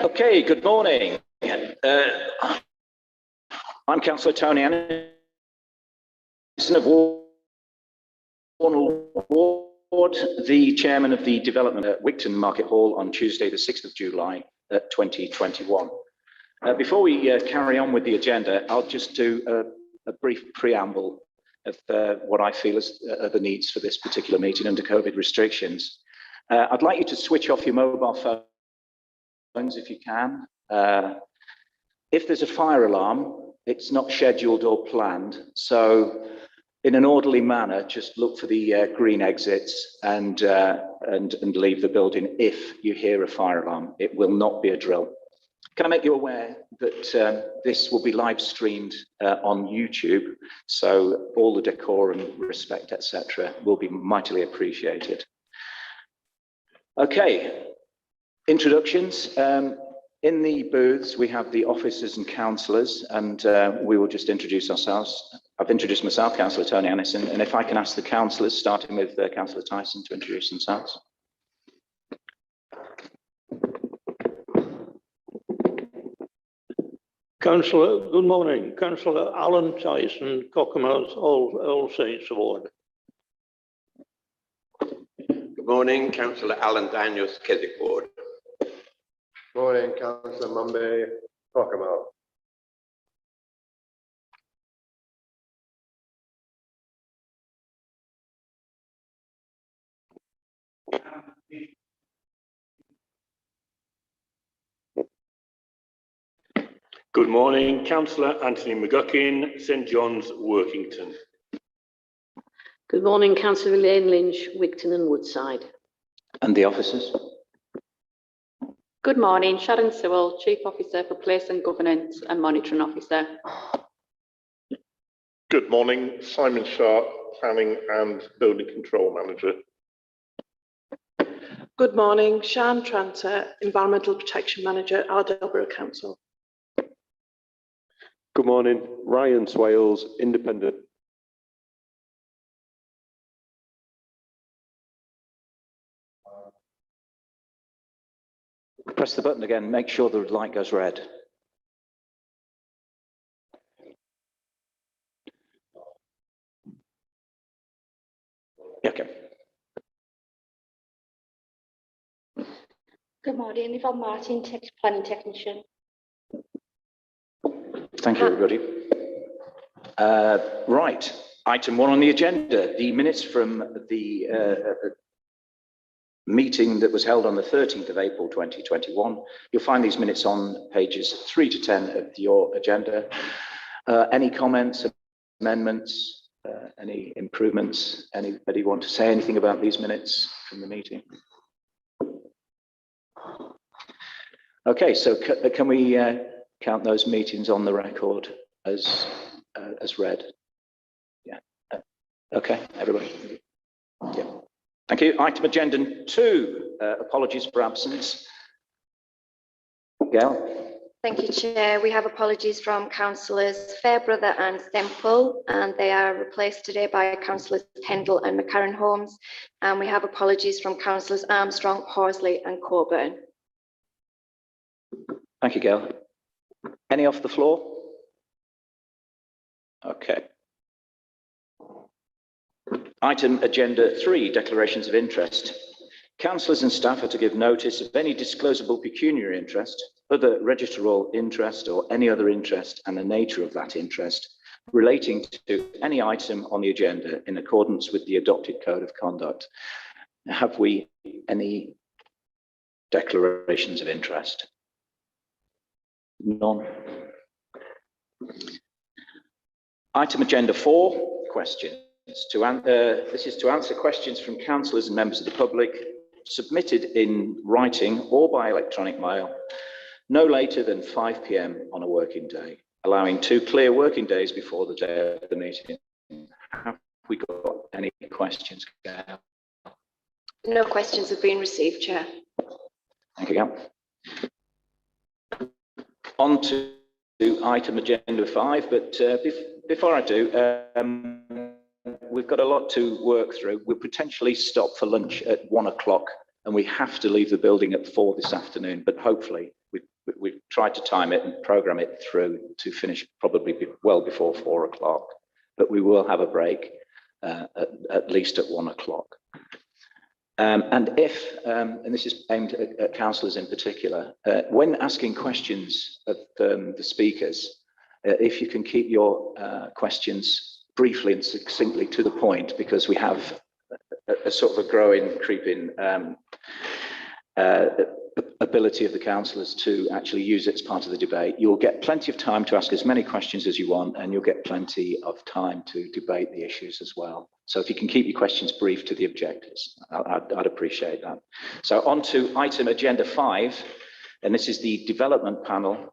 Okay, good morning. I'm Councillor Tony Anderson of Warnell Ward, the chairman of the development at Wigton Market Hall on Tuesday, the 6th of July 2021. Before we carry on with the agenda, I'll just do a brief preamble of what I feel are the needs for this particular meeting under COVID restrictions. I'd like you to switch off your mobile phones if you can. If there's a fire alarm, it's not scheduled or planned. So in an orderly manner, just look for the green exits and leave the building if you hear a fire alarm. It will not be a drill. Can I make you aware that this will be live streamed on YouTube, so all the decorum, respect, etc. will be mightily appreciated. Okay, introductions. In the booths, we have the officers and councillors, and we will just introduce ourselves. I've introduced myself, Councillor Tony Anderson, and if I can ask the councillors, starting with Councillor Tyson, to introduce themselves. Councillor, good morning. Councillor Alan Tyson, Cockermouth, All Saints Ward. Good morning, Councillor Alan Daniels, Keswick Ward. Morning, Councillor Mumby, Cockermouth. Good morning, Councillor Anthony McGuckin, St John's, Workington. Good morning, Councillor Elaine Lynch, Wigton and Woodside. And the officers. Good morning, Sharon Sewell, Chief Officer for Place and Governance and Monitoring Officer. Good morning, Simon Sharp, Planning and Building Control Manager. Good morning, Sian Tranter, Environmental Protection Manager, Ardell Council. Good morning, Ryan Swales, Independent. Press the button again, make sure the light goes red. Okay. Good morning, Yvonne Martin, Planning Technician. Thank you, everybody. Right, item 1 on the agenda, the minutes from the meeting that was held on the 13th of April 2021. You'll find these minutes on pages 3 to 10 of your agenda. Any comments, amendments, any improvements? Anybody want to say anything about these minutes from the meeting? Okay, so can we count those meetings on the record as read? Yeah. Okay, everybody. Yeah. Thank you. Item agenda 2, apologies for absence. Gail. Thank you, Chair. We have apologies from Councillors Fairbrother and Semple, and they are replaced today by Councillors Pendle and McCarran Holmes. And we have apologies from Councillors Armstrong, Horsley and Coburn. Thank you, Gail. Any off the floor? Okay. Item agenda 3, declarations of interest. Councillors and staff are to give notice of any disclosable pecuniary interest, other registral interest or any other interest and the nature of that interest relating to any item on the agenda in accordance with the adopted code of conduct. Have we any declarations of interest? None. Item agenda 4, questions. This is to answer questions from councillors and members of the public submitted in writing or by electronic mail no later than 5 p.m. on a working day, allowing 2 clear working days before the day of the meeting. Have we got any questions, Gail? No questions have been received, Chair. Thank you, Gail. On to item agenda 5, but before I do, we've got a lot to work through. We'll potentially stop for lunch at 1 o'clock and we have to leave the building at 4 this afternoon, but hopefully we've tried to time it and program it through to finish probably well before 4 o'clock, but we will have a break at least at 1 o'clock. And if, and this is aimed at councillors in particular, when asking questions of the speakers, if you can keep your questions briefly and succinctly to the point, because we have a sort of a growing, creeping ability of the councillors to actually use it as part of the debate. You'll get plenty of time to ask as many questions as you want, and you'll get plenty of time to debate the issues as well. So if you can keep your questions brief to the objectives, I'd appreciate that. So on to item agenda 5, and this is the development panel.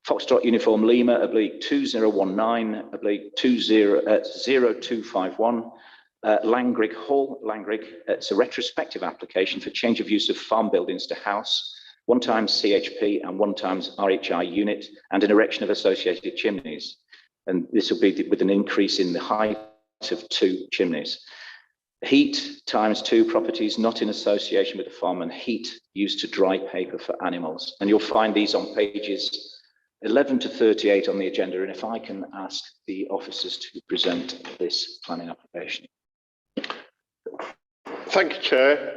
Foxtrot Uniform Lima, /2019, /0251. Langrig Hall, Langrig. It's a retrospective application for change of use of farm buildings to house, 1 times CHP and 1 times RHI unit, and an erection of associated chimneys. And this will be with an increase in the height of 2 chimneys. Heat times 2 properties not in association with the farm, and heat used to dry paper for animals. And you'll find these on pages 11 to 38 on the agenda. And if I can ask the officers to present this planning application. Thank you, Chair.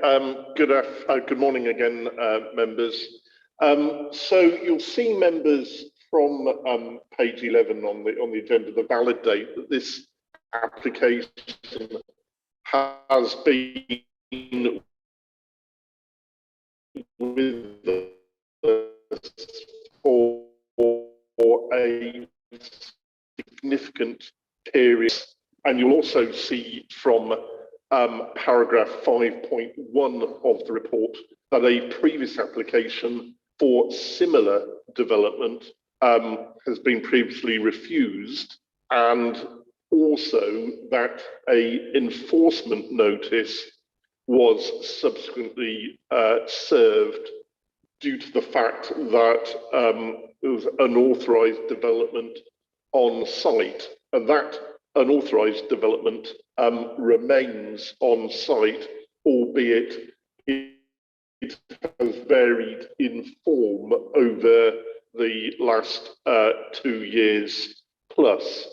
Good morning again, members. So you'll see, members, from page 11 on the agenda, the valid date that this application has been with us for a significant period. And you'll also see from paragraph 5.1 of the report that a previous application for similar development has been previously refused, and also that an enforcement notice was subsequently served due to the fact that there was unauthorised development on site, and that unauthorised development remains on site, albeit it has varied in form over the last 2 years plus.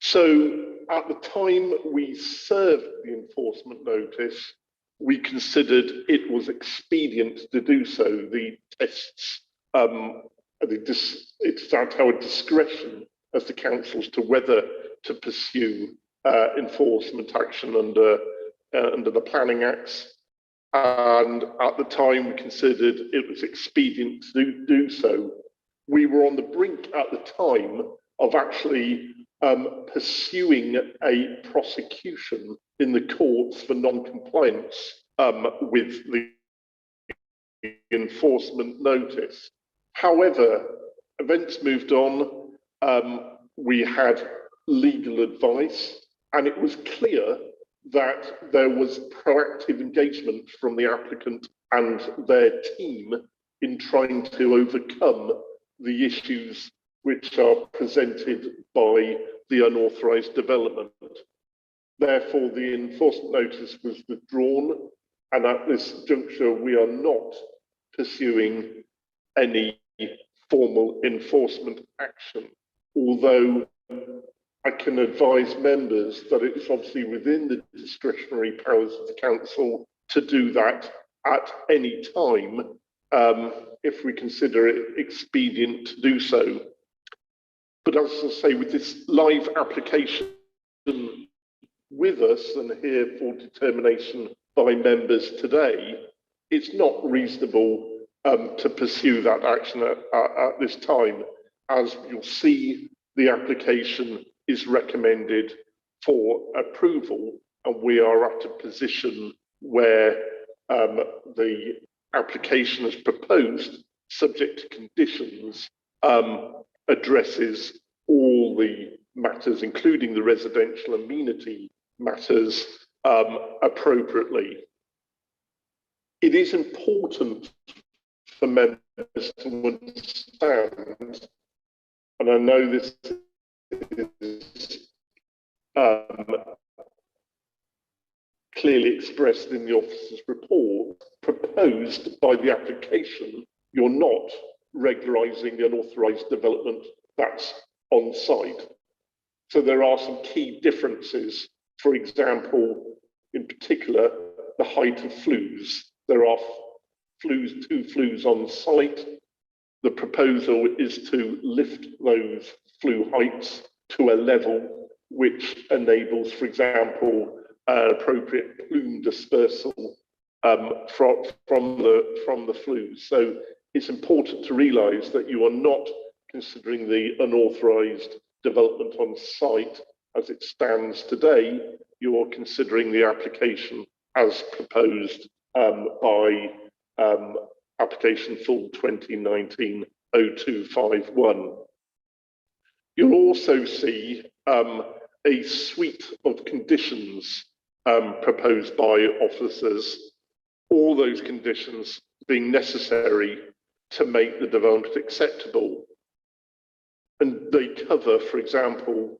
So at the time we served the enforcement notice, we considered it was expedient to do so. The tests, it's at our discretion as the council as to whether to pursue enforcement action under the Planning Acts. And at the time we considered it was expedient to do so. We were on the brink at the time of actually pursuing a prosecution in the courts for non-compliance with the enforcement notice. However, events moved on. We had legal advice, and it was clear that there was proactive engagement from the applicant and their team in trying to overcome the issues which are presented by the unauthorised development. Therefore, the enforcement notice was withdrawn, and at this juncture, we are not pursuing any formal enforcement action, although I can advise members that it's obviously within the discretionary powers of the council to do that at any time if we consider it expedient to do so. But as I say, with this live application with us and here for determination by members today, it's not reasonable to pursue that action at this time. As you'll see, the application is recommended for approval, and we are at a position where the application as proposed, subject to conditions, addresses all the matters, including the residential amenity matters, appropriately. It is important for members to understand, and I know this is clearly expressed in the officer's report, proposed by the application, you're not regularising the unauthorised development that's on site. So there are some key differences. For example, in particular, the height of flues. There are two flues on site. The proposal is to lift those flue heights to a level which enables, for example, appropriate plume dispersal from the flues. So it's important to realise that you are not considering the unauthorised development on site as it stands today. You are considering the application as proposed by application full 2019-0251. You'll also see a suite of conditions proposed by officers, all those conditions being necessary to make the development acceptable. And they cover, for example,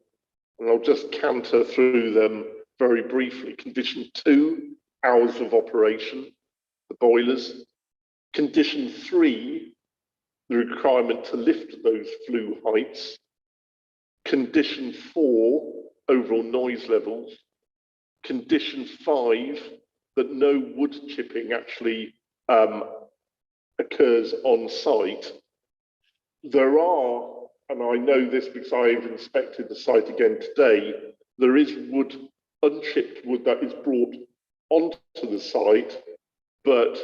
and I'll just canter through them very briefly. Condition 2, hours of operation, the boilers. Condition 3, the requirement to lift those flue heights. Condition 4, overall noise levels. Condition 5, that no wood chipping actually occurs on site. There are, and I know this because I've inspected the site again today, there is wood, unchipped wood that is brought onto the site, but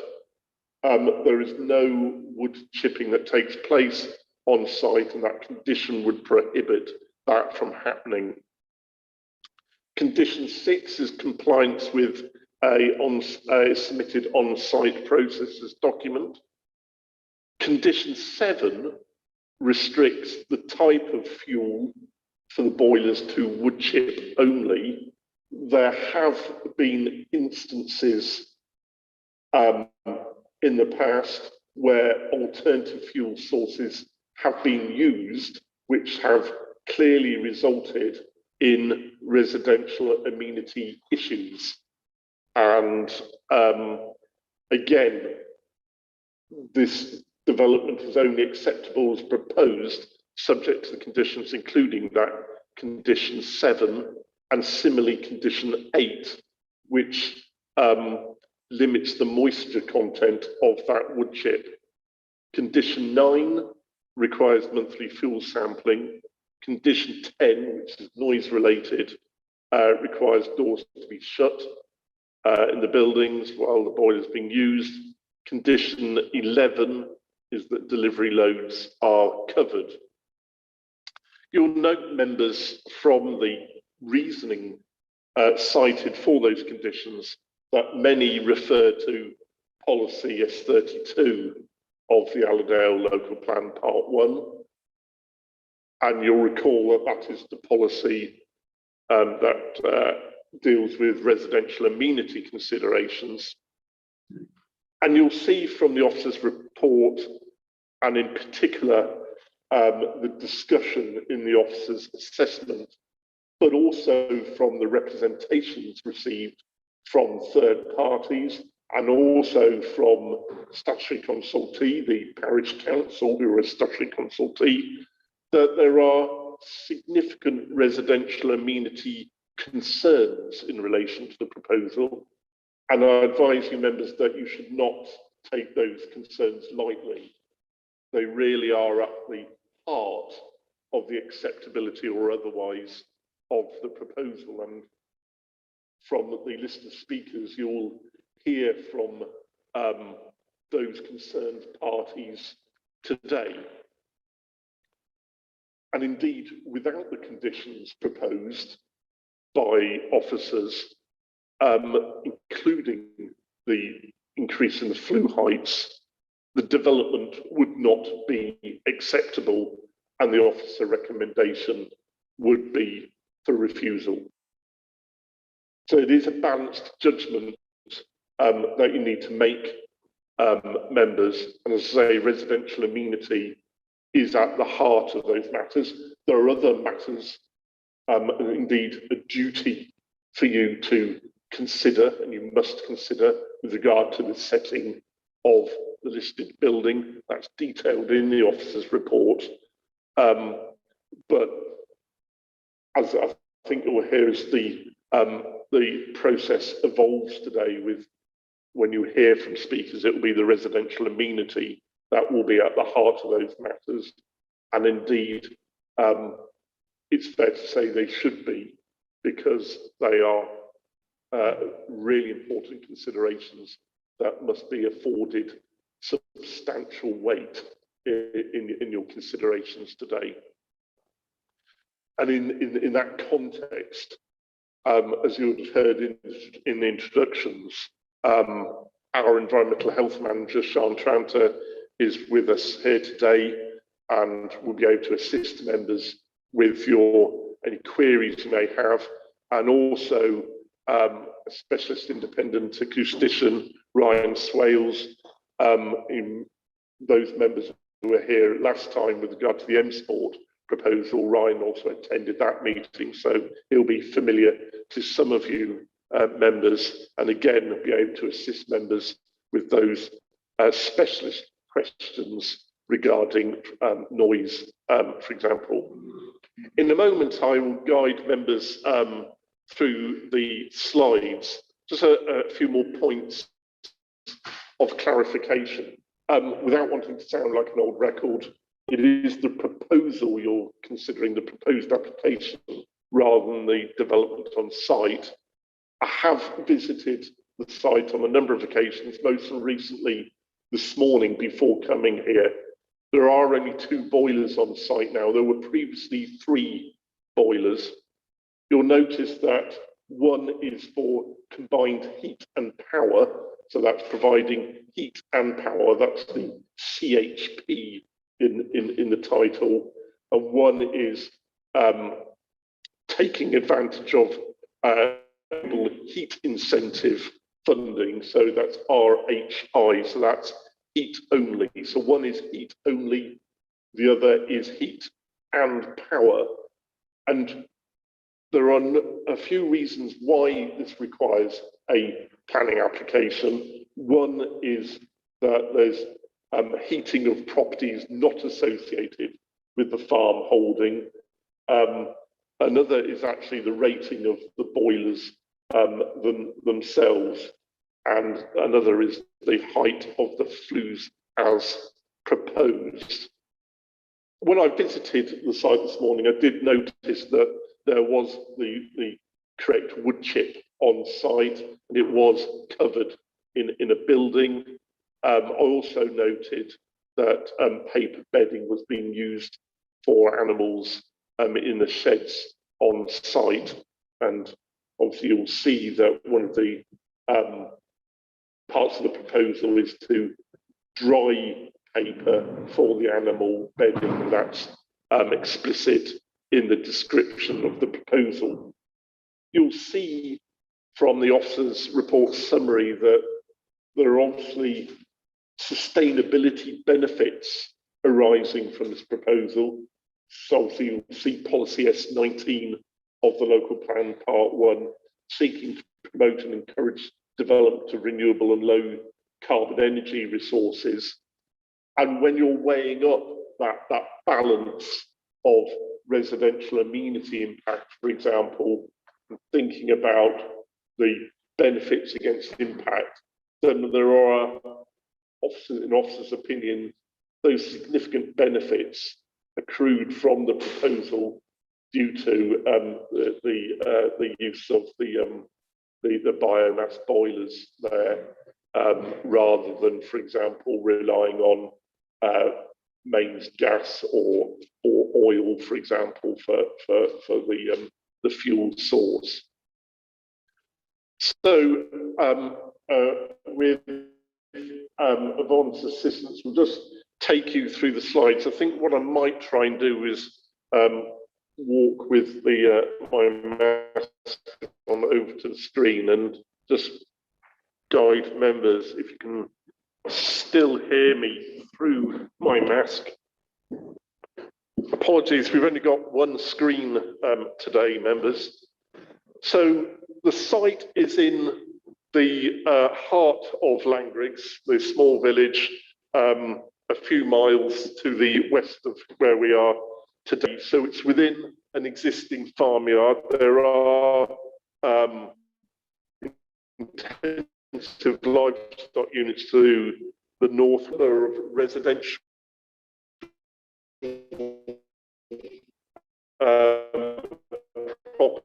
there is no wood chipping that takes place on site, and that condition would prohibit that from happening. Condition 6 is compliance with a submitted on-site processes document. Condition 7 restricts the type of fuel for the boilers to wood chip only. There have been instances in the past where alternative fuel sources have been used, which have clearly resulted in residential amenity issues. And again, this development is only acceptable as proposed, subject to the conditions, including that condition 7, and similarly condition 8, which limits the moisture content of that wood chip. Condition 9 requires monthly fuel sampling. Condition 10, which is noise related, requires doors to be shut in the buildings while the boiler is being used. Condition 11 is that delivery loads are covered. You'll note, members, from the reasoning cited for those conditions that many refer to policy S32 of the Allerdale Local Plan Part 1. And you'll recall that that is the policy that deals with residential amenity considerations. And you'll see from the officer's report, and in particular, the discussion in the officer's assessment, but also from the representations received from third parties, and also from statutory consultee, the Parish Council, who are a statutory consultee, that there are significant residential amenity concerns in relation to the proposal. And I advise you, members, that you should not take those concerns lightly. They really are at the heart of the acceptability or otherwise of the proposal. And from the list of speakers, you'll hear from those concerned parties today. And indeed, without the conditions proposed by officers, including the increase in the flue heights, the development would not be acceptable, and the officer recommendation would be for refusal. So it is a balanced judgment that you need to make, members. And as I say, residential amenity is at the heart of those matters. There are other matters, indeed a duty for you to consider, and you must consider, with regard to the setting of the listed building. That's detailed in the officer's report. But as I think you'll hear, as the process evolves today, with when you hear from speakers, it will be the residential amenity that will be at the heart of those matters. And indeed, it's fair to say they should be, because they are really important considerations that must be afforded substantial weight in your considerations today. And in that context, as you have heard in the introductions, our environmental health manager, Sian Tranter, is with us here today and will be able to assist members with any queries you may have, and also a specialist independent acoustician, Ryan Swales, in those members who were here last time with regard to the M-Sport proposal. Ryan also attended that meeting, so he'll be familiar to some of you members, and again be able to assist members with those specialist questions regarding noise, for example. In a moment, I will guide members through the slides. Just a few more points of clarification. Without wanting to sound like an old record, it is the proposal you're considering, the proposed application, rather than the development on site. I have visited the site on a number of occasions, most recently this morning before coming here. There are only 2 boilers on site now. There were previously 3 boilers. You'll notice that one is for combined heat and power. So that's providing heat and power. That's the CHP in the title. And one is taking advantage of heat incentive funding. So that's RHI. So that's heat only. So one is heat only, the other is heat and power. And there are a few reasons why this requires a planning application. One is that there's heating of properties not associated with the farm holding. Another is actually the rating of the boilers themselves. And another is the height of the flues as proposed. When I visited the site this morning, I did notice that there was the correct wood chip on site, and it was covered in a building. I also noted that paper bedding was being used for animals in the sheds on site. And obviously you'll see that one of the parts of the proposal is to dry paper for the animal bedding, and that's explicit in the description of the proposal. You'll see from the officer's report summary that there are obviously sustainability benefits arising from this proposal. So obviously you'll see policy S19 of the local plan part 1, seeking to promote and encourage development of renewable and low carbon energy resources. And when you're weighing up that balance of residential amenity impact, for example, and thinking about the benefits against impact, then there are, in officer's opinion, those significant benefits accrued from the proposal due to the use of the biomass boilers there, rather than, for example, relying on mains gas or oil, for example, for the fuel source. So with Yvonne's assistance, we'll just take you through the slides. I think what I might try and do is walk with my mask on over to the screen and just guide members, if you can still hear me through my mask. Apologies, we've only got one screen today, members. So the site is in the heart of Langrigs, the small village, a few miles to the west of where we are today. So it's within an existing farmyard. There are intensive livestock units to the north. There are residential properties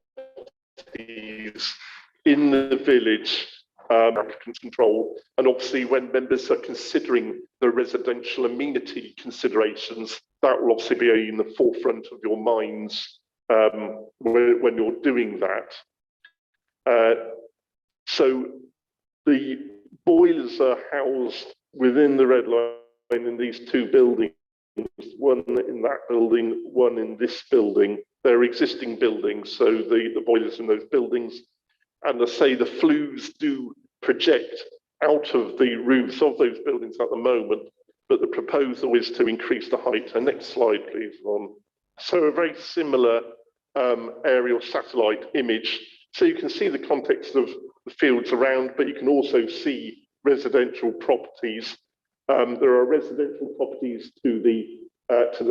in the village, applicant control, and obviously when members are considering the residential amenity considerations, that will obviously be in the forefront of your minds when you're doing that. So the boilers are housed within the red line in these two buildings, one in that building, one in this building. They're existing buildings, so the boilers in those buildings. And I say the flues do project out of the roofs of those buildings at the moment, but the proposal is to increase the height. And next slide, please, Ron. So a very similar aerial satellite image. So you can see the context of the fields around, but you can also see residential properties. There are residential properties to the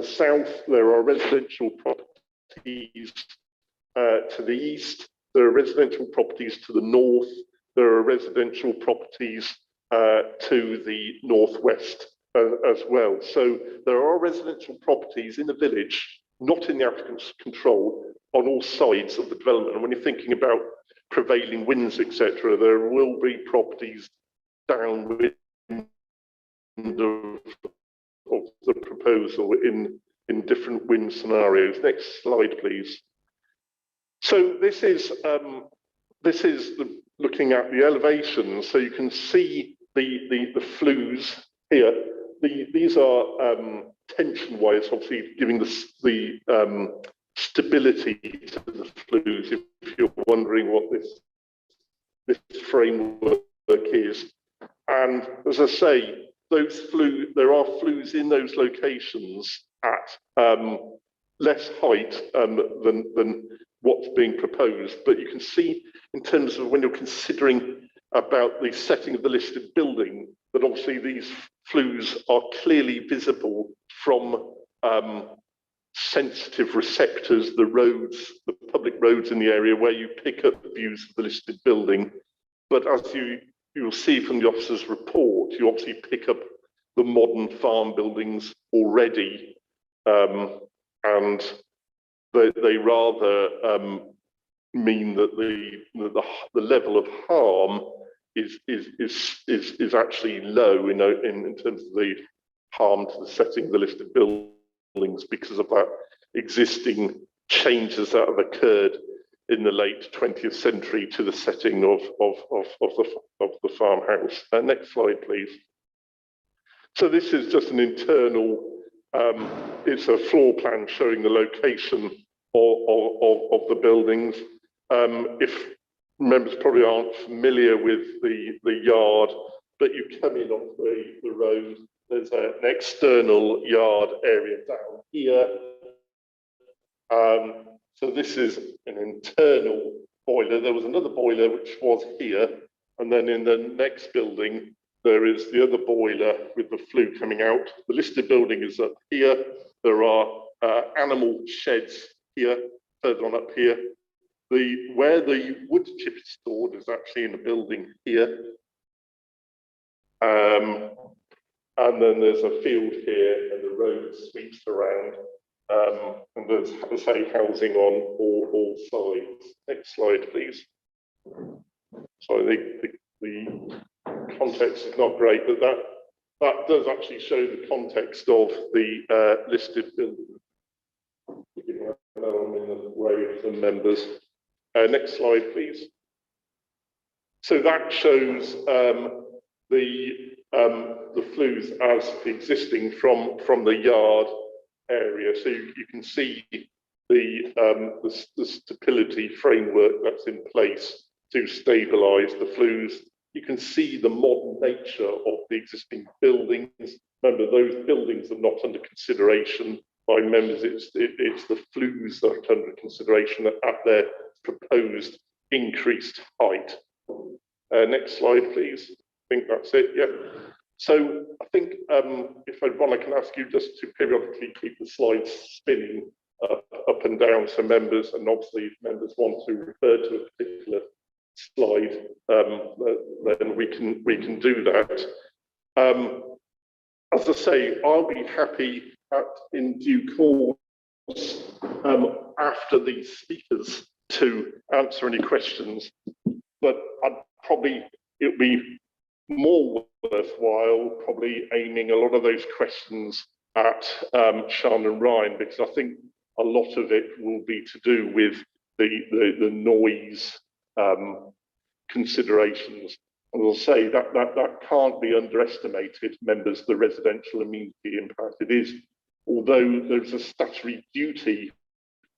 south. There are residential properties to the east. There are residential properties to the north. There are residential properties to the northwest as well. So there are residential properties in the village, not in the applicant's control, on all sides of the development. And when you're thinking about prevailing winds, etc., there will be properties downwind of the proposal in different wind scenarios. Next slide, please. So this is looking at the elevations. So you can see the flues here. These are tension wires, obviously giving the stability to the flues. If you're wondering what this framework is, and as I say, there are flues in those locations at less height than what's being proposed. But you can see in terms of when you're considering about the setting of the listed building, that obviously these flues are clearly visible from sensitive receptors, the roads, the public roads in the area where you pick up the views of the listed building. But as you'll see from the officer's report, you obviously pick up the modern farm buildings already, and they rather mean that the level of harm is actually low in terms of the harm to the setting of the listed buildings because of that existing changes that have occurred in the late 20th century to the setting of the farmhouse. Next slide, please. So this is just an internal, it's a floor plan showing the location of the buildings. If members probably aren't familiar with the yard, but you come in off the road, there's an external yard area down here. So this is an internal boiler. There was another boiler which was here, and then in the next building, there is the other boiler with the flue coming out. The listed building is up here. There are animal sheds here, further on up here. Where the wood chip is stored is actually in the building here. And then there's a field here and the road sweeps around. And there's, as I say, housing on all sides. Next slide, please. Sorry, the context is not great, but that does actually show the context of the listed building. I know I'm in the way of the members. Next slide, please. So that shows the flues as existing from the yard area. So you can see the stability framework that's in place to stabilise the flues. You can see the modern nature of the existing buildings. Remember, those buildings are not under consideration by members. It's the flues that are under consideration at their proposed increased height. Next slide, please. I think that's it. Yeah. So I think if Yvonne, I can ask you just to periodically keep the slides spinning up and down so members, and obviously if members want to refer to a particular slide, then we can do that. As I say, I'll be happy in due course after these speakers to answer any questions, but it'll be more worthwhile probably aiming a lot of those questions at Sean and Ryan, because I think a lot of it will be to do with the noise considerations. And I'll say that can't be underestimated, members, the residential amenity impact. It is, although there's a statutory duty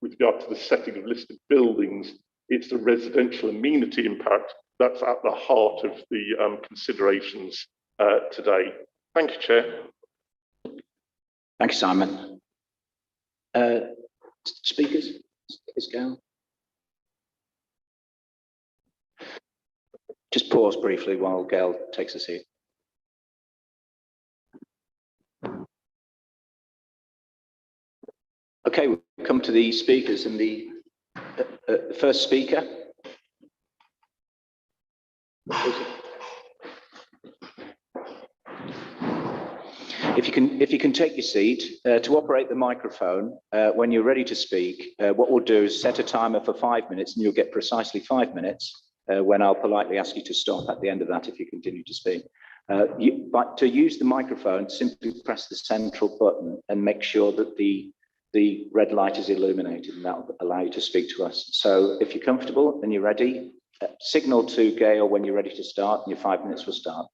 with regard to the setting of listed buildings, it's the residential amenity impact that's at the heart of the considerations today. Thank you, Chair. Thank you, Simon. Speakers, is Gail? Just pause briefly while Gail takes a seat. Okay, we'll come to the speakers, and the first speaker. If you can take your seat, to operate the microphone, when you're ready to speak, what we'll do is set a timer for 5 minutes, and you'll get precisely 5 minutes when I'll politely ask you to stop at the end of that if you continue to speak. But to use the microphone, simply press the central button and make sure that the red light is illuminated, and that will allow you to speak to us. So if you're comfortable and you're ready, signal to Gail when you're ready to start, and your 5 minutes will start.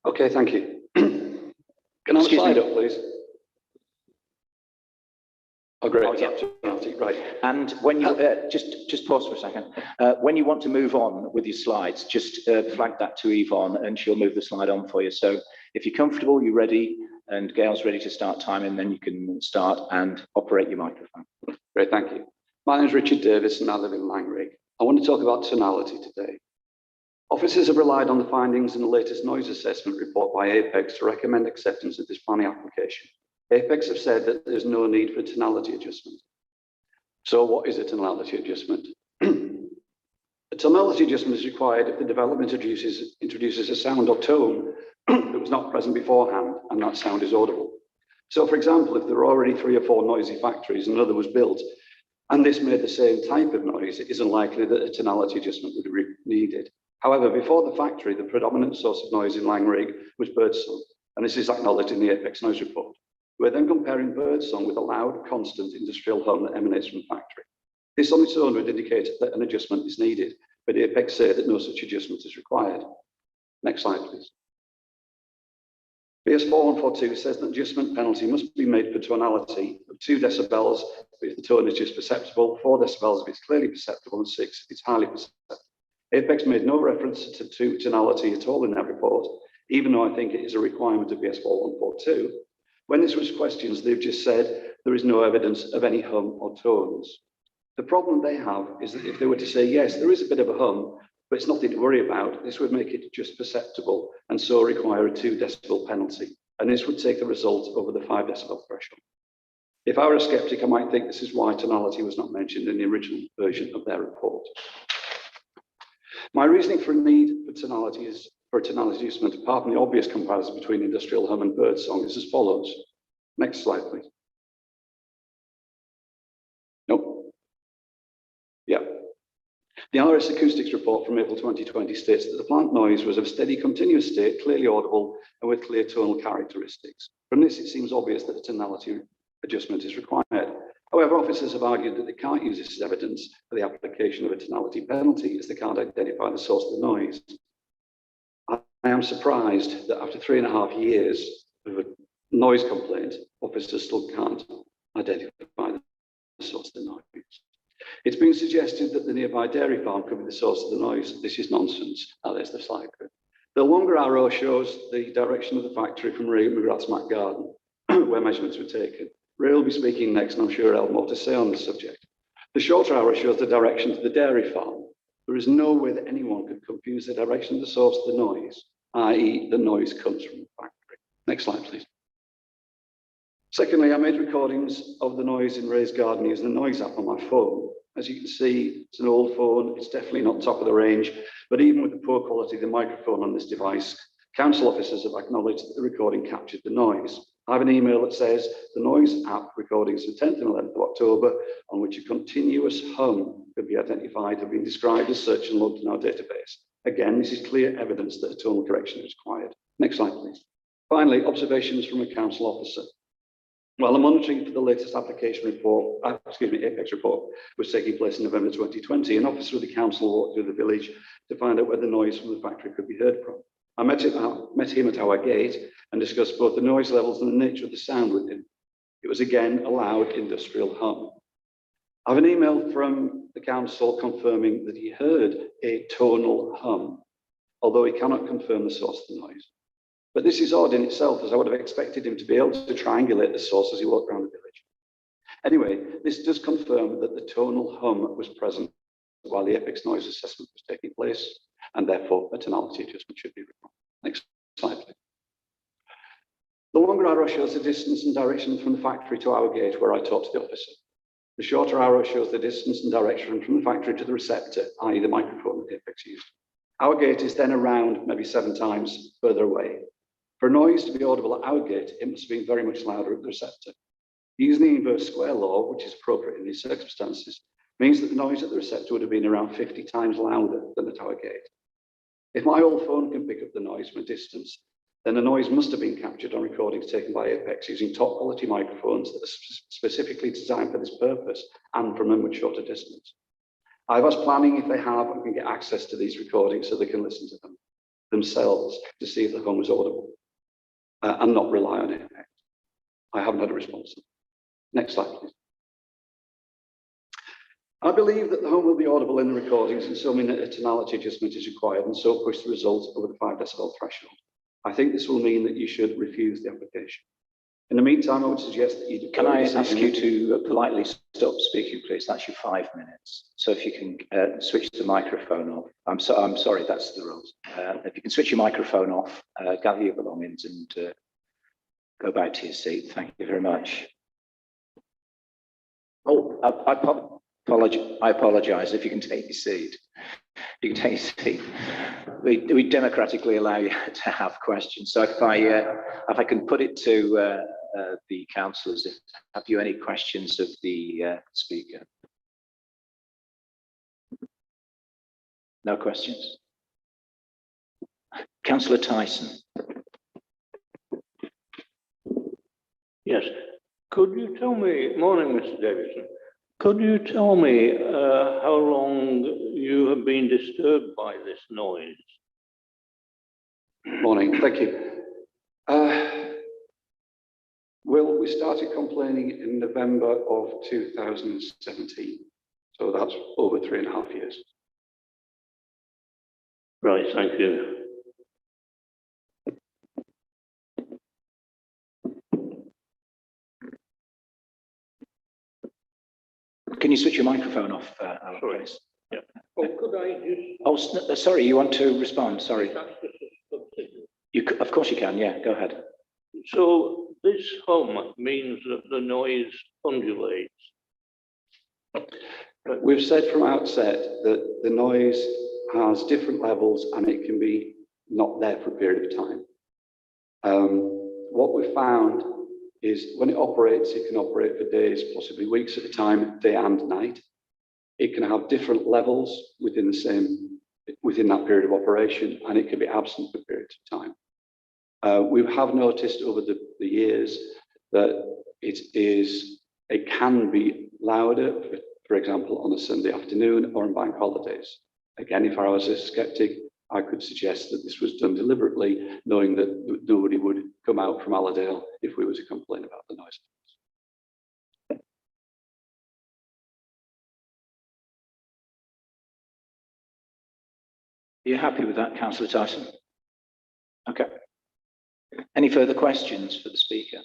Okay, thank you. Can I have a slide up, please? Oh, great. Oh, yeah. Right. And when you just pause for a second. When you want to move on with your slides, just flag that to Yvonne, and she'll move the slide on for you. So if you're comfortable, you're ready, and Gail's ready to start timing, then you can start and operate your microphone. Great, thank you. My name is Richard Davis, and I live in Langrig. I want to talk about tonality today. Officers have relied on the findings in the latest noise assessment report by Apex to recommend acceptance of this planning application. Apex have said that there's no need for tonality adjustment. So what is a tonality adjustment? A tonality adjustment is required if the development introduces a sound or tone that was not present beforehand, and that sound is audible. So for example, if there are already 3 or 4 noisy factories and another was built, and this made the same type of noise, it is unlikely that a tonality adjustment would be needed. However, before the factory, the predominant source of noise in Langrig was birdsong, and this is acknowledged in the Apex noise report. We're then comparing birdsong with a loud, constant industrial hum that emanates from the factory. This on its own would indicate that an adjustment is needed, but Apex say that no such adjustment is required. Next slide, please. BS 4142 says that adjustment penalty must be made for tonality of 2 decibels if the tone is just perceptible, 4 decibels if it's clearly perceptible, and 6 if it's highly perceptible. Apex made no reference to tonality at all in that report, even though I think it is a requirement of BS 4142. When this was questioned, they've just said there is no evidence of any hum or tones. The problem they have is that if they were to say, yes, there is a bit of a hum, but it's nothing to worry about, this would make it just perceptible and so require a 2 decibel penalty. And this would take the result over the 5 decibel threshold. If I were a skeptic, I might think this is why tonality was not mentioned in the original version of their report. My reasoning for a need for tonality is for a tonality adjustment, apart from the obvious comparison between industrial hum and birdsong, is as follows. Next slide, please. Nope. Yeah. The RS Acoustics report from April 2020 states that the plant noise was of a steady, continuous state, clearly audible, and with clear tonal characteristics. From this, it seems obvious that a tonality adjustment is required. However, officers have argued that they can't use this as evidence for the application of a tonality penalty, as they can't identify the source of the noise. I am surprised that after 3.5 years of a noise complaint, officers still can't identify the source of the noise. It's been suggested that the nearby dairy farm could be the source of the noise. This is nonsense. There's the slide. The longer arrow shows the direction of the factory from Mcgrath's Mac Garden, where measurements were taken. Ray will be speaking next, and I'm sure I'll have more to say on the subject. The shorter arrow shows the direction to the dairy farm. The There is no way that anyone could confuse the direction of the source of the noise, i.e. the noise comes from the factory. Next slide, please. Secondly, I made recordings of the noise in Ray's garden using the noise app on my phone. As you can see, it's an old phone, it's definitely not top of the range, but even with the poor quality of the microphone on this device, council officers have acknowledged that the recording captured the noise. I have an email that says the noise app recordings of 10th and 11th of October, on which a continuous hum could be identified, have been described as such and logged in our database. Again, this is clear evidence that a tonal correction is required. Next slide, please. Finally, observations from a council officer. While the monitoring for the latest application report, Apex report, was taking place in November 2020, an officer of the council walked through the village to find out where the noise from the factory could be heard from. I met him at our gate and discussed both the noise levels and the nature of the sound with him. It was again a loud industrial hum. I have an email from the council confirming that he heard a tonal hum, although he cannot confirm the source of the noise. But this is odd in itself, as I would have expected him to be able to triangulate the source as he walked around the village. Anyway, this does confirm that the tonal hum was present while the Apex noise assessment was taking place, and therefore a tonality adjustment should be required. Next slide, please. The longer arrow shows the distance and direction from the factory to our gate where I talked to the officer. The shorter arrow shows the distance and direction from the factory to the receptor, i.e. the microphone that the Apex used. Our gate is then around maybe 7 times further away. For noise to be audible at our gate, it must have been very much louder at the receptor. Using the inverse square law, which is appropriate in these circumstances, means that the noise at the receptor would have been around 50 times louder than at our gate. If my old phone can pick up the noise from a distance, then the noise must have been captured on recordings taken by Apex using top quality microphones that are specifically designed for this purpose and from a much shorter distance. I've asked planning if they have and can get access to these recordings so they can listen to them themselves to see if the hum was audible. And not rely on it. I haven't had a response. Next slide, please. I believe that the hum will be audible in the recordings, and so mean that a tonality adjustment is required, and so push the results over the 5 decibel threshold. I think this will mean that you should refuse the application. In the meantime, I would suggest that you do. Can I ask you to politely stop speaking, please? That's your 5 minutes. So if you can switch the microphone off. I'm sorry, that's the rules. If you can switch your microphone off, gather your belongings and go back to your seat. Thank you very much. Oh, I apologize. If you can take your seat. You can take your seat. We democratically allow you to have questions. So if I can put it to the councillors, have you any questions of the speaker? No questions? Councillor Tyson. Yes. Could you tell me, morning, Mr. Davidson, could you tell me how long you have been disturbed by this noise? Morning, thank you. Well, we started complaining in November of 2017, so that's over 3.5 years. Right, thank you. Can you switch your microphone off, Alan, please? Yeah. Oh, could I just... Oh, sorry, you want to respond? Sorry. Of course you can, yeah, go ahead. So this hum means that the noise undulates. We've said from outset that the noise has different levels and it can be not there for a period of time. What we've found is when it operates, it can operate for days, possibly weeks at a time, day and night. It can have different levels within that period of operation, and it can be absent for periods of time. We have noticed over the years that it can be louder, for example, on a Sunday afternoon or on bank holidays. Again, if I was a skeptic, I could suggest that this was done deliberately, knowing that nobody would come out from Allerdale if we were to complain about the noise. Are you happy with that, Councillor Tyson? Okay. Any further questions for the speaker?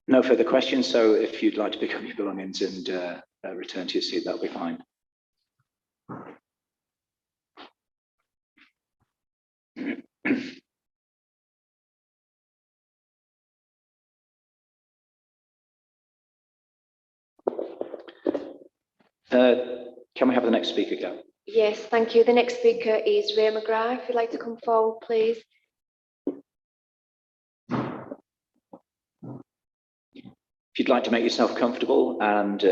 No further questions, so if you'd like to pick up your belongings and return to your seat, that'll be fine. Can we have the next speaker go? Yes, thank you. The next speaker is Mcgrath. If you'd like to come forward, please. If you'd like to make yourself comfortable, and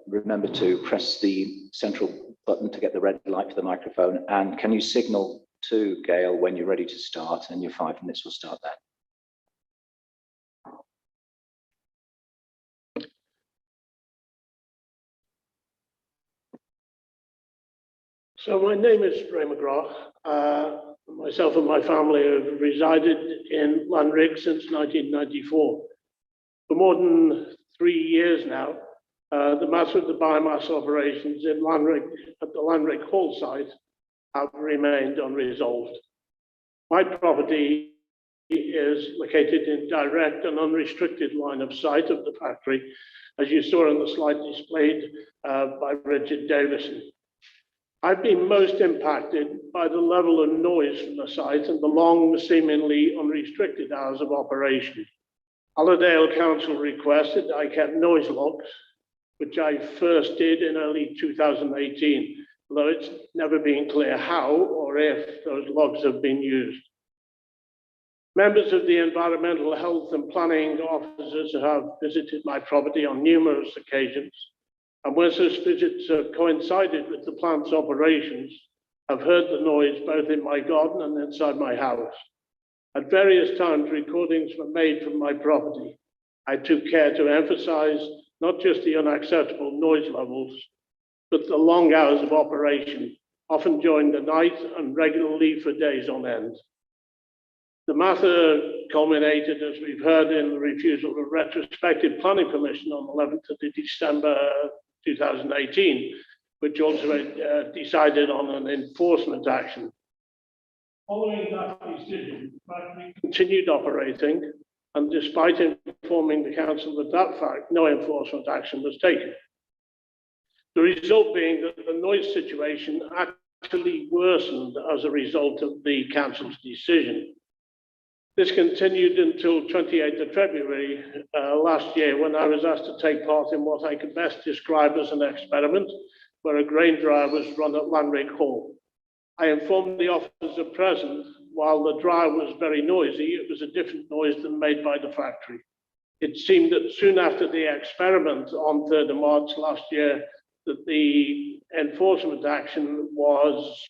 remember to press the central button to get the red light for the microphone, and can you signal to Gail when you're ready to start, and your 5 minutes will start then. So my name is Mcgrath. Myself and my family have resided in Lanrig since 1994. For more than 3 years now, the matter of the biomass operations in Lanrig at the Lanrig Hall site have remained unresolved. My property is located in direct and unrestricted line of sight of the factory, as you saw on the slide displayed by Richard Davison. I've been most impacted by the level of noise from the site and the long, seemingly unrestricted hours of operation. Allerdale Council requested I kept noise logs, which I first did in early 2018, although it's never been clear how or if those logs have been used. Members of the Environmental Health and Planning officers have visited my property on numerous occasions, and when such visits have coincided with the plant's operations, I've heard the noise both in my garden and inside my house. At various times, recordings were made from my property. I took care to emphasize not just the unacceptable noise levels, but the long hours of operation, often during the night and regularly for days on end. The matter culminated, as we've heard, in the refusal of retrospective planning permission on 11th of December 2018, which also decided on an enforcement action. Following that decision, the factory continued operating, and despite informing the council of that fact, no enforcement action was taken. The result being that the noise situation actually worsened as a result of the council's decision. This continued until 28th of February last year, when I was asked to take part in what I could best describe as an experiment, where a grain dryer was run at Lanrig Hall. I informed the officer present, while the dryer was very noisy, it was a different noise than made by the factory. It seemed that soon after the experiment on 3rd of March last year, that the enforcement action was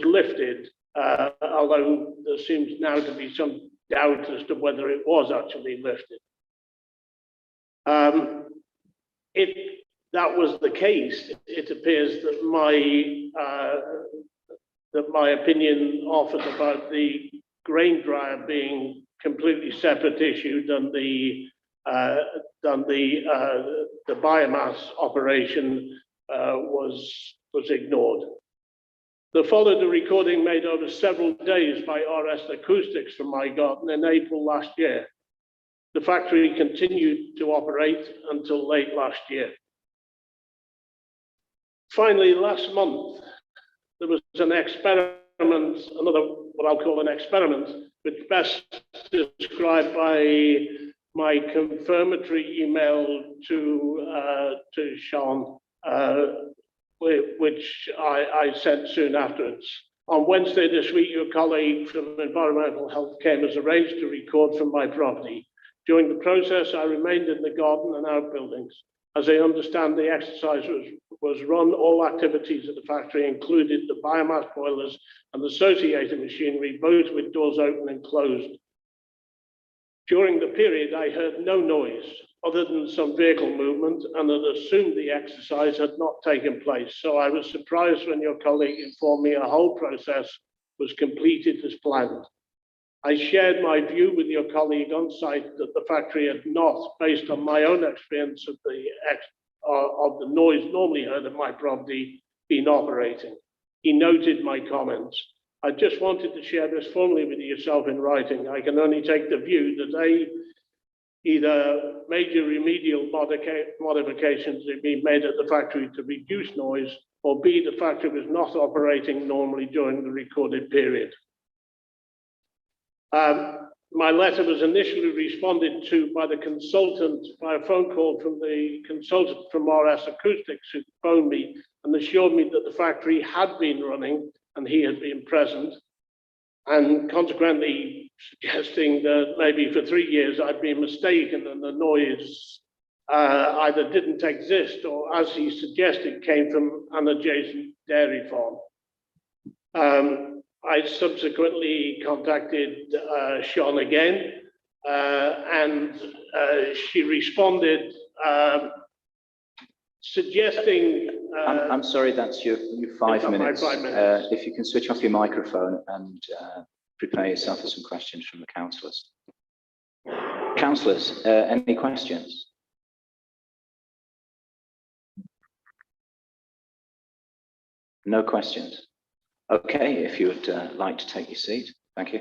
lifted, although there seems now to be some doubt as to whether it was actually lifted. If that was the case, it appears that my opinion offered about the grain dryer being completely separate issue than the biomass operation was ignored. There followed a recording made over several days by RS Acoustics from my garden in April last year. The factory continued to operate until late last year. Finally, last month, there was an experiment, what I'll call an experiment, which best described by my confirmatory email to Sean, which I sent soon afterwards. On Wednesday this week, your colleague from Environmental Health came as arranged to record from my property. During the process, I remained in the garden and outbuildings. As I understand, the exercise was run, all activities at the factory included the biomass boilers and associated machinery, both with doors open and closed. During the period, I heard no noise other than some vehicle movement, and had assumed the exercise had not taken place. So I was surprised when your colleague informed me a whole process was completed as planned. I shared my view with your colleague on site that the factory had not, based on my own experience of the noise normally heard at my property, been operating. He noted my comments. I just wanted to share this formally with yourself in writing. I can only take the view that either major remedial modifications had been made at the factory to reduce noise, or B, the factory was not operating normally during the recorded period. My letter was initially responded to by the consultant by a phone call from the consultant from RS Acoustics, who phoned me and assured me that the factory had been running and he had been present, and consequently suggesting that maybe for 3 years I'd been mistaken and the noise either didn't exist or, as he suggested, came from an adjacent dairy farm. I subsequently contacted Sean again, and she responded suggesting... I'm sorry, that's your 5 minutes. 5 minutes. If you can switch off your microphone and prepare yourself for some questions from the councillors. Councillors, any questions? No questions. Okay, if you would like to take your seat, thank you.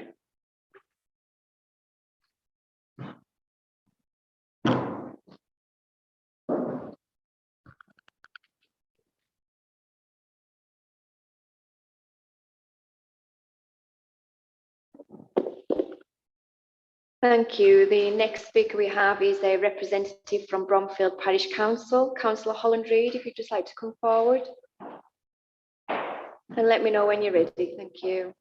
Thank you. The next speaker we have is a representative from Bromfield Parish Council, Councillor Holland. If you'd just like to come forward. And let me know when you're ready. Thank you.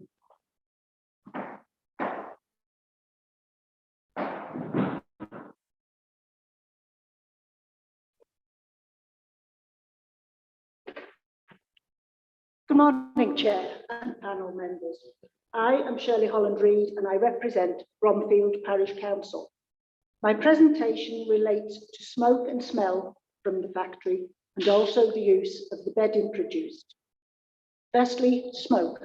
Good morning, Chair and panel members. I am Shirley Holland-Reid and I represent Bromfield Parish Council. My presentation relates to smoke and smell from the factory and also the use of the bedding produced. Firstly, smoke.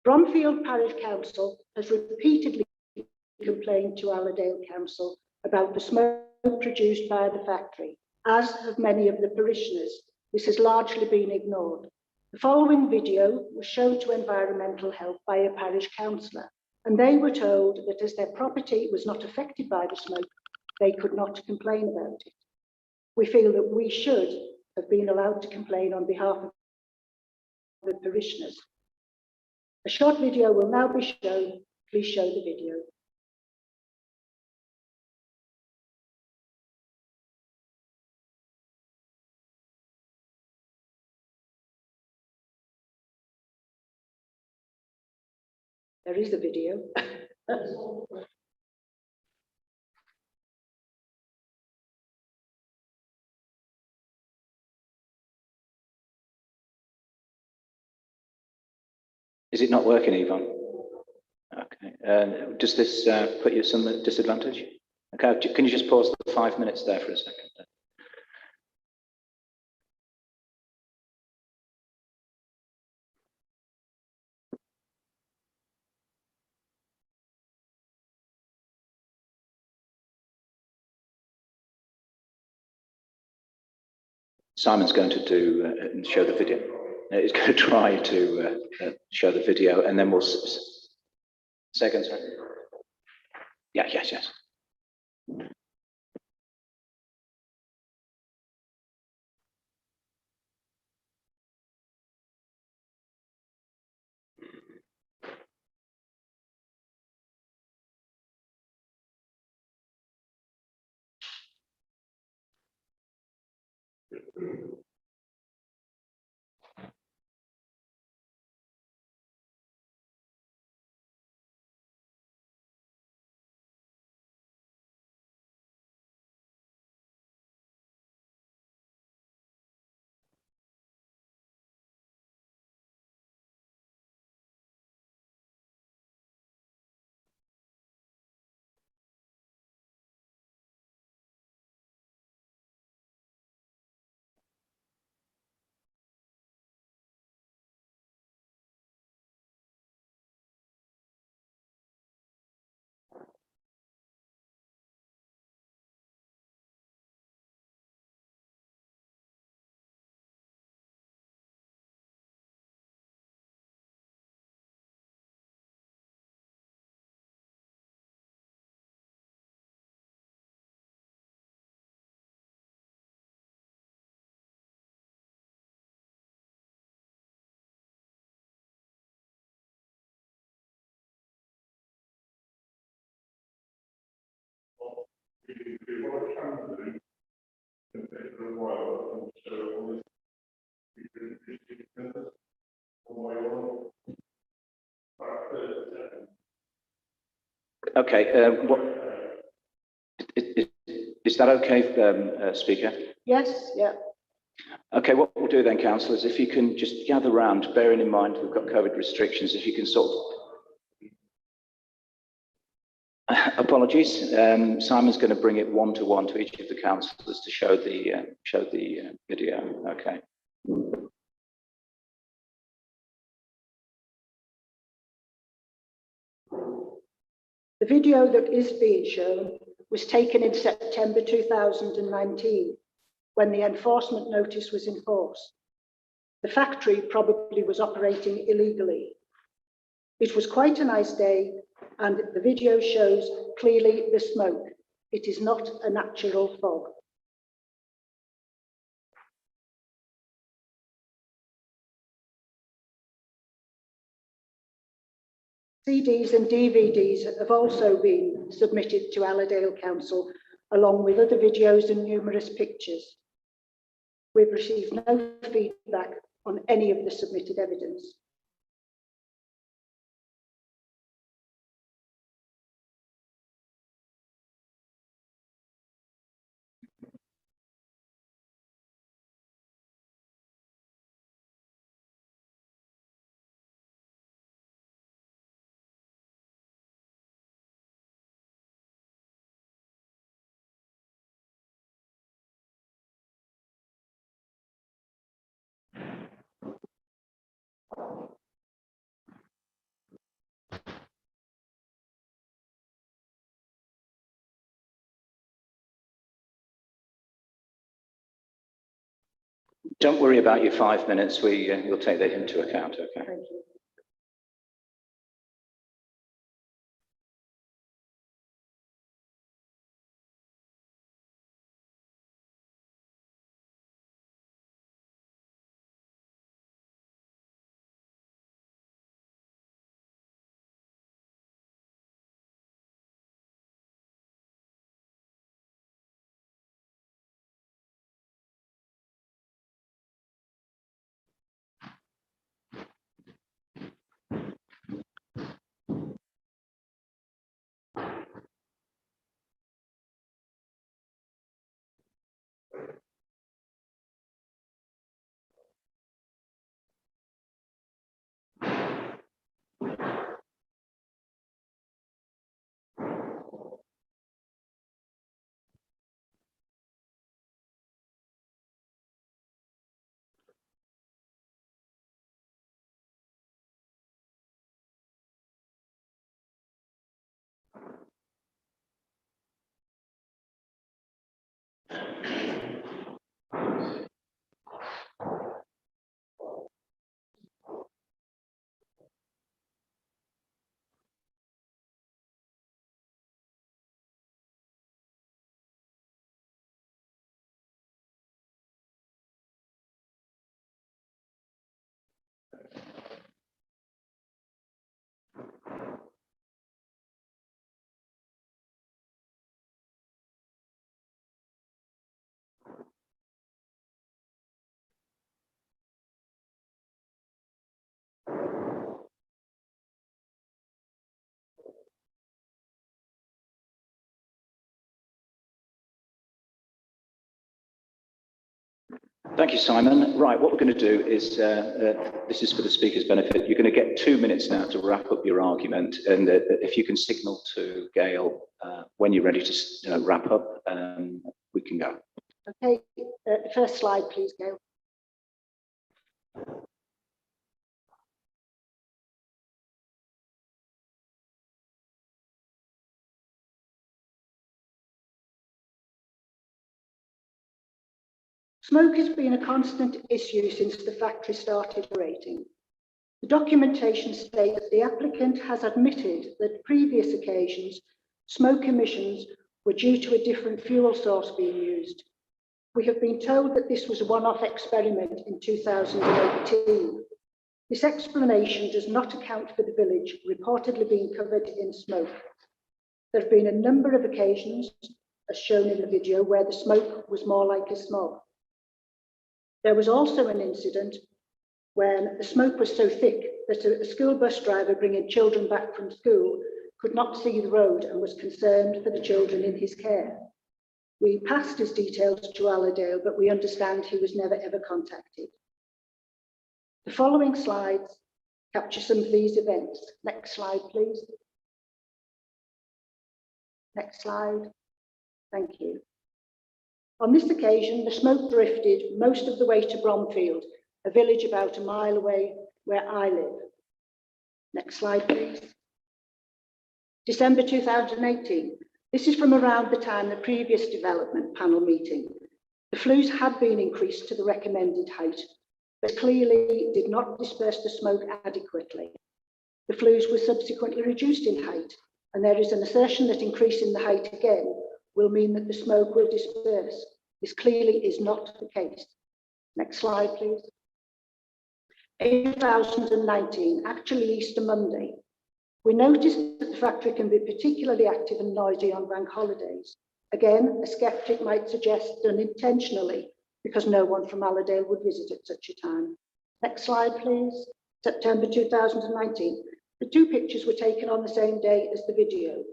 Bromfield Parish Council has repeatedly complained to Allerdale Council about the smoke produced by the factory. As have many of the parishioners, this has largely been ignored. The following video was shown to Environmental Health by a parish councillor, and they were told that as their property was not affected by the smoke, they could not complain about it. We feel that we should have been allowed to complain on behalf of the parishioners. A short video will now be shown. Please show the video. There is a video. Is it not working, Yvonne? Okay. Does this put you at some disadvantage? Okay, can you just pause the 5 minutes there for a second? Simon's going to do show the video. He's going to try to show the video, and then we'll seconds. Right? Yeah. Yes. Okay, is that okay, Speaker? Yes, yeah. Okay, what we'll do then, councillors, if you can just gather round, bearing in mind we've got COVID restrictions, if you can sort of... Apologies, Simon's going to bring it one-to-one to each of the councillors to show the video. Okay. The video that is being shown was taken in September 2019, when the enforcement notice was in force. The factory probably was operating illegally. It was quite a nice day, and the video shows clearly the smoke. It is not a natural fog. CDs and DVDs have also been submitted to Allerdale Council, along with other videos and numerous pictures. We've received no feedback on any of the submitted evidence. Don't worry about your 5 minutes. We'll take that into account. Okay. Thank you. Thank you, Simon. Right, what we're going to do is, this is for the speaker's benefit, you're going to get 2 minutes now to wrap up your argument, and if you can signal to Gail when you're ready to wrap up, we can go. Okay, first slide, please, Gail. Smoke has been a constant issue since the factory started operating. The documentation states that the applicant has admitted that previous occasions, smoke emissions were due to a different fuel source being used. We have been told that this was a one-off experiment in 2018. This explanation does not account for the village reportedly being covered in smoke. There have been a number of occasions as shown in the video, where the smoke was more like a smog. There was also an incident when the smoke was so thick that a school bus driver bringing children back from school could not see the road and was concerned for the children in his care. We passed his details to Allerdale, but we understand he was never ever contacted. The following slides capture some of these events. Next slide, please. Next slide. Thank you. On this occasion, the smoke drifted most of the way to Bromfield, a village about a mile away where I live. Next slide, please. December 2018. This is from around the time the previous development panel meeting. The flues had been increased to the recommended height, but clearly did not disperse the smoke adequately. The flues were subsequently reduced in height, and there is an assertion that increasing the height again will mean that the smoke will disperse. This clearly is not the case. Next slide, please. 2019, actually Easter Monday. We noticed that the factory can be particularly active and noisy on bank holidays. Again, a skeptic might suggest done intentionally because no one from Allerdale would visit at such a time. Next slide, please. September 2019. The two pictures were taken on the same day as the video.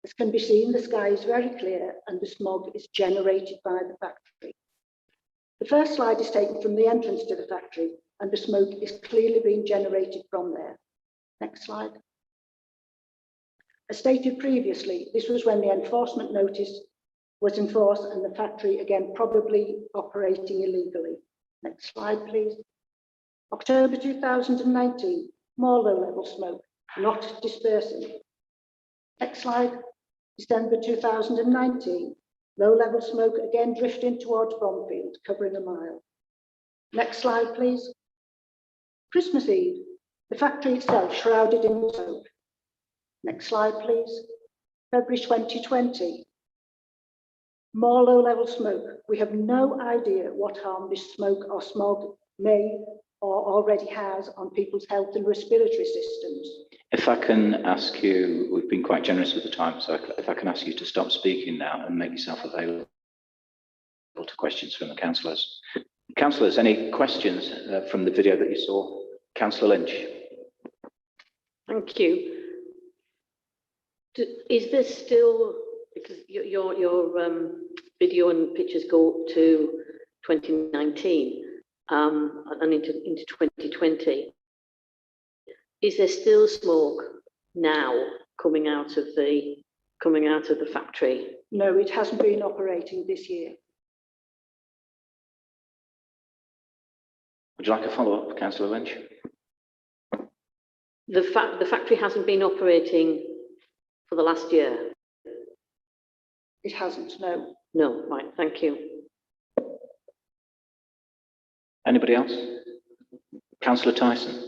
As can be seen, the sky is very clear and the smog is generated by the factory. The first slide is taken from the entrance to the factory and the smoke is clearly being generated from there. Next slide. As stated previously, this was when the enforcement notice was enforced and the factory again probably operating illegally. Next slide, please. October 2019, more low-level smoke, not dispersing. Next slide. December 2019, low-level smoke again drifting towards Bromfield, covering a mile. Next slide, please. Christmas Eve, the factory itself shrouded in smoke. Next slide, please. February 2020. More low-level smoke. We have no idea what harm this smoke or smog may or already has on people's health and respiratory systems. If I can ask you, we've been quite generous with the time, so if I can ask you to stop speaking now and make yourself available to questions from the councillors. Councillors, any questions from the video that you saw? Councillor Lynch. Thank you. Is there still, because your video and pictures go to 2019 and into 2020, is there still smoke now coming out of the factory? No, it hasn't been operating this year. Would you like a follow-up, Councillor Lynch? The factory hasn't been operating for the last year? It hasn't, no. No, right, thank you. Anybody else? Councillor Tyson.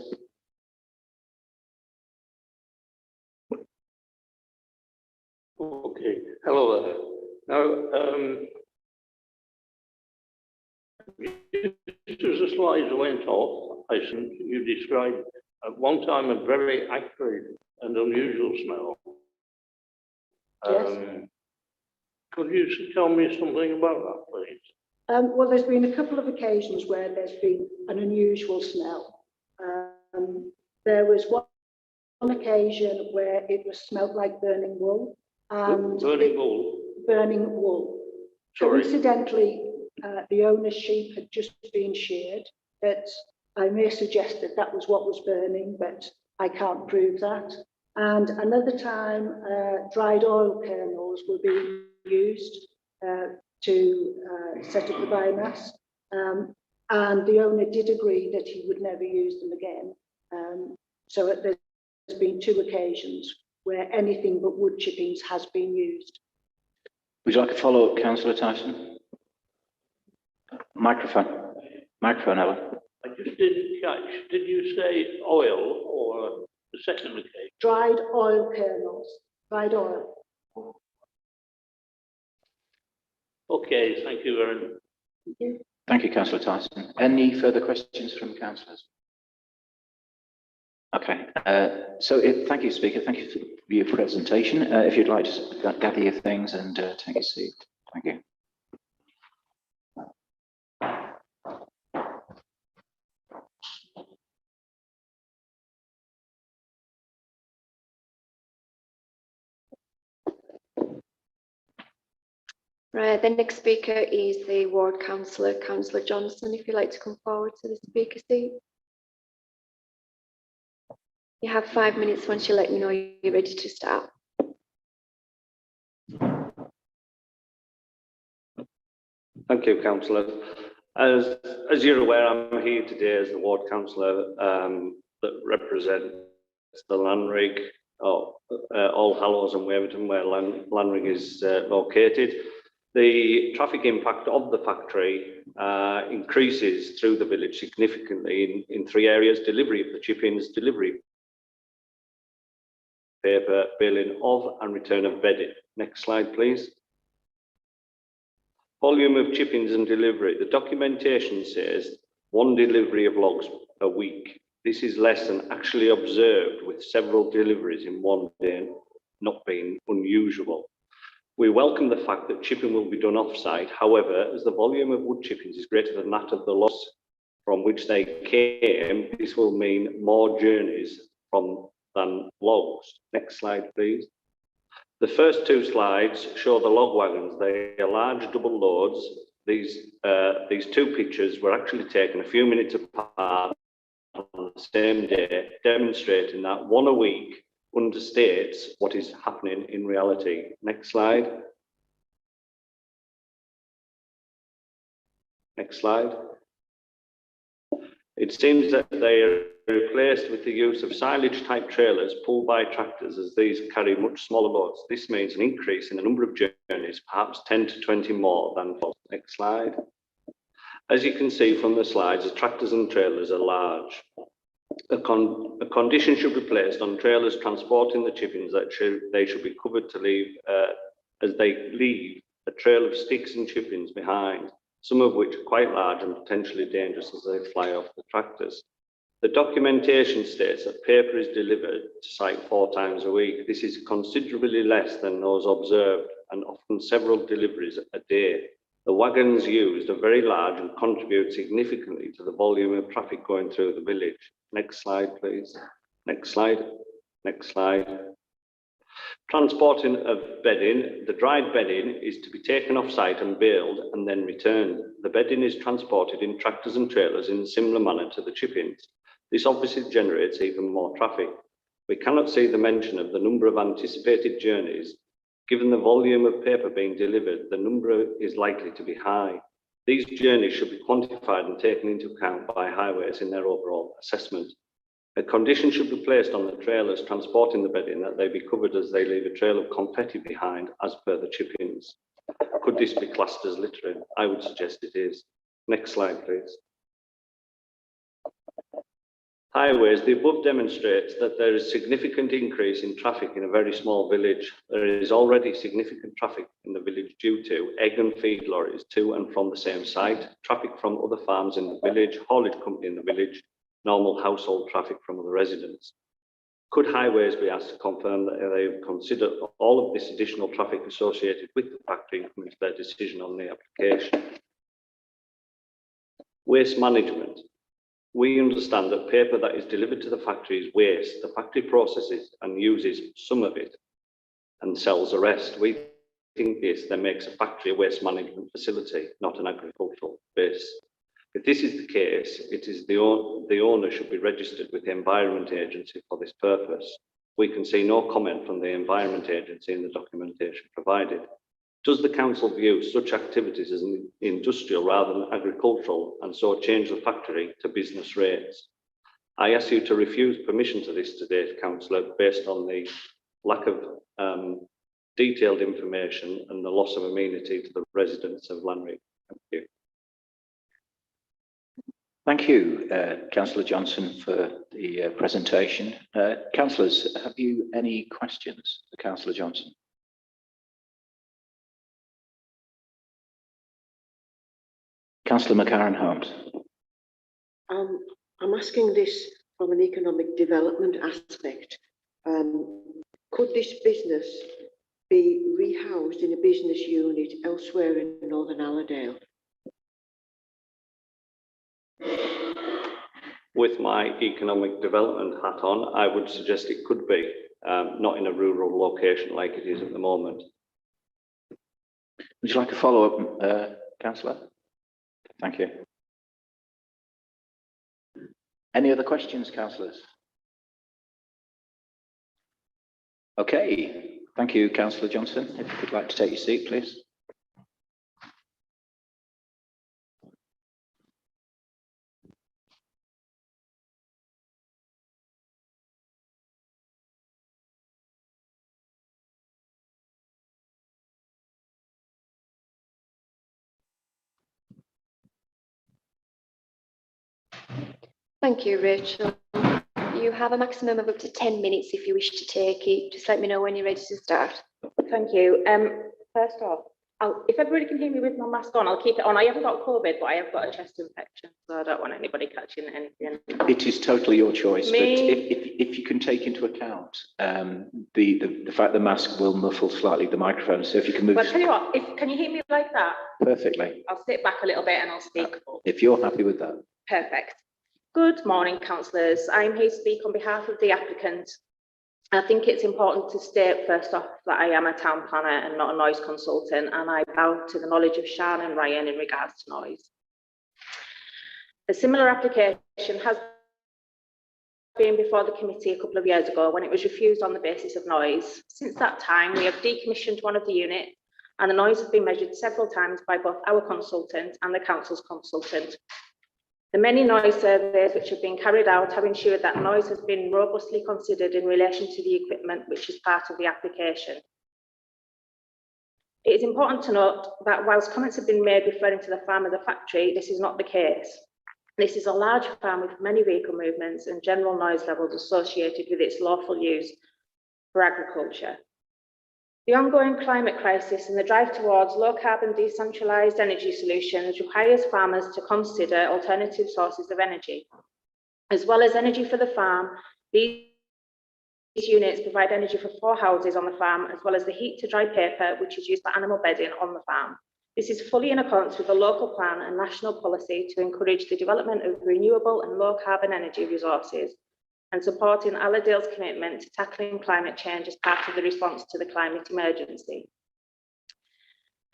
Okay, hello there. Now, just as the slides went off, you described at one time a very acrid and unusual smell. Yes. Could you tell me something about that, please? Well, there's been a couple of occasions where there's been an unusual smell. There was one occasion where it was smelled like burning wool. And burning wool? Burning wool. Sorry. Coincidentally, the owner's sheep had just been sheared, but I may suggest that that was what was burning, but I can't prove that. And another time, dried oil kernels were being used to set up the biomass. And the owner did agree that he would never use them again. So there's been two occasions where anything but wood chippings has been used. Would you like a follow-up, Councillor Tyson? Microphone. Microphone, Ellen. I just didn't catch. Did you say oil or the second occasion? Dried oil kernels. Dried oil. Okay, thank you very much. Thank you. Thank you, Councillor Tyson. Any further questions from councillors? Okay, thank you, Speaker. Thank you for your presentation. If you'd like to gather your things and take a seat. Thank you. Right, the next speaker is the ward councillor, Councillor Johnson. If you'd like to come forward to the speaker seat. You have 5 minutes once you let me know you're ready to start. Thank you, Councillor. As you're aware, I'm here today as the ward councillor that represents the Lanrig, All Hallows and Waverton, where Lanrig is located. The traffic impact of the factory increases through the village significantly in three areas: delivery of the chip-ins, delivery of paper, baling of and return of bedding. Next slide, please. Volume of chip-ins and delivery. The documentation says 1 delivery of logs a week. This is less than actually observed, with several deliveries in one day not being unusual. We welcome the fact that chipping will be done off-site. However, as the volume of wood chippings is greater than that of the logs from which they came, this will mean more journeys than logs. Next slide, please. The first two slides show the log wagons. They are large double loads. These two pictures were actually taken a few minutes apart on the same day, demonstrating that 1 a week understates what is happening in reality. Next slide. Next slide. It seems that they are replaced with the use of silage type trailers pulled by tractors, as these carry much smaller loads. This means an increase in the number of journeys, perhaps 10 to 20 more than for. Next slide. As you can see from the slides, the tractors and trailers are large. A condition should be placed on trailers transporting the chippings that they should be covered to leave, as they leave a trail of sticks and chippings behind, some of which are quite large and potentially dangerous as they fly off the tractors. The documentation states that paper is delivered to site 4 times a week. This is considerably less than those observed, and often several deliveries a day. The wagons used are very large and contribute significantly to the volume of traffic going through the village. Next slide, please. Next slide. Next slide. Transporting of bedding. The dried bedding is to be taken off site and baled and then returned. The bedding is transported in tractors and trailers in a similar manner to the chip-ins. This obviously generates even more traffic. We cannot see the mention of the number of anticipated journeys. Given the volume of paper being delivered, the number is likely to be high. These journeys should be quantified and taken into account by highways in their overall assessment. A condition should be placed on the trailers transporting the bedding that they be covered as they leave a trail of confetti behind, as per the chip-ins. Could this be classed as littering? I would suggest it is. Next slide, please. Highways. The above demonstrates that there is significant increase in traffic in a very small village. There is already significant traffic in the village due to egg and feed lorries to and from the same site, traffic from other farms in the village, haulage company in the village, normal household traffic from other residents. Could highways be asked to confirm that they have considered all of this additional traffic associated with the factory and come into their decision on the application? Waste management. We understand that paper that is delivered to the factory is waste. The factory processes and uses some of it and sells the rest. We think this then makes a factory a waste management facility, not an agricultural base. If this is the case, it is the owner should be registered with the Environment Agency for this purpose. We can see no comment from the Environment Agency in the documentation provided. Does the council view such activities as industrial rather than agricultural, and so change the factory to business rates? I ask you to refuse permission to this today, councillor, based on the lack of detailed information and the loss of amenity to the residents of Lanrig. Thank you. Thank you, Councillor Johnson, for the presentation. Councillors, have you any questions for Councillor Johnson? Councillor McCarran-Holmes. I'm asking this from an economic development aspect, could this business be rehoused in a business unit elsewhere in Northern Allerdale? With my economic development hat on, I would suggest it could be, not in a rural location like it is at the moment. Would you like a follow-up, Councillor? Thank you. Any other questions, councillors? Okay, thank you, Councillor Johnson. If you would like to take your seat, please. Thank you, Rachel. You have a maximum of up to 10 minutes if you wish to take it. Just let me know when you're ready to start. Thank you. First off, if everybody can hear me with my mask on, I'll keep it on. I haven't got COVID, but I have got a chest infection, so I don't want anybody catching anything. It is totally your choice, but if you can take into account the fact the mask will muffle slightly the microphone, so if you can move. Well, I'll tell you what, can you hear me like that? Perfectly. I'll sit back a little bit and I'll speak. If you're happy with that. Perfect. Good morning, councillors. I'm here to speak on behalf of the applicant. I think it's important to state first off that I am a town planner and not a noise consultant, and I bow to the knowledge of Sian and Ryan in regards to noise. A similar application has been before the committee a couple of years ago when it was refused on the basis of noise. Since that time, we have decommissioned one of the units, and the noise has been measured several times by both our consultant and the council's consultant. The many noise surveys which have been carried out have ensured that noise has been robustly considered in relation to the equipment which is part of the application. It is important to note that whilst comments have been made referring to the farm as a factory, this is not the case. This is a large farm with many vehicle movements and general noise levels associated with its lawful use for agriculture. The ongoing climate crisis and the drive towards low-carbon decentralised energy solutions requires farmers to consider alternative sources of energy. As well as energy for the farm, these units provide energy for 4 houses on the farm, as well as the heat to dry paper, which is used for animal bedding on the farm. This is fully in accordance with the local plan and national policy to encourage the development of renewable and low-carbon energy resources, and supporting Allerdale's commitment to tackling climate change as part of the response to the climate emergency.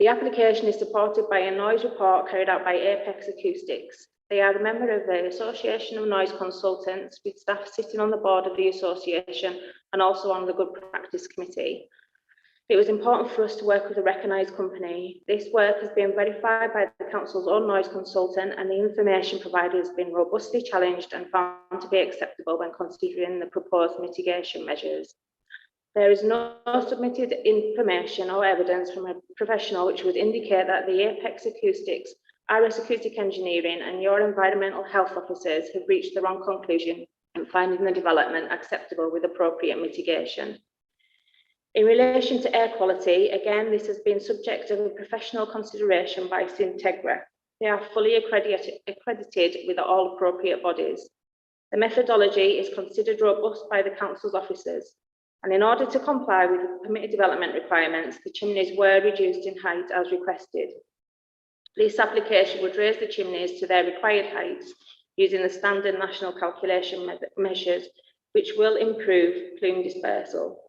The application is supported by a noise report carried out by Apex Acoustics. They are a member of the Association of Noise Consultants, with staff sitting on the board of the association and also on the Good Practice Committee. It was important for us to work with a recognised company. This work has been verified by the council's own noise consultant, and the information provided has been robustly challenged and found to be acceptable when considering the proposed mitigation measures. There is no submitted information or evidence from a professional which would indicate that the Apex Acoustics, RS Acoustic Engineering and your environmental health officers have reached the wrong conclusion in finding the development acceptable with appropriate mitigation. In relation to air quality, again, this has been subject to a professional consideration by Mcgrath. They are fully accredited with all appropriate bodies. The methodology is considered robust by the council's officers, and in order to comply with the permitted development requirements, the chimneys were reduced in height as requested. This application would raise the chimneys to their required heights using the standard national calculation measures, which will improve plume dispersal.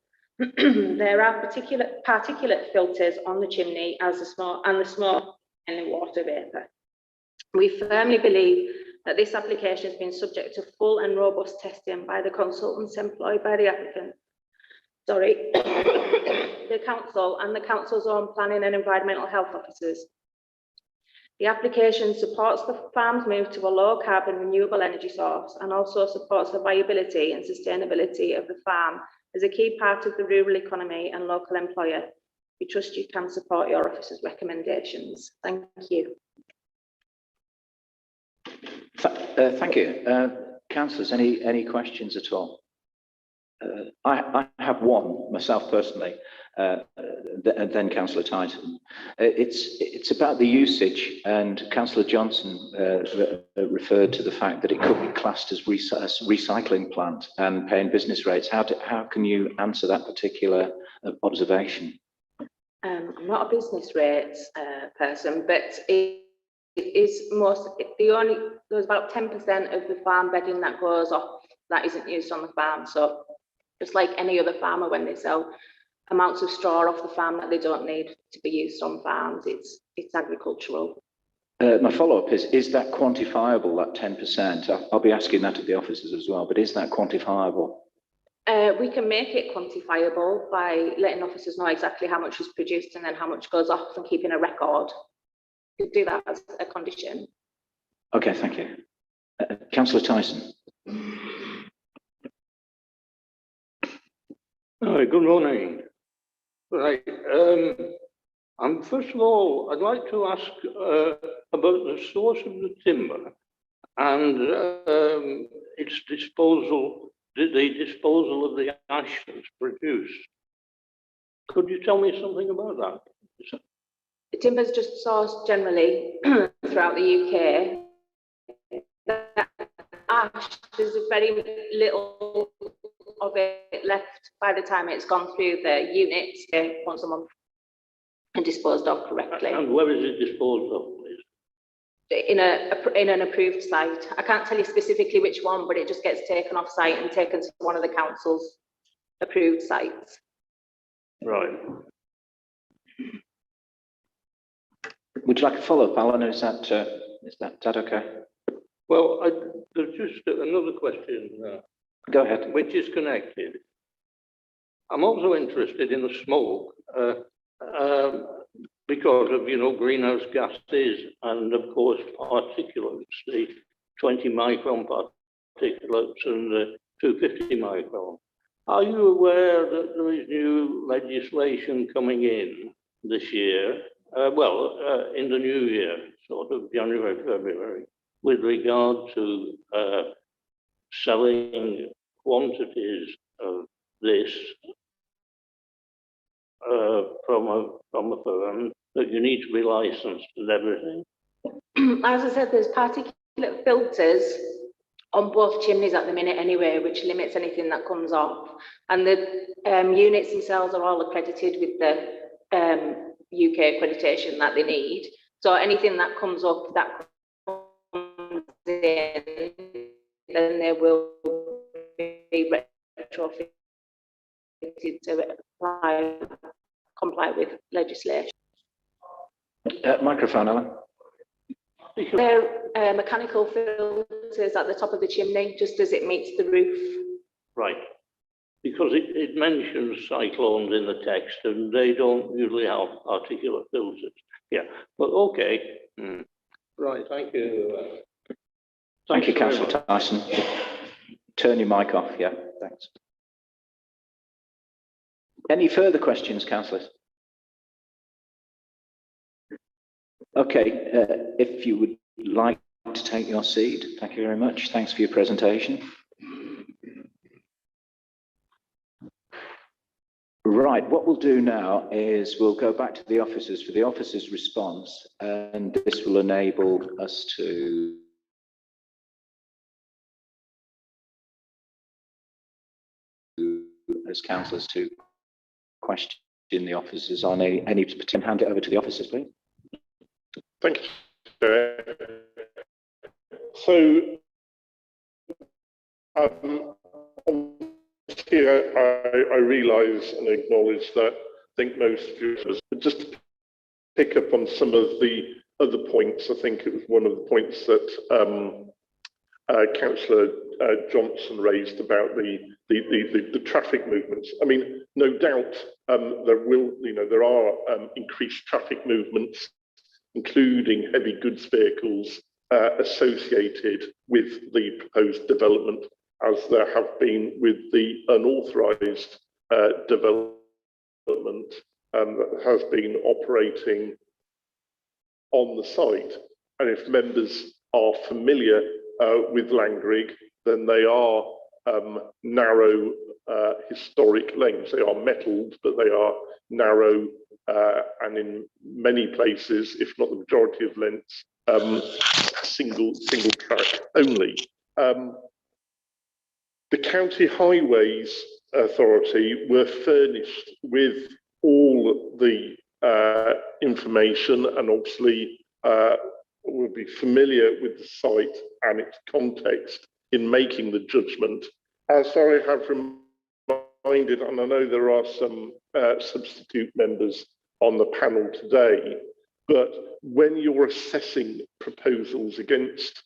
There are particulate filters on the chimney as the smoke and the water vapour. We firmly believe that this application has been subject to full and robust testing by the consultants employed by the applicant, the council and the council's own planning and environmental health officers. The application supports the farm's move to a low carbon renewable energy source and also supports the viability and sustainability of the farm as a key part of the rural economy and local employer. We trust you can support your officer's recommendations. Thank you. Thank you. Councillors, any questions at all? I have one myself personally, and then Councillor Tyson. It's about the usage, and Councillor Johnson referred to the fact that it could be classed as recycling plant and paying business rates. How can you answer that particular observation? I'm not a business rates person, but it is there's about 10% of the farm bedding that goes off that isn't used on the farm. So just like any other farmer, when they sell amounts of straw off the farm that they don't need to be used on farms, it's agricultural. My follow-up is that quantifiable, that 10%? I'll be asking that of the officers as well, but is that quantifiable? We can make it quantifiable by letting officers know exactly how much is produced and then how much goes off, and keeping a record. We could do that as a condition. Okay, thank you. Councillor Tyson. Hi, good morning. Right. First of all, I'd like to ask about the source of the timber and its disposal, the disposal of the ash that's produced. Could you tell me something about that? The timber is just sourced generally throughout the UK. That ash, there's very little of it left by the time it's gone through the units once a month and disposed of correctly. And where is it disposed of, please? In an approved site. I can't tell you specifically which one, but it just gets taken off site and taken to one of the council's approved sites. Right. Would you like a follow-up, Alan? Is that okay? Well, there's just another question. Go ahead. Which is connected. I'm also interested in the smoke because of, greenhouse gases and, of course, particulates, the 20 micron particulates and the 250 micron. Are you aware that there is new legislation coming in this year? In the new year, sort of January, February, with regard to selling quantities of this from a firm, that you need to be licensed and everything? As I said, there's particulate filters on both chimneys at the minute anyway, which limits anything that comes off. And the units themselves are all accredited with the UK accreditation that they need. So anything that comes up that comes in, then they will be retrofitted to comply with legislation. Microphone, Alan. They're mechanical filters at the top of the chimney, just as it meets the roof. Right. Because it mentions cyclones in the text, and they don't usually have particulate filters. Yeah, but okay. Right, thank you. Thank you, Councillor Tyson. Turn your mic off, yeah, thanks. Any further questions, councillors? Okay, if you would like to take your seat, thank you very much. Thanks for your presentation. Right, what we'll do now is we'll go back to the officers for the officers' response, and this will enable us to as councillors to question the officers on any particular. Hand it over to the officers, please. Thank you. So, here I realise and acknowledge that I think most of you, but just to pick up on some of the other points, I think it was one of the points that Councillor Johnson raised about the traffic movements. I mean, no doubt there are increased traffic movements, including heavy goods vehicles associated with the proposed development, as there have been with the unauthorised development that has been operating on the site. And if members are familiar with Langrig, then they are narrow historic lanes. They are metalled, but they are narrow, and in many places, if not the majority of lengths, single track only. The County Highways Authority were furnished with all the information, and obviously will be familiar with the site and its context in making the judgment. As I have reminded, and I know there are some substitute members on the panel today, but when you're assessing proposals against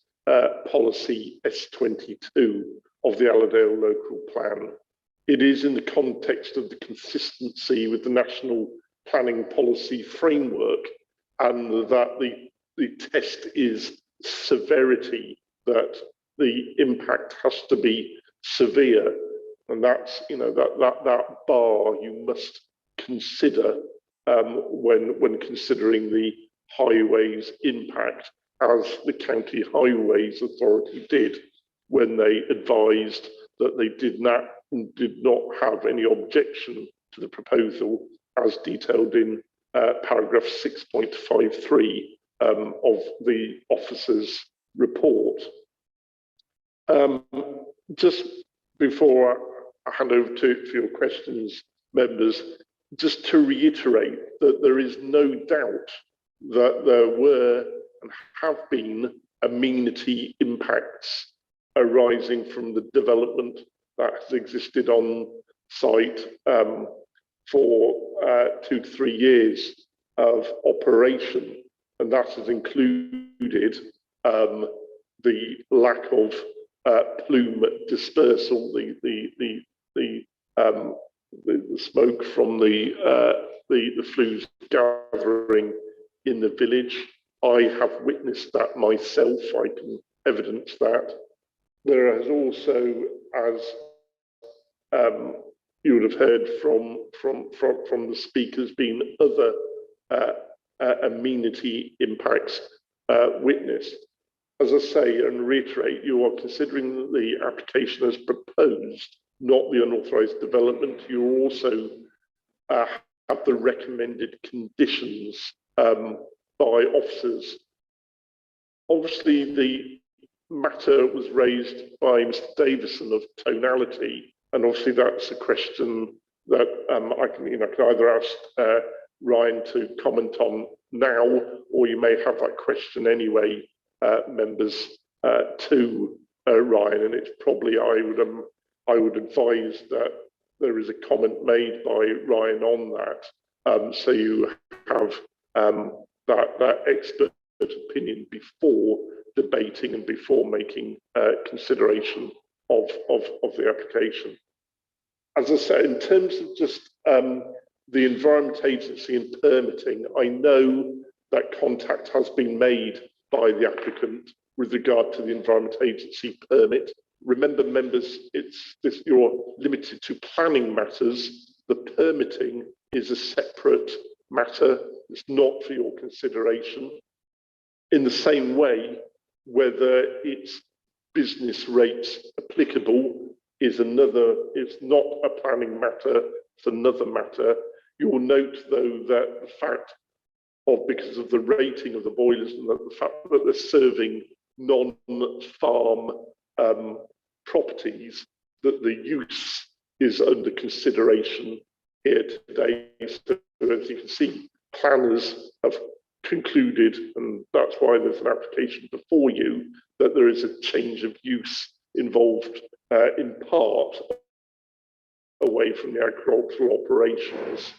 policy S22 of the Allerdale local plan, it is in the context of the consistency with the national planning policy framework, and that the test is severity, that the impact has to be severe, and that's, you know, that bar you must consider when considering the highways impact, as the County Highways Authority did when they advised that they did not have any objection to the proposal as detailed in paragraph 6.53 of the officer's report. Just before I hand over to your questions, members, just to reiterate that there is no doubt that there were and have been amenity impacts arising from the development that has existed on site for 2 to 3 years of operation, and that has included the lack of plume dispersal, the smoke from the flues gathering in the village. I have witnessed that myself. I can evidence that. There has also, as you would have heard from the speakers, been other amenity impacts witnessed. As I say and reiterate, you are considering the application as proposed, not the unauthorised development. You also have the recommended conditions by officers. Obviously, the matter was raised by Mr. Davison of Tonality, and obviously that's a question that I can either ask Ryan to comment on now, or you may have that question anyway, members, to Ryan, and it's probably I would advise that there is a comment made by Ryan on that, so you have that expert opinion before debating and before making consideration of the application. As I said, in terms of just the Environment Agency and permitting, I know that contact has been made by the applicant with regard to the Environment Agency permit. Remember, members, you're limited to planning matters. The permitting is a separate matter. It's not for your consideration. In the same way, whether it's business rates applicable is it's not a planning matter, it's another matter. You will note, though, that the fact because of the rating of the boilers and the fact that they're serving non-farm properties, that the use is under consideration here today. So as you can see, planners have concluded, and that's why there's an application before you, that there is a change of use involved in part away from the agricultural operations,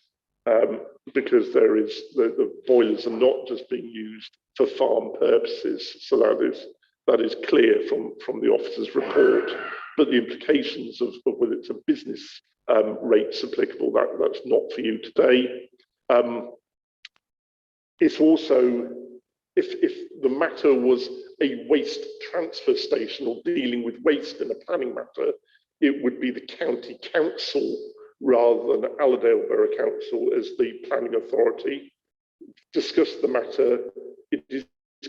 because there is the boilers are not just being used for farm purposes. So that is clear from the officer's report. But the implications of whether it's a business rates applicable, that's not for you today. It's also, if the matter was a waste transfer station or dealing with waste in a planning matter, it would be the county council rather than Allerdale Borough Council as the planning authority. Discuss the matter. It is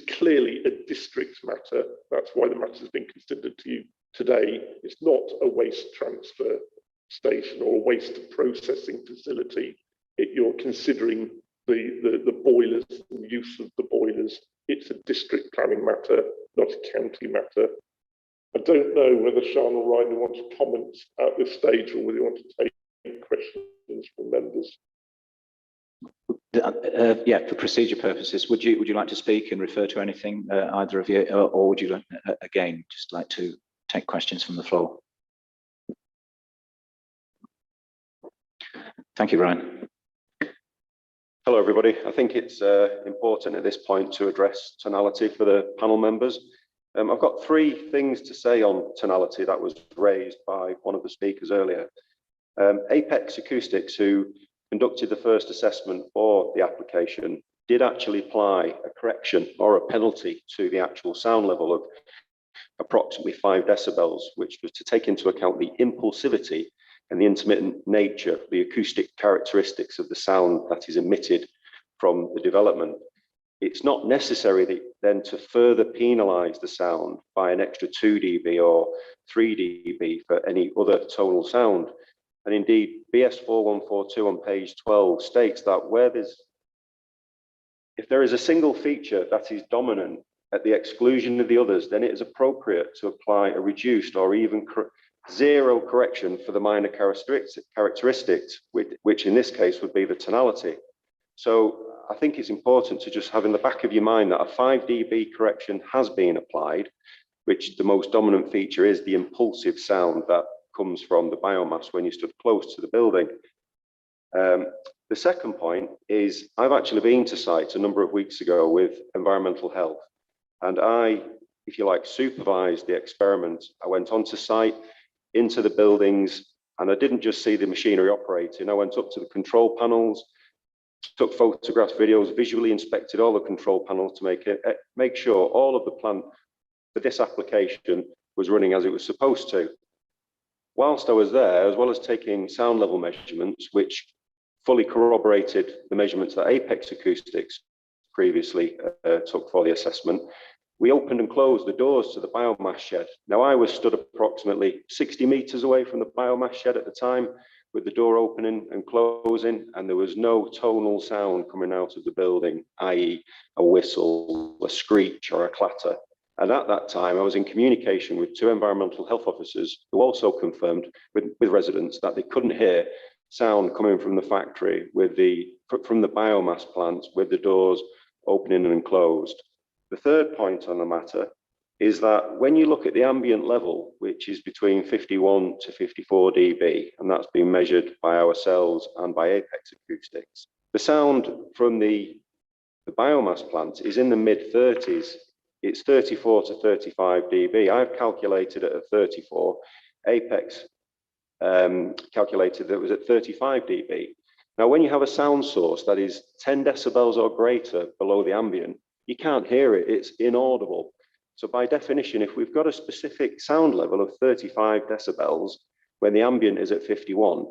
clearly a district matter. That's why the matter has been considered to you today, it's not a waste transfer station or a waste processing facility. You're considering the boilers and the use of the boilers. It's a district planning matter, not a county matter. I don't know whether Sian or Ryan want to comment at this stage or whether you want to take questions from members. Yeah, for procedure purposes, would you like to speak and refer to anything, either of you, or would you again just like to take questions from the floor? Thank you, Ryan. Hello, everybody. I think it's important at this point to address tonality for the panel members. I've got three things to say on tonality that was raised by one of the speakers earlier. Apex Acoustics, who conducted the first assessment for the application, did actually apply a correction or a penalty to the actual sound level of approximately 5 decibels, which was to take into account the impulsivity and the intermittent nature, the acoustic characteristics of the sound that is emitted from the development. It's not necessary then to further penalise the sound by an extra 2 dB or 3 dB for any other tonal sound. And indeed, BS 4142 on page 12 states that if there is a single feature that is dominant at the exclusion of the others, then it is appropriate to apply a reduced or even zero correction for the minor characteristics, which in this case would be the tonality. So I think it's important to just have in the back of your mind that a 5 dB correction has been applied, which the most dominant feature is the impulsive sound that comes from the biomass when you stood close to the building. The second point is I've actually been to site a number of weeks ago with environmental health, and I, if you like, supervised the experiment. I went onto site, into the buildings, and I didn't just see the machinery operating. I went up to the control panels, took photographs, videos, visually inspected all the control panels to make sure all of the plant for this application was running as it was supposed to. Whilst I was there, as well as taking sound level measurements, which fully corroborated the measurements that Apex Acoustics previously took for the assessment, we opened and closed the doors to the biomass shed. Now, I was stood approximately 60 meters away from the biomass shed at the time, with the door opening and closing, and there was no tonal sound coming out of the building, i.e. a whistle, a screech, or a clatter. And at that time, I was in communication with 2 environmental health officers who also confirmed with residents that they couldn't hear sound coming from the factory from the biomass plant with the doors opening and closed. The third point on the matter is that when you look at the ambient level, which is between 51 to 54 dB, and that's been measured by ourselves and by Apex Acoustics, the sound from the biomass plant is in the mid-30s. It's 34 to 35 dB. I've calculated it at 34. Apex calculated that it was at 35 dB. Now, when you have a sound source that is 10 decibels or greater below the ambient, you can't hear it, it's inaudible. So by definition, if we've got a specific sound level of 35 decibels, when the ambient is at 51,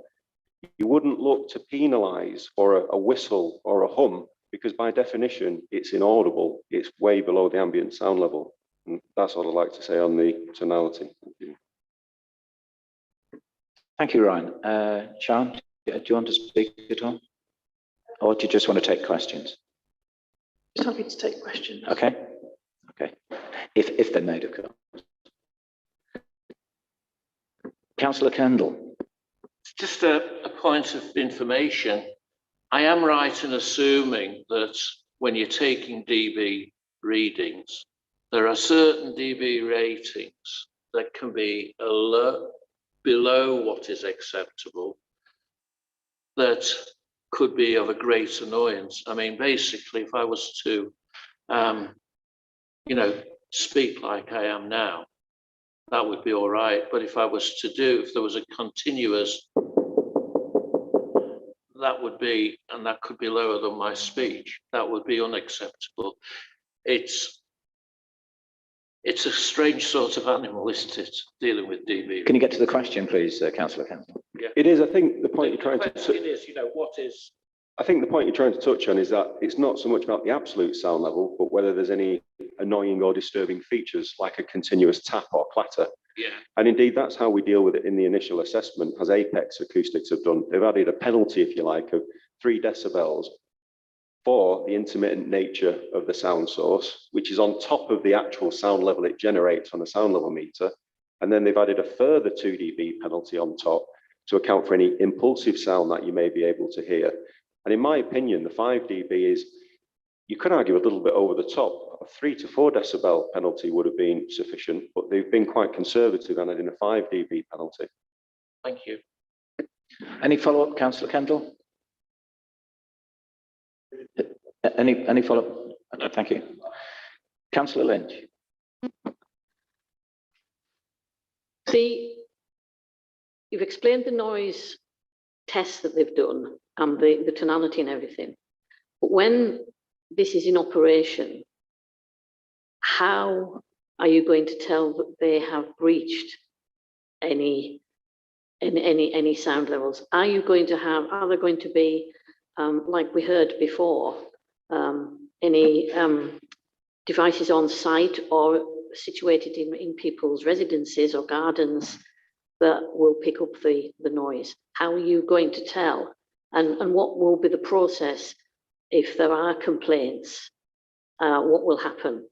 you wouldn't look to penalise for a whistle or a hum, because by definition, it's inaudible. It's way below the ambient sound level. And that's what I'd like to say on the tonality. Thank you. Thank you, Ryan. Sian, do you want to speak at all? Or do you just want to take questions? Just happy to take questions. Okay. Okay. If they're made, of course. Councillor Kendall. Just a point of information. I am right in assuming that when you're taking dB readings, there are certain dB ratings that can be below what is acceptable that could be of a great annoyance. I mean, basically, if I was to, speak like I am now, that would be all right. But if there was a continuous, that could be lower than my speech, that would be unacceptable. It's a strange sort of animal, isn't it, dealing with dB? Can you get to the question, please, Councillor Kendall? Yeah. It is, I think, the point you're trying to... The question is, what is I think the point you're trying to touch on is that it's not so much about the absolute sound level, but whether there's any annoying or disturbing features like a continuous tap or clatter. Yeah. And indeed, that's how we deal with it in the initial assessment, as Apex Acoustics have done. They've added a penalty, if you like, of 3 decibels for the intermittent nature of the sound source, which is on top of the actual sound level it generates on a sound level meter. And then they've added a further 2 dB penalty on top to account for any impulsive sound that you may be able to hear. And in my opinion, the 5 dB is, you could argue, a little bit over the top. A 3 to 4 decibel penalty would have been sufficient, but they've been quite conservative and adding a 5 dB penalty. Thank you. Any follow-up, Councillor Kendall? Any follow-up? Thank you. Councillor Lynch. See, you've explained the noise tests that they've done and the tonality and everything. But when this is in operation, how are you going to tell that they have breached any sound levels? Are there going to be, like we heard before, any devices on site or situated in people's residences or gardens that will pick up the noise? How are you going to tell? And what will be the process if there are complaints? What will happen?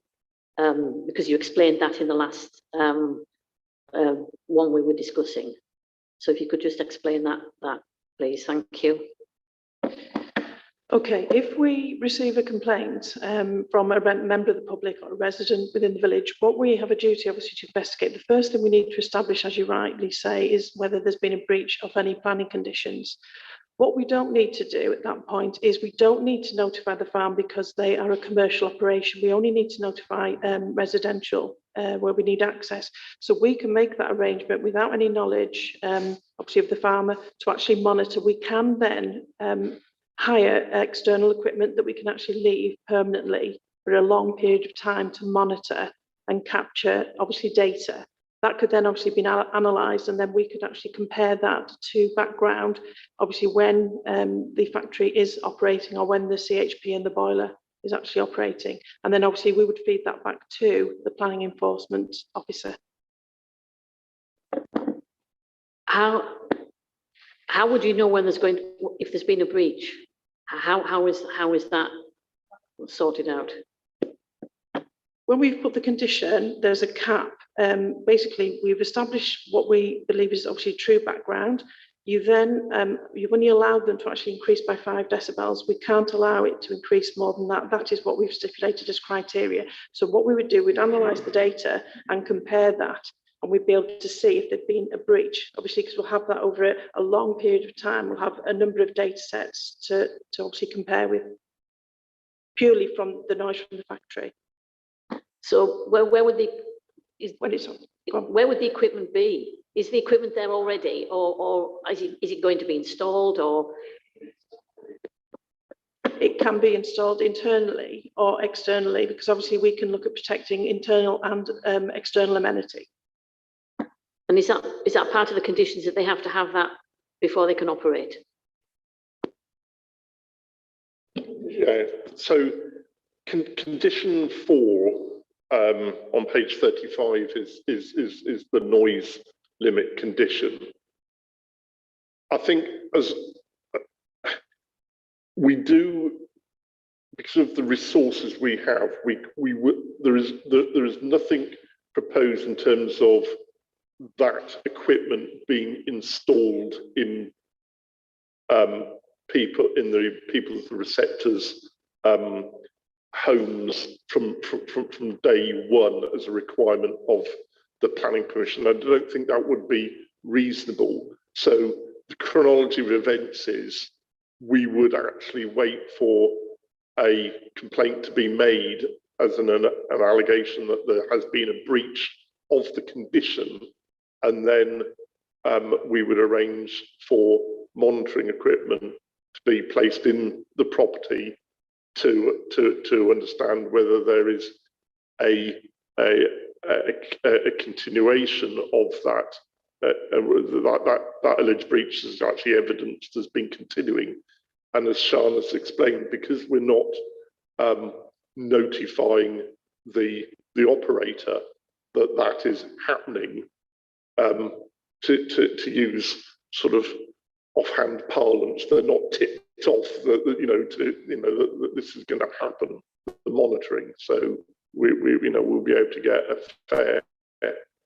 Because you explained that in the last one we were discussing. So if you could just explain that please. Thank you. Okay, if we receive a complaint from a member of the public or a resident within the village, what we have a duty obviously to investigate. The first thing we need to establish, as you rightly say, is whether there's been a breach of any planning conditions. What we don't need to do at that point is we don't need to notify the farm because they are a commercial operation. We only need to notify residential where we need access. So we can make that arrangement without any knowledge, obviously, of the farmer to actually monitor. We can then hire external equipment that we can actually leave permanently for a long period of time to monitor and capture, obviously, data. That could then obviously be analysed, and then we could actually compare that to background, obviously when the factory is operating or when the CHP and the boiler is actually operating. And then obviously we would feed that back to the planning enforcement officer. How would you know when if there's been a breach? How is that sorted out? When we've put the condition, there's a cap. Basically, we've established what we believe is obviously true background. You then, when you allow them to actually increase by 5 decibels, we can't allow it to increase more than that. That is what we've stipulated as criteria. So what we would do, we'd analyse the data and compare that, and we'd be able to see if there'd been a breach. Obviously, because we'll have that over a long period of time. We'll have a number of data sets to obviously compare with, purely from the noise from the factory. So where would the equipment be? Is the equipment there already, or is it going to be installed, or? It can be installed internally or externally, because obviously we can look at protecting internal and external amenity. And is that part of the conditions that they have to have that before they can operate? Yeah. So condition 4 on page 35 is the noise limit condition. I think as we do, because of the resources we have, there is nothing proposed in terms of that equipment being installed in the receptors' homes from day one as a requirement of the planning permission. I don't think that would be reasonable. So the chronology of events is we would actually wait for a complaint to be made as an allegation that there has been a breach of the condition, and then we would arrange for monitoring equipment to be placed in the property to understand whether there is a continuation of that alleged breach is actually evidenced as being continuing. And as Sian has explained, because we're not notifying the operator that is happening, to use sort of offhand parlance, they're not tipped off that this is going to happen, the monitoring. So we'll be able to get a fair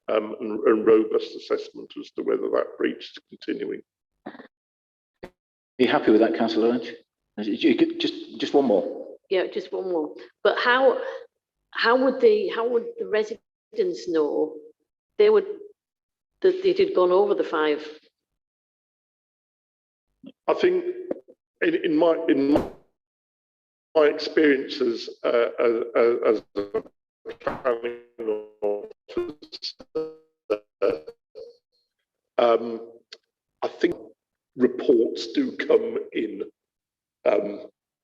and robust assessment as to whether that breach is continuing. Are you happy with that, Councillor Lynch? Just one more. Yeah, just one more. But how would the residents know that it had gone over the 5? I think in my experience as a planning officer, I think reports do come in.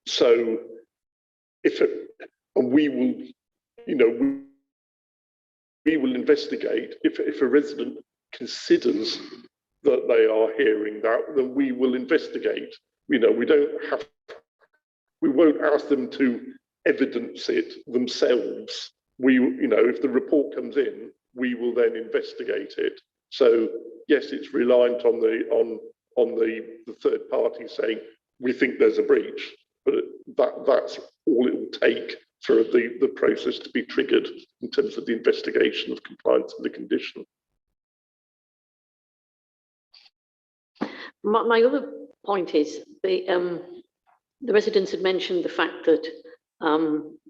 So we will investigate if a resident considers that they are hearing that, then we will investigate. We won't ask them to evidence it themselves. If the report comes in, we will then investigate it. So yes, it's reliant on the third party saying we think there's a breach, but that's all it will take for the process to be triggered in terms of the investigation of compliance with the condition. My other point is the residents had mentioned the fact that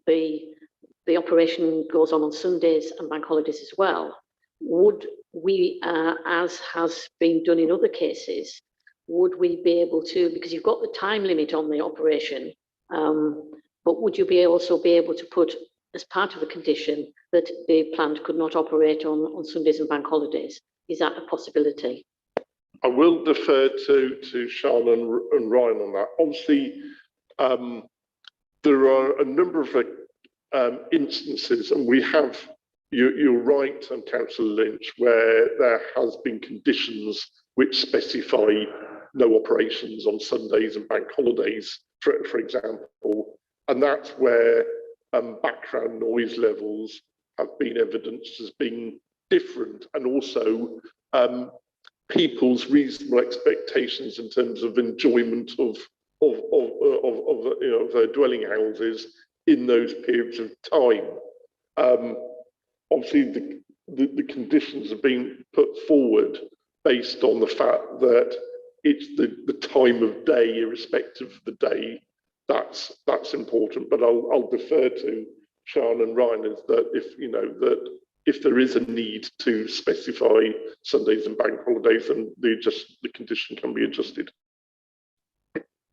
the operation goes on Sundays and bank holidays as well. Would we, as has been done in other cases, would we be able to, because you've got the time limit on the operation, but would you also be able to put as part of the condition that the plant could not operate on Sundays and bank holidays? Is that a possibility? I will defer to Sian and Ryan on that. Obviously, there are a number of instances, and we have, you're right, Councillor Lynch, where there has been conditions which specify no operations on Sundays and bank holidays, for example, and that's where background noise levels have been evidenced as being different, and also people's reasonable expectations in terms of enjoyment of their dwelling houses in those periods of time. Obviously, the conditions have been put forward based on the fact that it's the time of day, irrespective of the day. That's important. But I'll defer to Sian and Ryan is that if there is a need to specify Sundays and bank holidays, then the condition can be adjusted.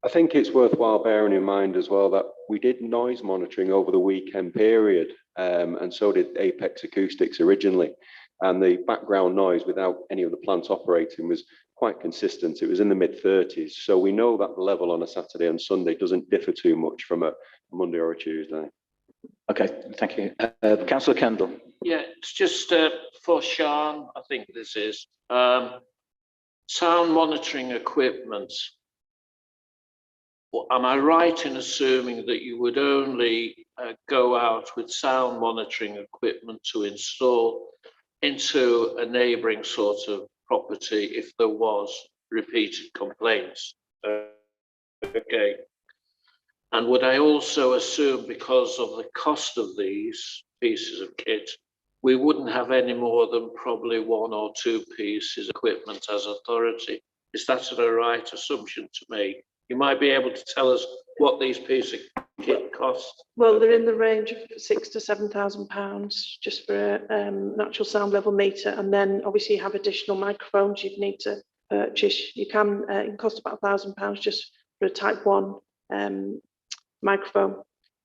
I think it's worthwhile bearing in mind as well that we did noise monitoring over the weekend period, and so did Apex Acoustics originally. And the background noise without any of the plants operating was quite consistent. It was in the mid-30s. So we know that the level on a Saturday and Sunday doesn't differ too much from a Monday or a Tuesday. Okay, thank you. Councillor Kendall. Yeah, it's just for Sian, I think this is. Sound monitoring equipment. Well, am I right in assuming that you would only go out with sound monitoring equipment to install into a neighbouring sort of property if there was repeated complaints? Okay. And would I also assume, because of the cost of these pieces of kit, we wouldn't have any more than probably 1 or 2 pieces of equipment as authority? Is that a right assumption to make? You might be able to tell us what these pieces of kit cost. Well, they're in the range of £6,000 to £7,000 just for an actual sound level meter, and then obviously you have additional microphones you'd need to purchase. It can cost about £1,000 just for a Type 1 microphone,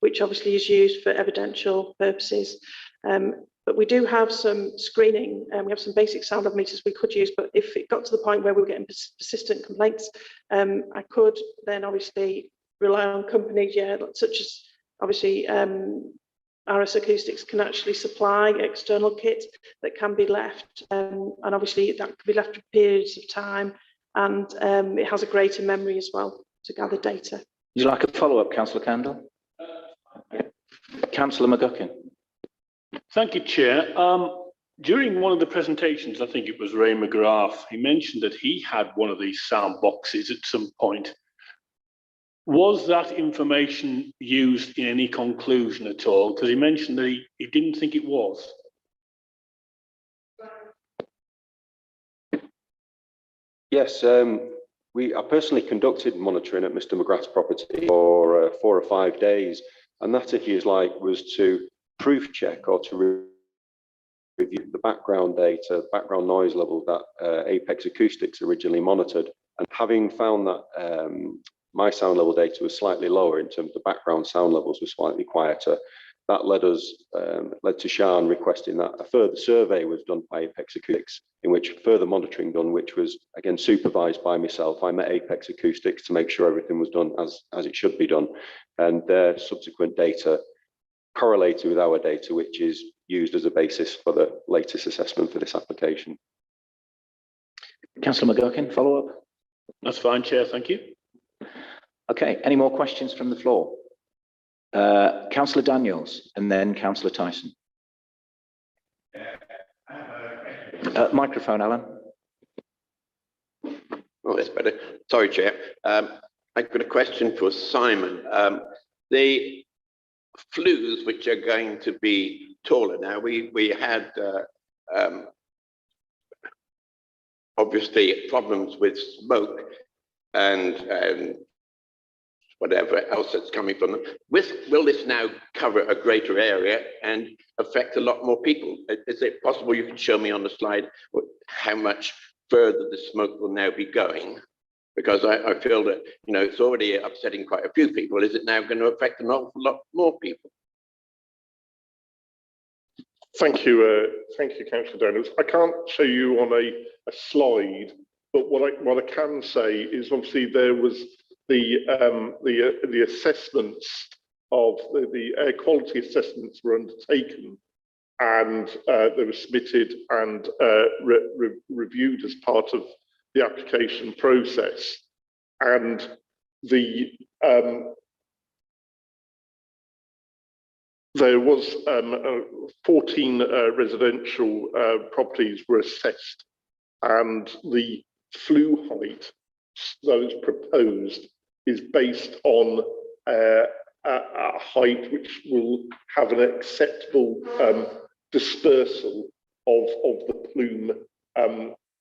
which obviously is used for evidential purposes. But we do have some screening, and we have some basic sound level meters we could use, but if it got to the point where we were getting persistent complaints, I could then obviously rely on companies, such as obviously RS Acoustics can actually supply external kit that can be left, and obviously that could be left for periods of time, and it has a greater memory as well. to gather data. Would you like a follow-up, Councillor Kendall? Councillor McGuckin. Thank you, Chair. During one of the presentations, I think it was Ray Mcgrath, he mentioned that he had one of these sound boxes at some point. Was that information used in any conclusion at all? Because he mentioned that he didn't think it was. Yes, I personally conducted monitoring at Mr. Mcgrath's property for 4 or 5 days, and that, if you like, was to proof check or to review the background data, background noise level that Apex Acoustics originally monitored. And having found that my sound level data was slightly lower in terms of the background sound levels were slightly quieter, that led to Sian requesting that a further survey was done by Apex Acoustics, in which further monitoring done, which was again supervised by myself. I met Apex Acoustics to make sure everything was done as it should be done, and their subsequent data correlated with our data, which is used as a basis for the latest assessment for this application. Councillor McGuckin, follow up? That's fine, Chair, thank you. Okay, any more questions from the floor? Councillor Daniels and then Councillor Tyson. Microphone, Alan. Oh, that's better. Sorry, Chair. I've got a question for Simon. The flues which are going to be taller now, we had obviously problems with smoke and whatever else that's coming from them. Will this now cover a greater area and affect a lot more people? Is it possible you can show me on the slide how much further the smoke will now be going? Because I feel that, you know, it's already upsetting quite a few people. Is it now going to affect an awful lot more people? Thank you, Councillor Daniels. I can't show you on a slide, but what I can say is obviously there was the assessments of the air quality assessments were undertaken, and they were submitted and reviewed as part of the application process, and there was 14 residential properties were assessed, and the flue height that is proposed is based on a height which will have an acceptable dispersal of the plume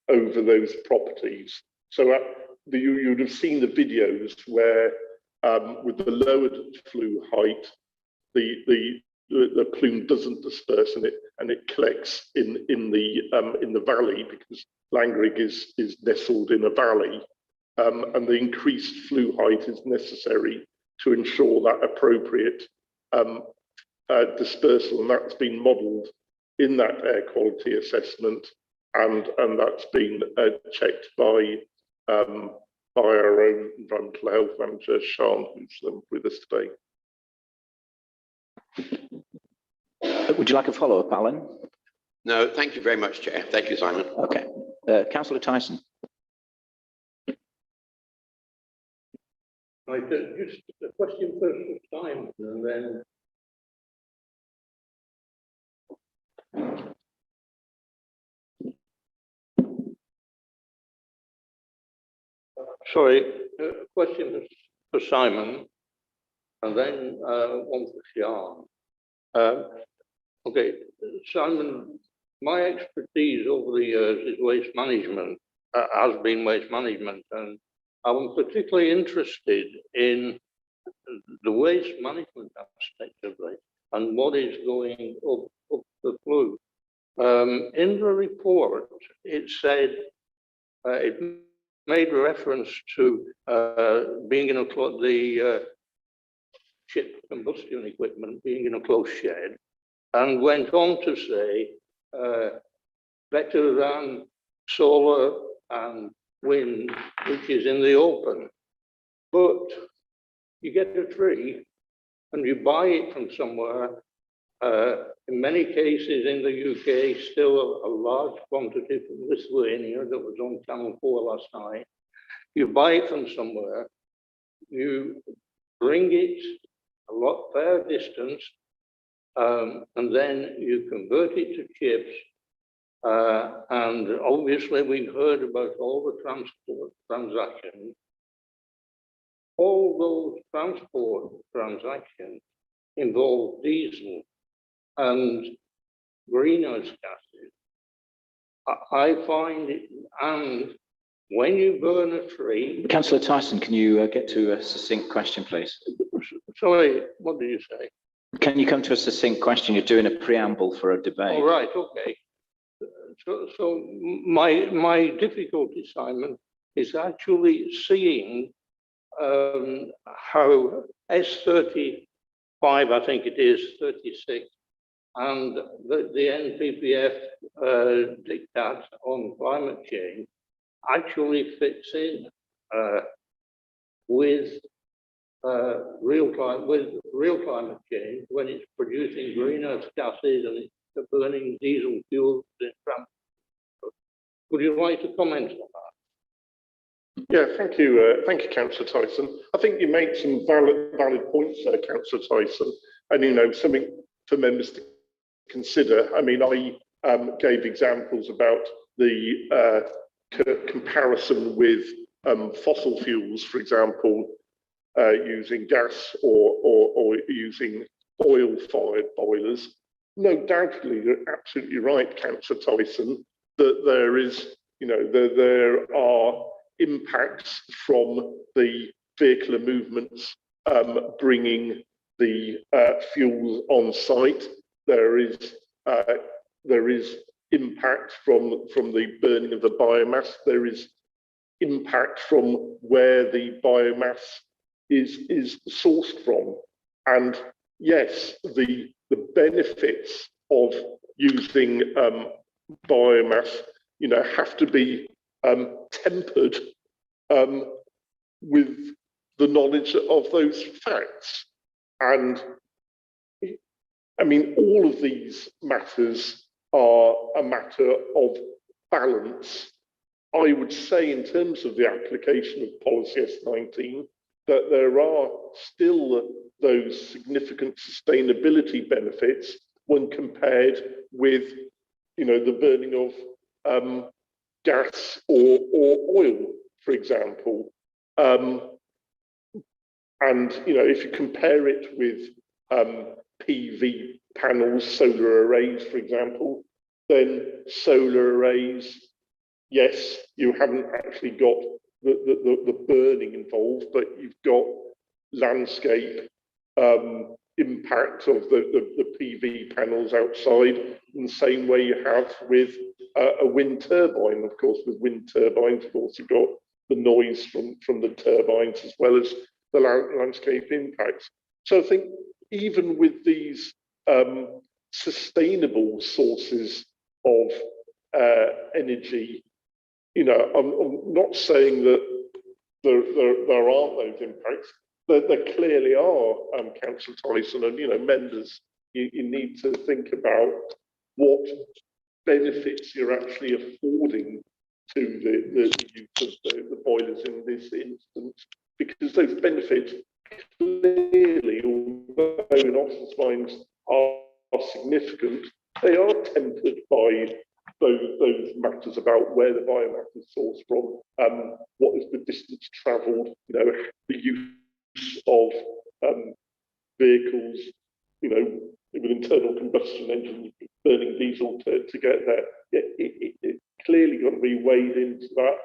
over those properties. So you would have seen the videos where with the lowered flue height, the plume doesn't disperse and it collects in the valley, because Langrig is nestled in a valley, and the increased flue height is necessary to ensure that appropriate dispersal, and that's been modelled in that air quality assessment, and that's been checked by our own environmental health manager, Sian, who's with us today. Would you like a follow-up, Alan? No, thank you very much, Chair. Thank you, Simon. Okay. Councillor Tyson. Right, just a question first for Simon, and then sorry, a question for Simon, and then one for Sian. Okay, Simon, my expertise over the years is waste management, has been waste management, and I'm particularly interested in the waste management aspect of it and what is going up the flue. In the report, it said, it made reference to being in the ship combustion equipment being in a closed shed, and went on to say better than solar and wind, which is in the open. But you get a tree and you buy it from somewhere. In many cases in the UK, still a large quantity from Lithuania that was on Channel 4 last night. You buy it from somewhere, you bring it a lot fair distance, and then you convert it to chips. And obviously we've heard about all the transport transactions. All those transport transactions involve diesel and greenhouse gases. I find it, and when you burn a tree... Councillor Tyson, can you get to a succinct question, please? Sorry, what did you say? Can you come to a succinct question? You're doing a preamble for a debate. All right, okay. So my difficulty, Simon, is actually seeing how S35, I think it is, 36, and the NPPF diktat on climate change actually fits in with real climate change when it's producing greenhouse gases and it's burning diesel fuels in transport. Would you like to comment on that? Yeah, thank you, Councillor Tyson. I think you make some valid points there, Councillor Tyson, and something for members to consider. I mean, I gave examples about the comparison with fossil fuels, for example, using gas or using oil-fired boilers. No doubtly, you're absolutely right, Councillor Tyson, that there is, there are impacts from the vehicular movements bringing the fuels on site. There is impact from the burning of the biomass. There is impact from where the biomass is sourced from. And yes, the benefits of using biomass, have to be tempered with the knowledge of those facts. And I mean, all of these matters are a matter of balance. I would say, in terms of the application of policy S19, that there are still those significant sustainability benefits when compared with, the burning of gas or oil, for example. And if you compare it with PV panels, solar arrays, for example, then solar arrays, yes, you haven't actually got the burning involved, but you've got landscape impact of the PV panels outside, in the same way you have with a wind turbine. Of course, with wind turbines, you've also got the noise from the turbines, as well as the landscape impacts. So I think even with these sustainable sources of energy, I'm not saying that there aren't those impacts. There clearly are, Councillor Tyson, and members. You need to think about what benefits you're actually affording to the use of the boilers in this instance, because those benefits clearly, although in officers' minds are significant, they are tempered by those matters about where the biomass is sourced from, what is the distance travelled, the use of vehicles, with internal combustion engines burning diesel to get there. It clearly got to be weighed into that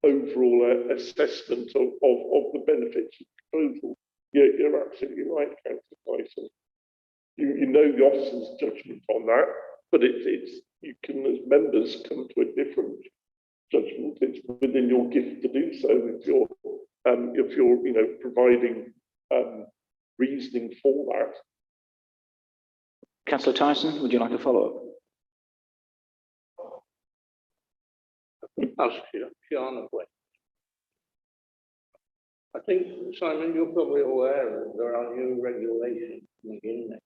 overall assessment of the benefits of the proposal. You're absolutely right, Councillor Tyson. You know the officer's judgment on that, but you can, as members, come to a different judgment. It's within your gift to do so if you're providing reasoning for that. Councillor Tyson, would you like a follow-up? Ask Fiona a question. I think, Simon, you're probably aware that there are new regulations in there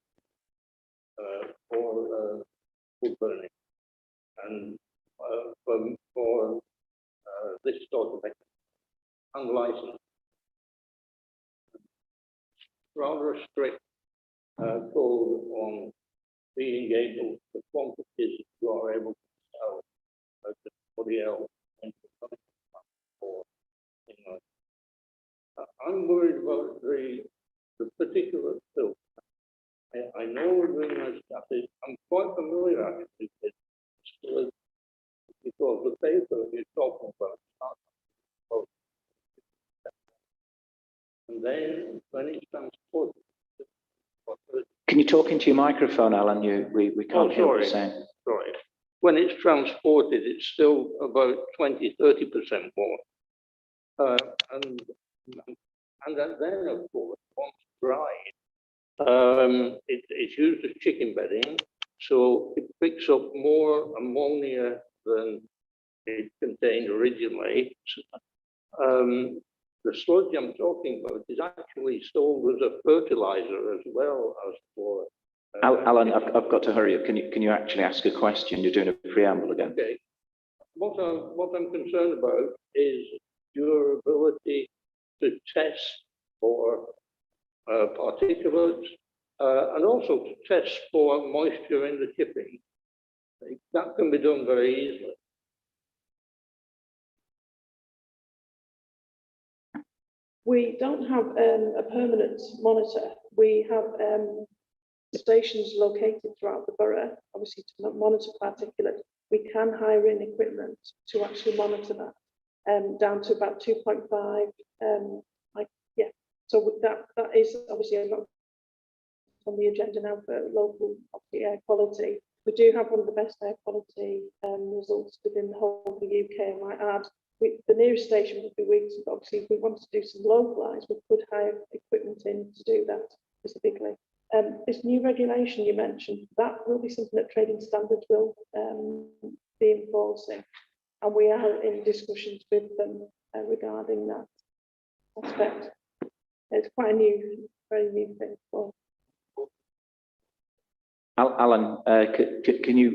for wood burning and for this sort of thing, unlicensed. rather a strict code on being able to quantities you are able to sell to somebody else. I'm worried about the particular filter. I know greenhouse gases. I'm quite familiar actually with this because the paper you're talking about starts and then when it's transported. Can you talk into your microphone, Alan? We can't hear what you're saying. Sorry. When it's transported, it's still about 20–30% more. And then, of course, once dried, it's used as chicken bedding, so it picks up more ammonia than it contained originally. The sludge I'm talking about is actually sold as a fertilizer as well as for. Alan, I've got to hurry up. Can you actually ask a question? You're doing a preamble again. Okay. What I'm concerned about is your ability to test for particulates and also to test for moisture in the chipping. That can be done very easily. We don't have a permanent monitor. We have stations located throughout the borough, obviously to monitor particulate. We can hire in equipment to actually monitor that down to about 2.5. So that is obviously not on the agenda now for local air quality. We do have one of the best air quality results within the whole of the UK, I might add. The nearest station would be Weeks, but obviously if we want to do some localised, we could hire equipment in to do that specifically. This new regulation you mentioned, that will be something that trading standards will be enforcing, and we are in discussions with them regarding that aspect. It's quite a very new thing. Alan, can you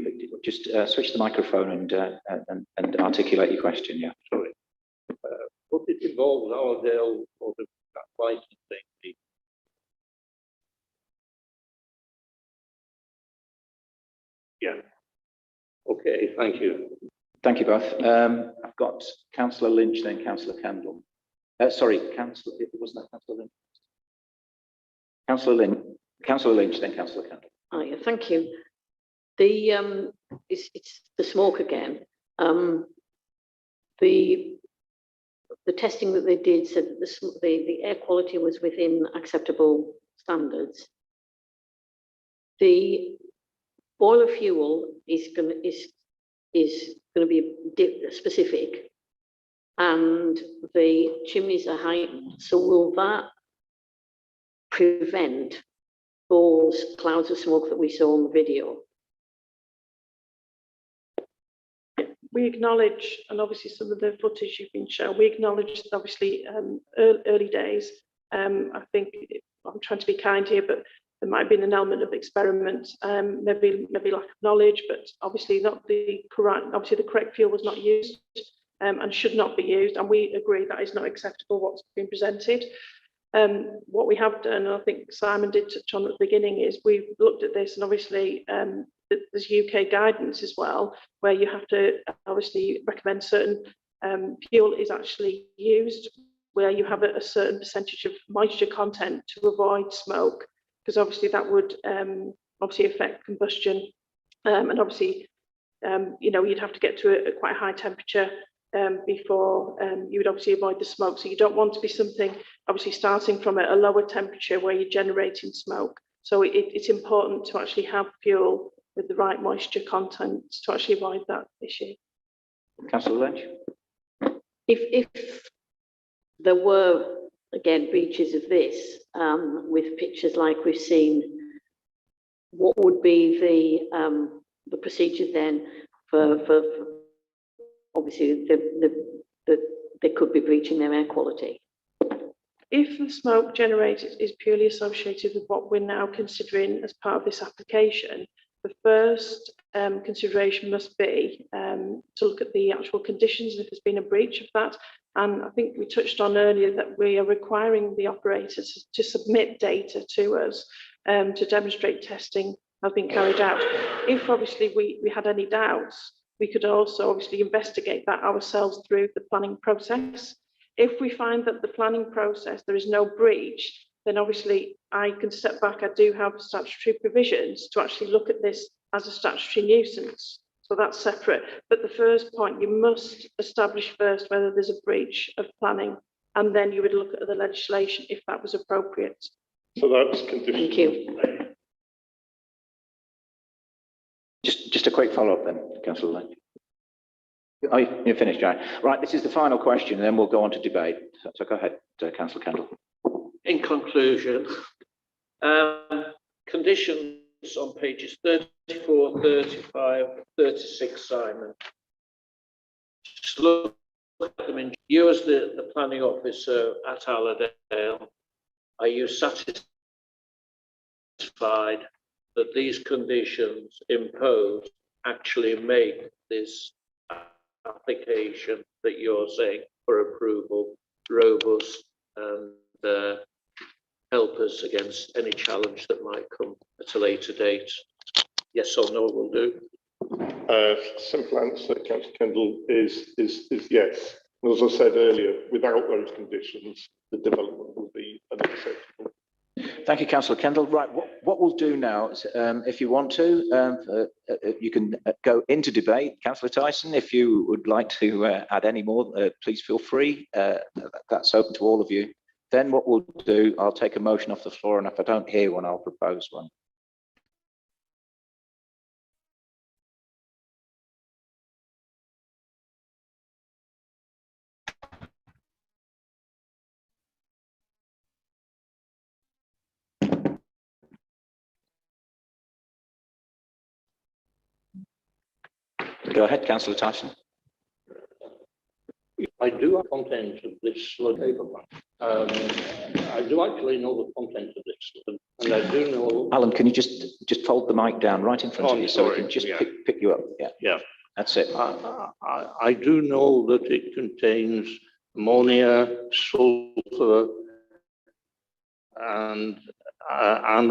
just switch the microphone and articulate your question? Yeah. Sorry. What it involves Iredale or the licensing. Yeah. Okay, thank you. Thank you both. I've got Councillor Lynch, then Councillor Kendall. Sorry, Councillor, it wasn't that Councillor Lynch. Councillor Lynch, then Councillor Kendall. Oh, yeah, thank you. It's the smoke again. The testing that they did said that the air quality was within acceptable standards. The boiler fuel is going to be specific, and the chimneys are heightened. So will that prevent those clouds of smoke that we saw on the video? We acknowledge, and obviously some of the footage you've been shown, we acknowledge that obviously early days. I think I'm trying to be kind here, but there might have been an element of experiment, maybe lack of knowledge, but obviously not the correct. Obviously, the correct fuel was not used and should not be used, and we agree that is not acceptable what's been presented. What we have done, and I think Simon did touch on at the beginning, is we've looked at this, and obviously there's UK guidance as well, where you have to obviously recommend certain fuel is actually used, where you have a certain percentage of moisture content to avoid smoke, because obviously that would obviously affect combustion, and obviously you'd have to get to a quite high temperature before you would obviously avoid the smoke. So you don't want to be something obviously starting from a lower temperature where you're generating smoke. So it's important to actually have fuel with the right moisture content to actually avoid that issue. Councillor Lynch. If there were again breaches of this with pictures like we've seen, what would be the procedure then for obviously they could be breaching their air quality? If the smoke generated is purely associated with what we're now considering as part of this application, the first consideration must be to look at the actual conditions, if there's been a breach of that, And I think we touched on earlier that we are requiring the operators to submit data to us to demonstrate testing has been carried out. If obviously we had any doubts, we could also obviously investigate that ourselves through the planning process. If we find that the planning process, there is no breach, then obviously I can step back. I do have statutory provisions to actually look at this as a statutory nuisance. So that's separate. But the first point, you must establish first whether there's a breach of planning, and then you would look at the legislation if that was appropriate. So that's conditional. Thank you. Just a quick follow-up then, Councillor Lane. Oh, you're finished, John. Right, this is the final question, and then we'll go on to debate. So go ahead, Councillor Kendall. In conclusion, conditions on pages 34, 35, 36, Simon. Just look at them. You as the planning officer at Allerdale, are you satisfied that these conditions imposed actually make this application that you're saying for approval robust and help us against any challenge that might come at a later date? Yes or no will do. Simple answer, Councillor Kendall, is yes. And as I said earlier, without those conditions, the development will be unacceptable. Thank you, Councillor Kendall. Right, what we'll do now is, if you want to, you can go into debate. Councillor Tyson, if you would like to add any more, please feel free. That's open to all of you. Then what we'll do, I'll take a motion off the floor, and if I don't hear one, I'll propose one. Go ahead, Councillor Tyson. I do have content of this slug paper. I do actually know the content of this slug, and I do know. Alan, can you just fold the mic down right in front of you so we can just pick you up? Yeah. Yeah. That's it. I do know that it contains ammonia, sulfur, and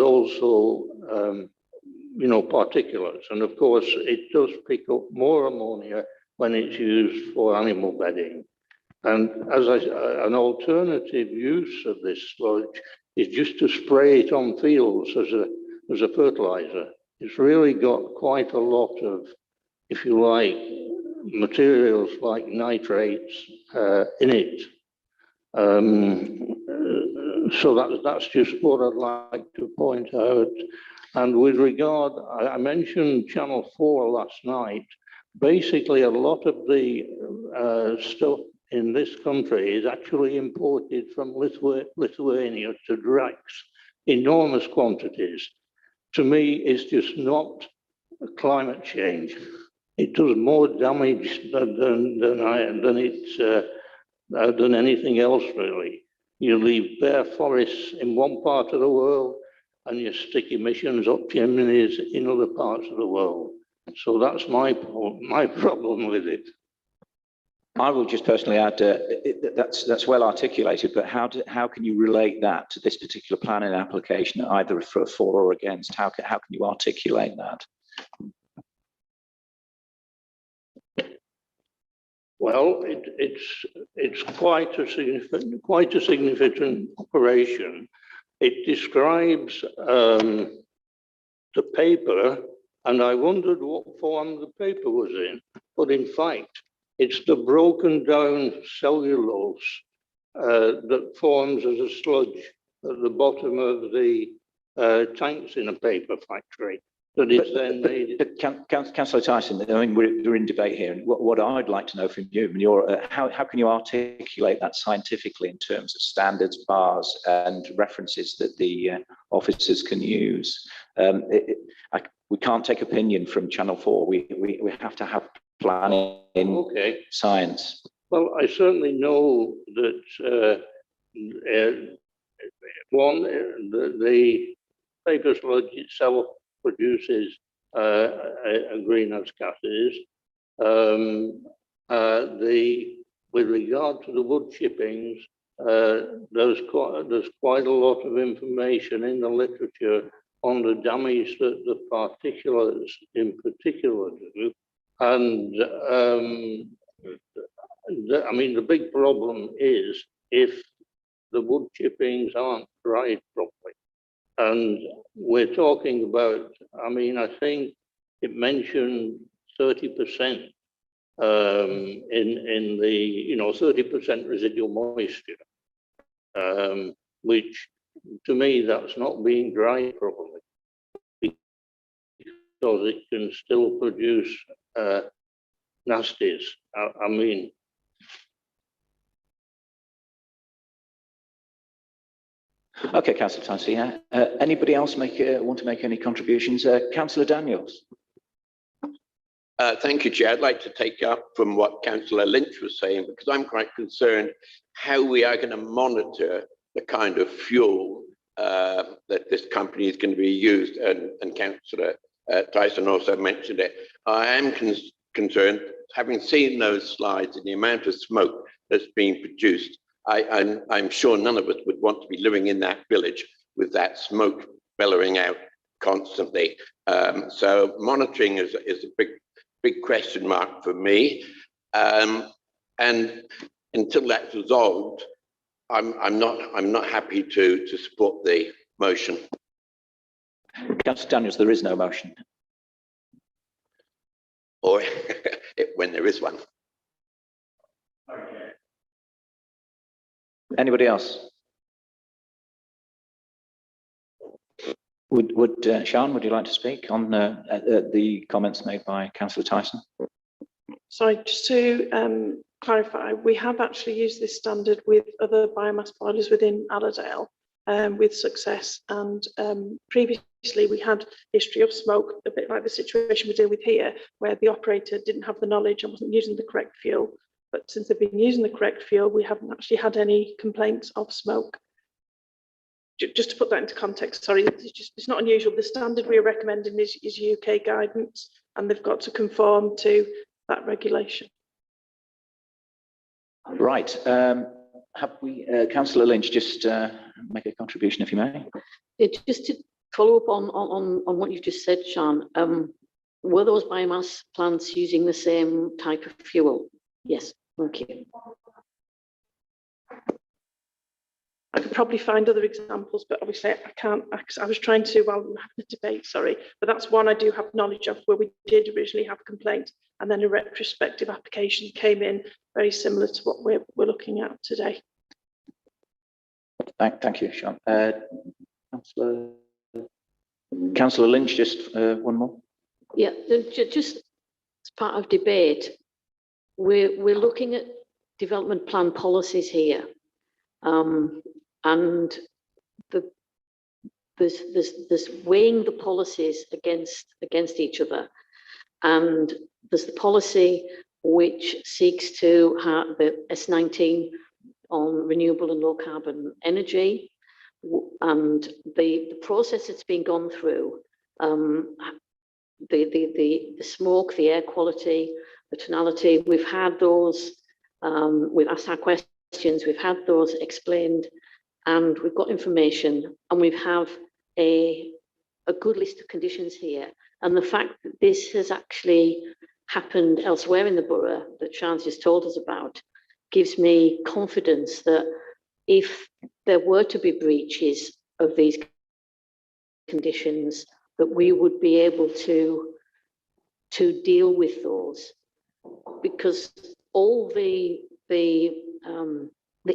also particulates. And of course, it does pick up more ammonia when it's used for animal bedding. And as an alternative use of this sludge is just to spray it on fields as a fertilizer. It's really got quite a lot of, if you like, materials like nitrates in it. So that's just what I'd like to point out. And with regard, I mentioned Channel 4 last night. Basically, a lot of the stuff in this country is actually imported from Lithuania to Drax, enormous quantities. To me, it's just not climate change. It does more damage than anything else, really. You leave bare forests in one part of the world, and you stick emissions up chimneys in other parts of the world. So that's my problem with it. I will just personally add that's well articulated, but how can you relate that to this particular planning application, either for or against? How can you articulate that? Well, it's quite a significant operation. It describes the paper, and I wondered what form the paper was in. But in fact, it's the broken down cellulose that forms as a sludge at the bottom of the tanks in a paper factory. That is then made. Councillor Tyson, I mean, we're in debate here, and what I'd like to know from you, how can you articulate that scientifically in terms of standards, bars, and references that the officers can use? We can't take opinion from Channel 4. We have to have planning, science. Well, I certainly know that the paper sludge itself produces greenhouse gases. The with regard to the wood chippings, there's quite a lot of information in the literature on the damage that the particulates in particular do. And I mean, the big problem is if the wood chippings aren't dried properly. And we're talking about, I mean, I think it mentioned 30% in the, 30% residual moisture, which to me, that's not being dried properly because it can still produce nasties. I mean, Okay, Councillor Tyson, yeah. Anybody else want to make any contributions? Councillor Daniels. Thank you, Chair. I'd like to take up from what Councillor Lynch was saying, because I'm quite concerned how we are going to monitor the kind of fuel that this company is going to be used, and Councillor Tyson also mentioned it. I am concerned, having seen those slides and the amount of smoke that's being produced, I'm sure none of us would want to be living in that village with that smoke bellowing out constantly. So monitoring is a big question mark for me. And until that's resolved, I'm not happy to support the motion. Councillor Daniels, there is no motion. Or when there is one. Anybody else? Would Sean, would you like to speak on the comments made by Councillor Tyson? Sorry, just to clarify, we have actually used this standard with other biomass boilers within Allerdale with success, and previously we had history of smoke, a bit like the situation we're dealing with here, where the operator didn't have the knowledge and wasn't using the correct fuel. But since they've been using the correct fuel, we haven't actually had any complaints of smoke. Just to put that into context, sorry, it's not unusual. The standard we are recommending is UK guidance, and they've got to conform to that regulation. Right. Have we, Councillor Lynch, just make a contribution, if you may? Just to follow up on what you just said, Sean, were those biomass plants using the same type of fuel? Yes, thank you. I could probably find other examples, but obviously I can't. I was trying to, while we were having a debate, sorry, but that's one I do have knowledge of, where we did originally have a complaint and then a retrospective application came in very similar to what we're looking at today. Thank you, Sean. Councillor Lynch, just one more. Yeah, just as part of debate, we're looking at development plan policies here, and there's weighing the policies against each other, and there's the policy which seeks to have the S19 on renewable and low carbon energy, and the process that's been gone through, the smoke, the air quality, the tonality, we've had those, we've asked our questions, we've had those explained, and we've got information, and we have a good list of conditions here. And the fact that this has actually happened elsewhere in the borough that Sean's just told us about gives me confidence that if there were to be breaches of these conditions, that we would be able to deal with those, because all the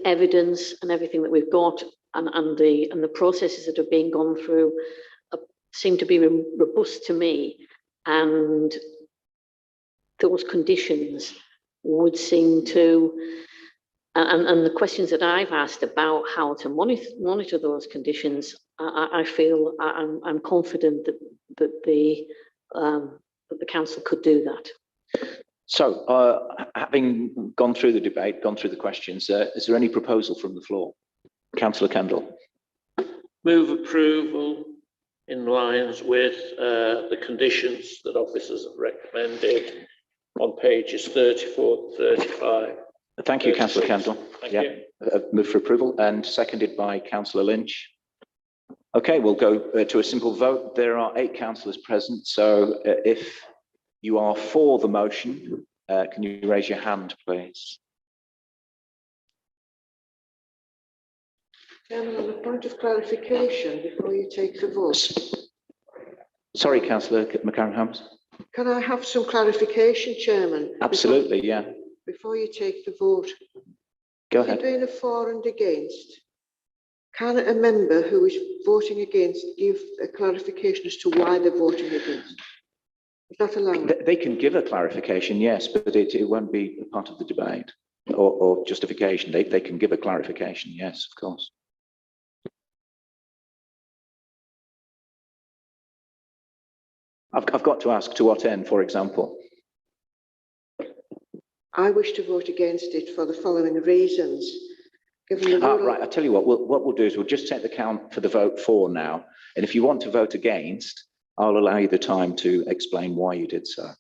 evidence and everything that we've got and the processes that are being gone through seem to be robust to me, and those conditions would seem to, and the questions that I've asked about how to monitor those conditions, I feel I'm confident that the council could do that. So, having gone through the debate, gone through the questions, is there any proposal from the floor? Councillor Kendall. Move approval in lines with the conditions that officers have recommended on pages 34 to 35 Thank you, Councillor Kendall. Thank Yeah. you. Move for approval and seconded by Councillor Lynch. Okay, we'll go to a simple vote. There are 8 councillors present, so if you are for the motion, can you raise your hand, please? Chairman, on a point of clarification before you take the vote. Sorry, Councillor McCarran-Holmes. Can I have some clarification, Chairman? Absolutely, yeah. Before you take the vote. Go Has ahead. there been a for and against? Can a member who is voting against give a clarification as to why they're voting against? Is that allowed? They can give a clarification, yes, but it won't be a part of the debate or justification. They can give a clarification, yes, of course. I've got to ask, to what end, for example? I wish to vote against it for the following reasons. Given the rural... Right, I'll tell you what we'll do is we'll just take the count for the vote for now. And if you want to vote against, I'll allow you the time to explain why you did so.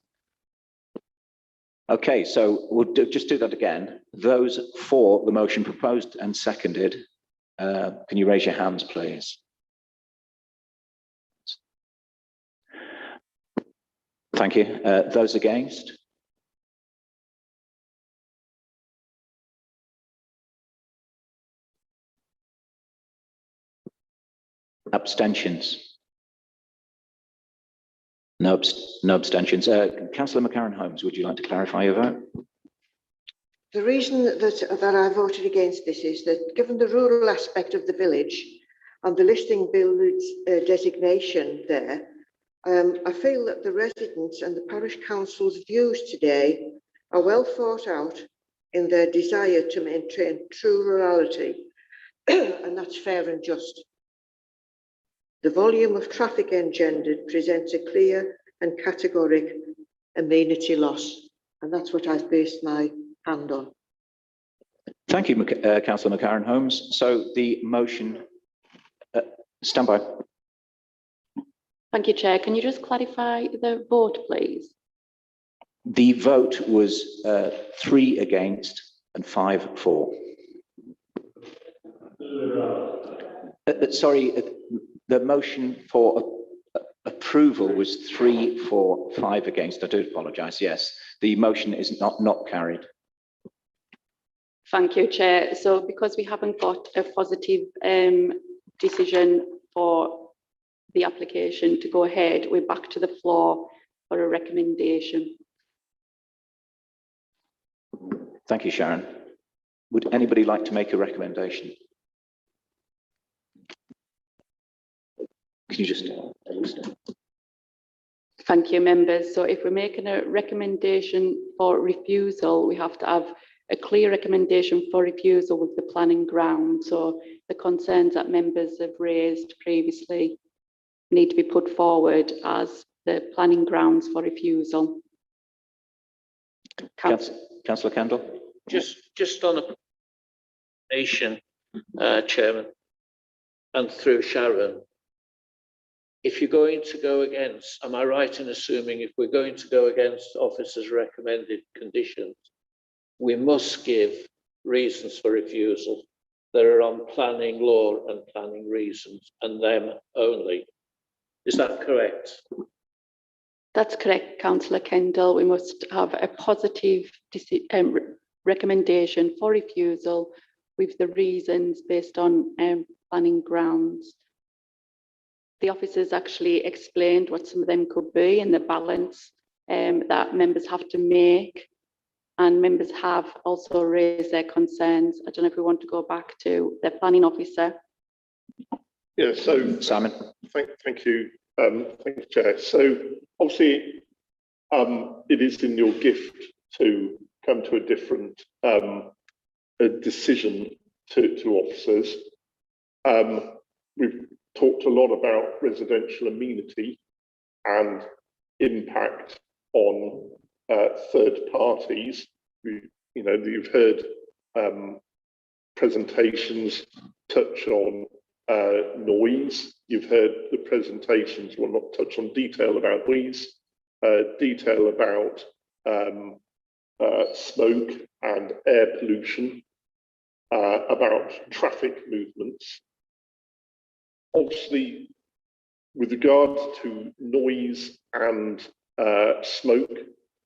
Okay, so we'll just do that again. Those for the motion proposed and seconded, can you raise your hands, please? Thank you. Those against? Abstentions? No abstentions. Councillor McCarran-Holmes, would you like to clarify your vote? The reason that I voted against this is that given the rural aspect of the village and the listing village designation there, I feel that the residents and the parish council's views today are well thought out in their desire to maintain true rurality, and that's fair and just. The volume of traffic engendered presents a clear and categoric amenity loss, and that's what I've based my hand on. Thank you, Councillor McCarran-Holmes. So the motion, stand by. Thank you, Chair. Can you just clarify the vote, please? The vote was 3 against and 5 for. Sorry, the motion for approval was 3 for, 5 against. I do apologise. Yes, the motion is not carried. Thank you, Chair. So because we haven't got a positive decision for the application to go ahead, we're back to the floor for a recommendation. Thank you, Sharon. Would anybody like to make a recommendation? Can you just... Thank you, members. So if we're making a recommendation for refusal, we have to have a clear recommendation for refusal with the planning ground. So the concerns that members have raised previously need to be put forward as the planning grounds for refusal. Councillor Kendall. Just on a nation, Chairman, and through Sharon, if you're going to go against, am I right in assuming if we're going to go against officers' recommended conditions, we must give reasons for refusal that are on planning law and planning reasons, and them only? Is that correct? That's correct, Councillor Kendall. We must have a positive recommendation for refusal with the reasons based on planning grounds. The officers actually explained what some of them could be and the balance that members have to make. And members have also raised their concerns. I don't know if we want to go back to the planning officer. Yeah, so Simon. Thank you, Chair. So obviously, it is in your gift to come to a different decision to officers. We've talked a lot about residential amenity and impact on third parties. You've heard presentations touch on noise. You've heard the presentations will not touch on detail about noise, detail about smoke and air pollution, about traffic movements. Obviously, with regard to noise and smoke,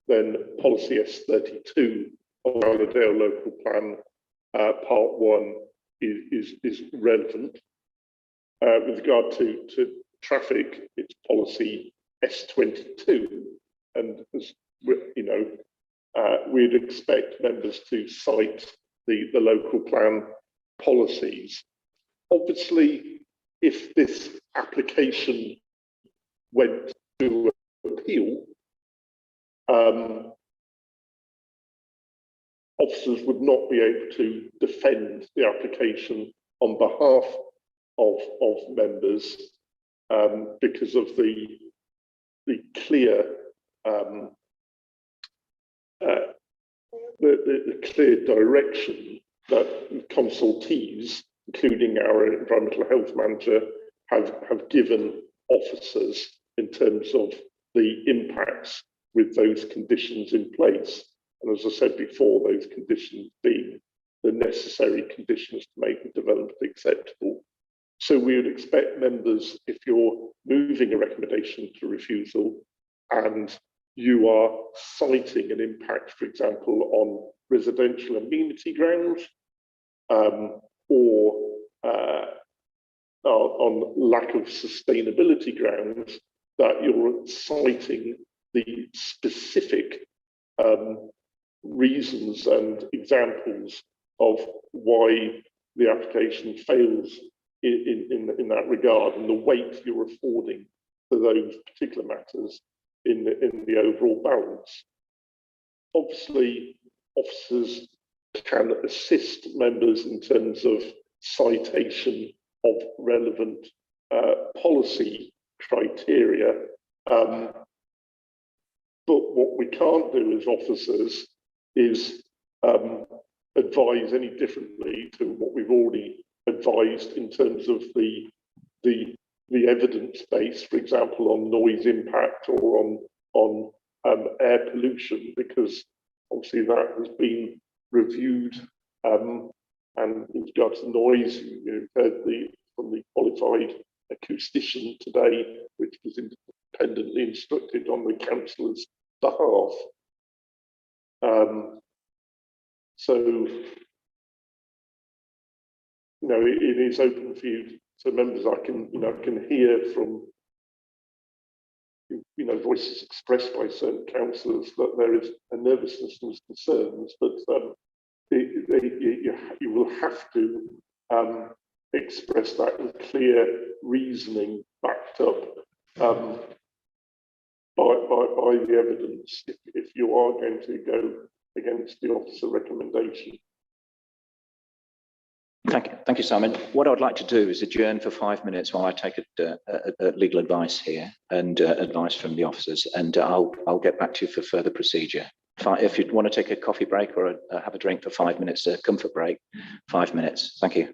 then policy S32 of Allerdale Local Plan Part 1 is relevant. With regard to traffic, it's policy S22, and as you know, we'd expect members to cite the local plan policies. Obviously, if this application went to appeal, officers would not be able to defend the application on behalf of members because of the clear the clear direction that consultees, including our environmental health manager, have given officers in terms of the impacts with those conditions in place. And as I said before, those conditions being the necessary conditions to make the development acceptable. So we would expect members, if you're moving a recommendation to refusal and you are citing an impact, for example, on residential amenity grounds or on lack of sustainability grounds, that you're citing the specific reasons and examples of why the application fails in that regard, and the weight you're affording to those particular matters in the overall balance. Obviously, officers can assist members in terms of citation of relevant policy criteria, but what we can't do as officers is advise any differently to what we've already advised in terms of the evidence base, for example, on noise impact or on air pollution, because obviously that has been reviewed. And with regard to noise, you've heard from the qualified acoustician today, which was independently instructed on the councillor's behalf. So, you know, it is open for you to members. I can hear from, you know, voices expressed by certain councillors that there is a nervousness and concerns, but you will have to express that with clear reasoning backed up by the evidence if you are going to go against the officer recommendation. Thank you, Simon. What I would like to do is adjourn for 5 minutes while I take legal advice here and advice from the officers, and I'll get back to you for further procedure. If you want to take a coffee break or have a drink for 5 minutes, a comfort break, 5 minutes. Thank you.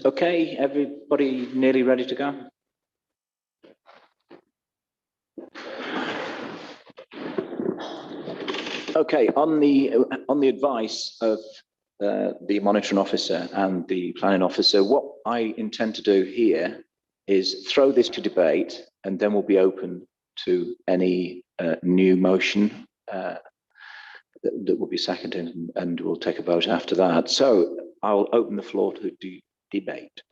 Okay, everybody nearly ready to go? Okay, on the advice of the monitoring officer and the planning officer, what I intend to do here is throw this to debate, and then we'll be open to any new motion that will be seconded, and we'll take a vote after that. So I'll open the floor to debate.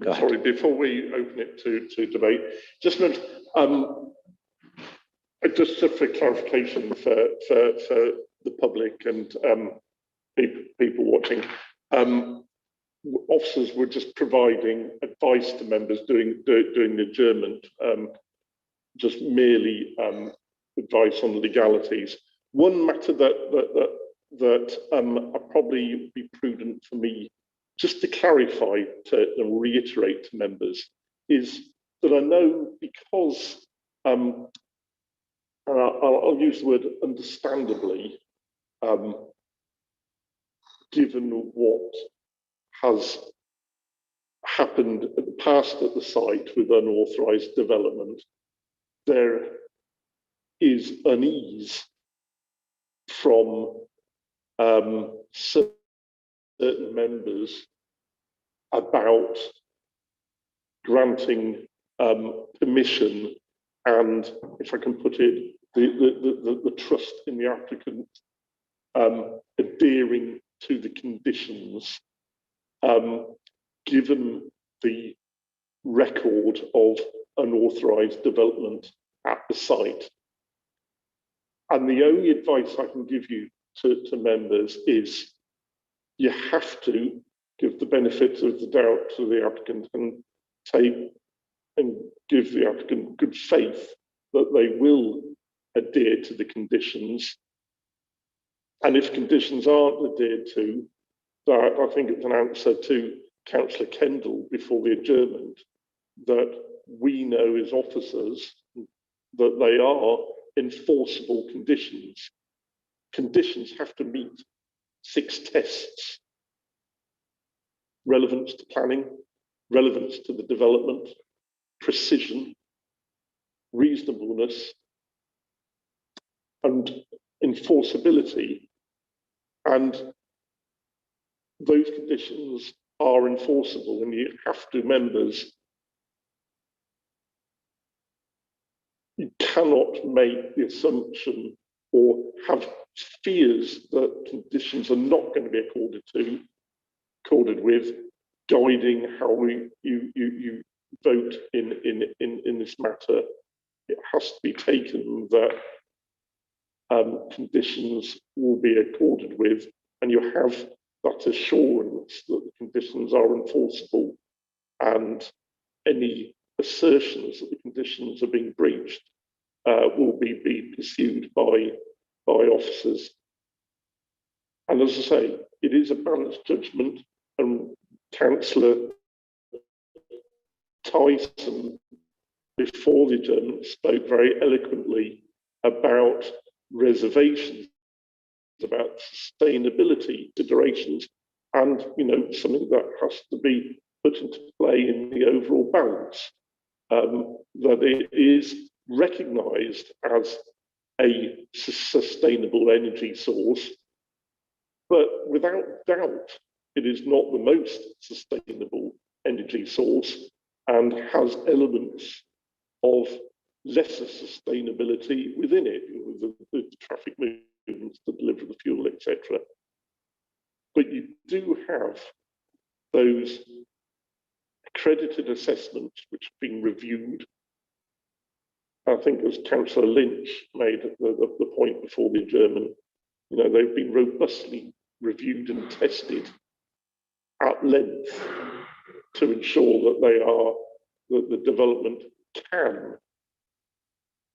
Sorry, before we open it to debate, just for clarification for the public and people watching, officers were just providing advice to members doing the adjournment, just merely advice on legalities. One matter that I'd probably be prudent for me just to clarify and reiterate to members is that I know, because and I'll use the word understandably, given what has happened in the past at the site with unauthorised development, there is unease from certain members about granting permission, and if I can put it, the trust in the applicant adhering to the conditions, given the record of unauthorised development at the site. And the only advice I can give you to members is you have to give the benefit of the doubt to the applicant and give the applicant good faith that they will adhere to the conditions. And if conditions aren't adhered to, that I think it's an answer to Councillor Kendall before the adjournment, that we know as officers that they are enforceable conditions. Conditions have to meet 6 tests: relevance to planning, relevance to the development, precision, reasonableness, and enforceability. And those conditions are enforceable, and you have to, members, you cannot make the assumption or have fears that conditions are not going to be accorded with, guiding how you vote in this matter. It has to be taken that conditions will be accorded with, and you have that assurance that the conditions are enforceable, and any assertions that the conditions are being breached will be pursued by officers. And as I say, it is a balanced judgment, and Councillor Tyson, before the adjournment, spoke very eloquently about reservations, about sustainability considerations, and something that has to be put into play in the overall balance, that it is recognised as a sustainable energy source, but without doubt it is not the most sustainable energy source, and has elements of lesser sustainability within it, with the traffic movements to deliver the fuel, etc. But you do have those accredited assessments which have been reviewed. I think, as Councillor Lynch made the point before the adjournment, they've been robustly reviewed and tested at length to ensure that the development can,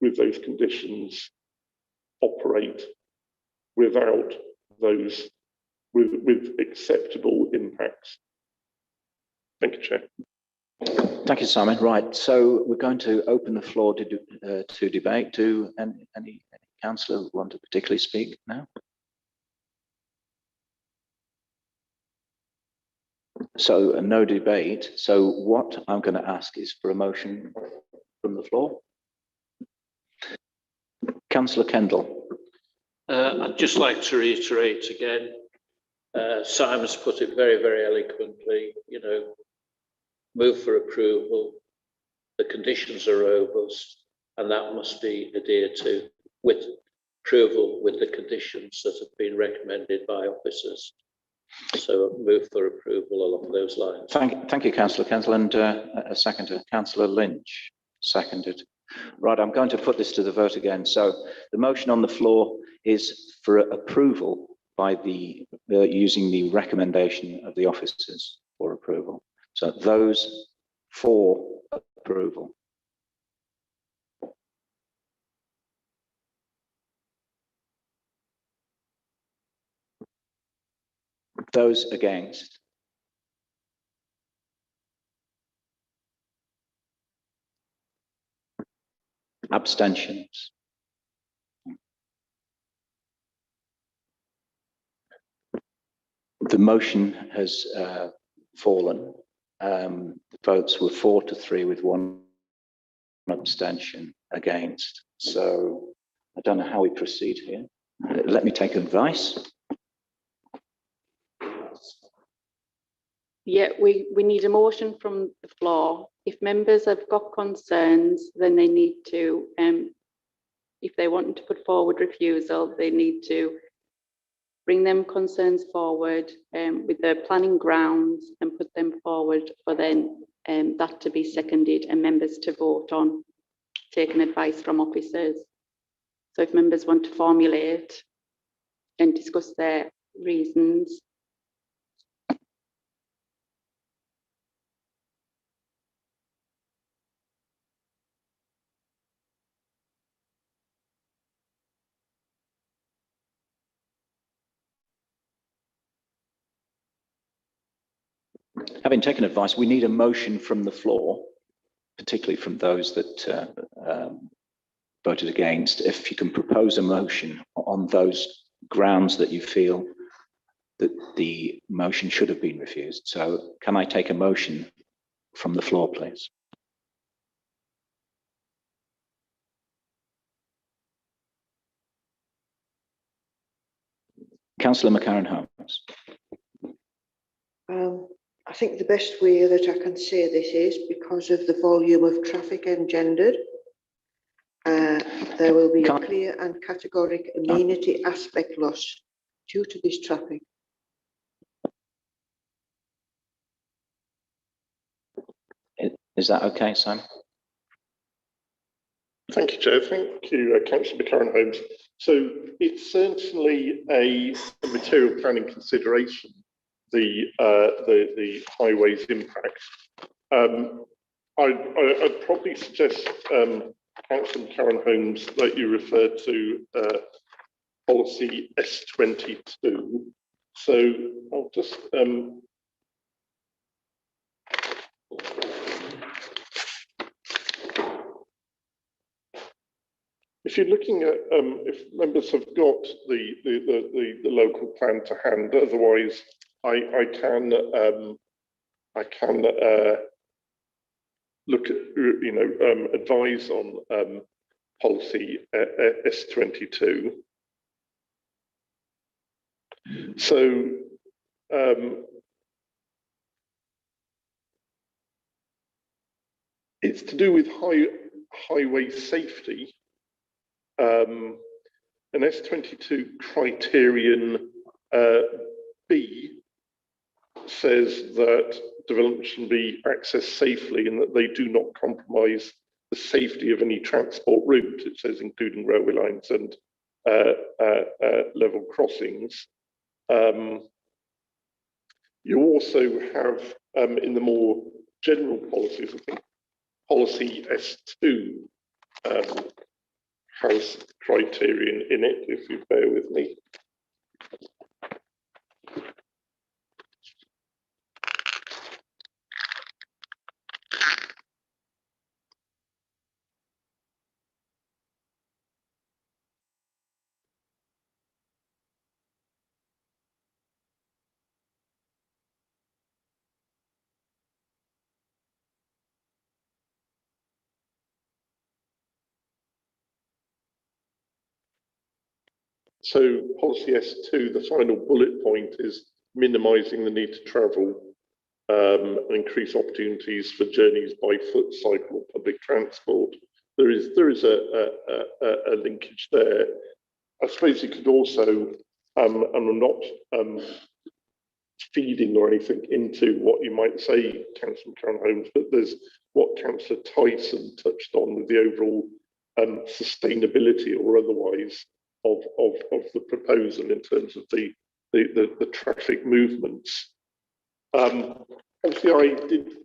with those conditions, operate without those, with acceptable impacts. Thank you, Chair. Thank you, Simon. Right, so we're going to open the floor to debate. Do any councillor want to particularly speak now? So no debate. So what I'm going to ask is for a motion from the floor. Councillor Kendall. I'd just like to reiterate again, Simon's put it very, very eloquently, you know, move for approval, the conditions are robust, and that must be adhered to with approval with the conditions that have been recommended by officers. So move for approval along those lines. Thank you, Councillor Kendall, and a seconder, Councillor Lynch, seconded. Right, I'm going to put this to the vote again. So the motion on the floor is for approval by the using the recommendation of the officers for approval. So those for approval. Those against. Abstentions. The motion has fallen. The votes were 4-3 with 1 abstention against. So I don't know how we proceed here. Let me take advice. Yeah, we need a motion from the floor. If members have got concerns, then they need to, if they want to put forward refusal, they need to bring them concerns forward with the planning grounds and put them forward for then that to be seconded and members to vote on, taking advice from officers. So if members want to formulate and discuss their reasons. Having taken advice, we need a motion from the floor, particularly from those that voted against. If you can propose a motion on those grounds that you feel that the motion should have been refused. So can I take a motion from the floor, please? Councillor McCarran-Holmes. I think the best way that I can say this is because of the volume of traffic engendered. There will be a clear and categoric amenity aspect loss due to this traffic. Is that okay, Simon? Thank you, Chair. Thank you, Councillor McCarran-Holmes. So it's certainly a material planning consideration, the highways impact. I'd probably suggest, Councillor McCarran-Holmes, that you refer to policy S22. So I'll just if you're looking at if members have got the local plan to hand, otherwise I can look at advise on policy S22. So it's to do with highway safety. An S22 criterion B says that development should be accessed safely and that they do not compromise the safety of any transport route. It says including railway lines and level crossings. You also have in the more general policies, I think policy S2 has criterion in it, if you bear with me. So policy S2, the final bullet point is minimising the need to travel and increase opportunities for journeys by foot, cycle, or public transport. There is a linkage there. I suppose you could also, and I'm not feeding or anything into what you might say, Councillor Holmes, but there's what Councillor Tyson touched on with the overall sustainability or otherwise of the proposal in terms of the traffic movements. Obviously, I did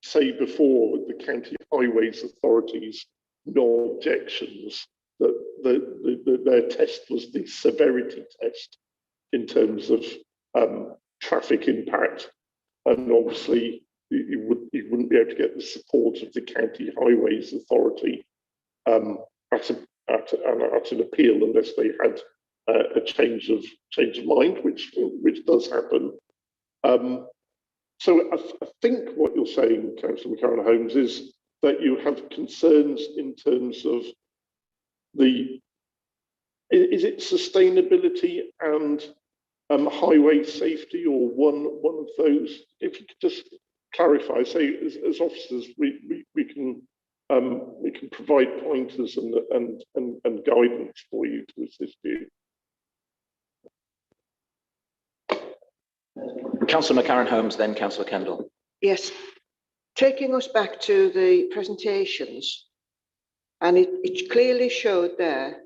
say before with the County Highways Authority's no objections that their test was the severity test in terms of traffic impact, and obviously you wouldn't be able to get the support of the County Highways Authority at an appeal unless they had a change of mind, which does happen. So I think what you're saying, Councillor Holmes, is that you have concerns in terms of is it sustainability and highway safety, or one of those? If you could just clarify, say as officers, we can provide pointers and guidance for you to assist you. Councillor Holmes, then Councillor Kendall. Yes, taking us back to the presentations, and it clearly showed there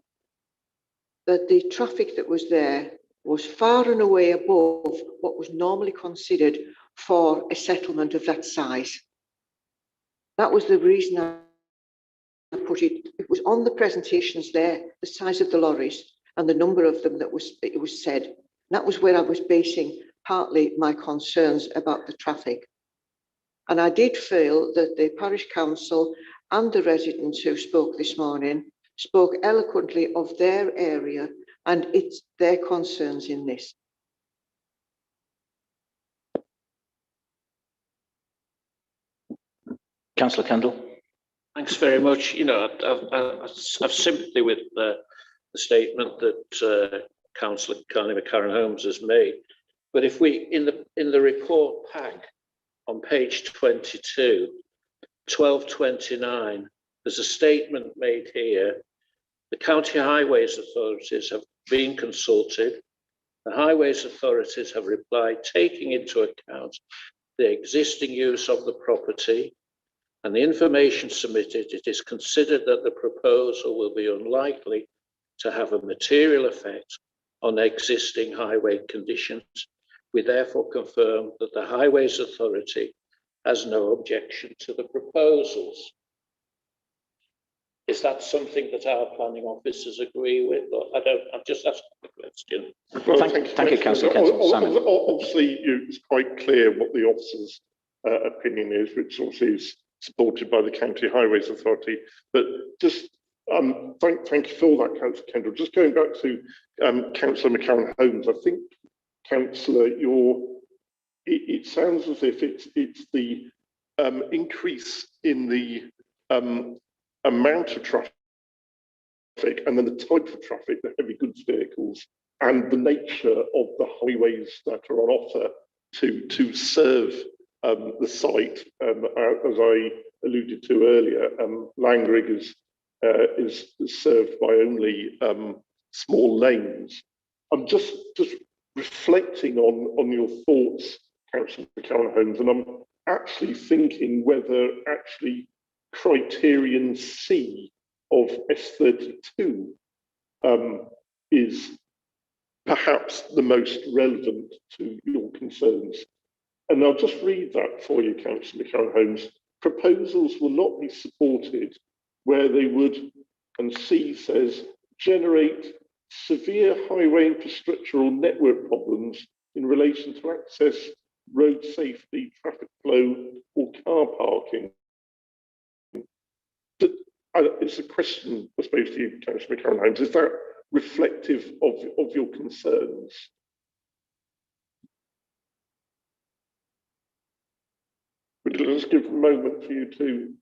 that the traffic that was there was far and away above what was normally considered for a settlement of that size. That was the reason I put it. It was on the presentations there, the size of the lorries and the number of them that it was said. And that was where I was basing partly my concerns about the traffic. And I did feel that the Parish Council and the residents who spoke this morning spoke eloquently of their area and it's their concerns in this. Councillor Kendall. Thanks very much. You know, I've sympathy with the statement that Councillor Holmes has made. But if we, in the report pack on page 22, 1229, there's a statement made here. The County Highways Authorities have been consulted. The Highways Authorities have replied, taking into account the existing use of the property and the information submitted, it is considered that the proposal will be unlikely to have a material effect on existing highway conditions. We therefore confirm that the Highways Authority has no objection to the proposals. Is that something that our planning officers agree with? Or I've just asked the question. Well, thank you, Councillor Kendall. Obviously, it's quite clear what the officer's opinion is, which obviously is supported by the County Highways Authority. But just thank you for that, Councillor Kendall. Just going back to Councillor Holmes, I think, Councillor, it sounds as if it's the increase in the amount of traffic and then the type of traffic, the heavy goods vehicles, and the nature of the highways that are on offer to serve the site. As I alluded to earlier, Langrig is served by only small lanes. I'm just reflecting on your thoughts, Councillor Holmes, and I'm actually thinking whether actually criterion C of S32 is perhaps the most relevant to your concerns. And I'll just read that for you, Councillor Holmes. Proposals will not be supported where they would, and C says, generate severe highway infrastructure or network problems in relation to access, road safety, traffic flow, or car parking. It's a question, I suppose, to you, Councillor Holmes. Is that reflective of your concerns? Would you just give a moment for you to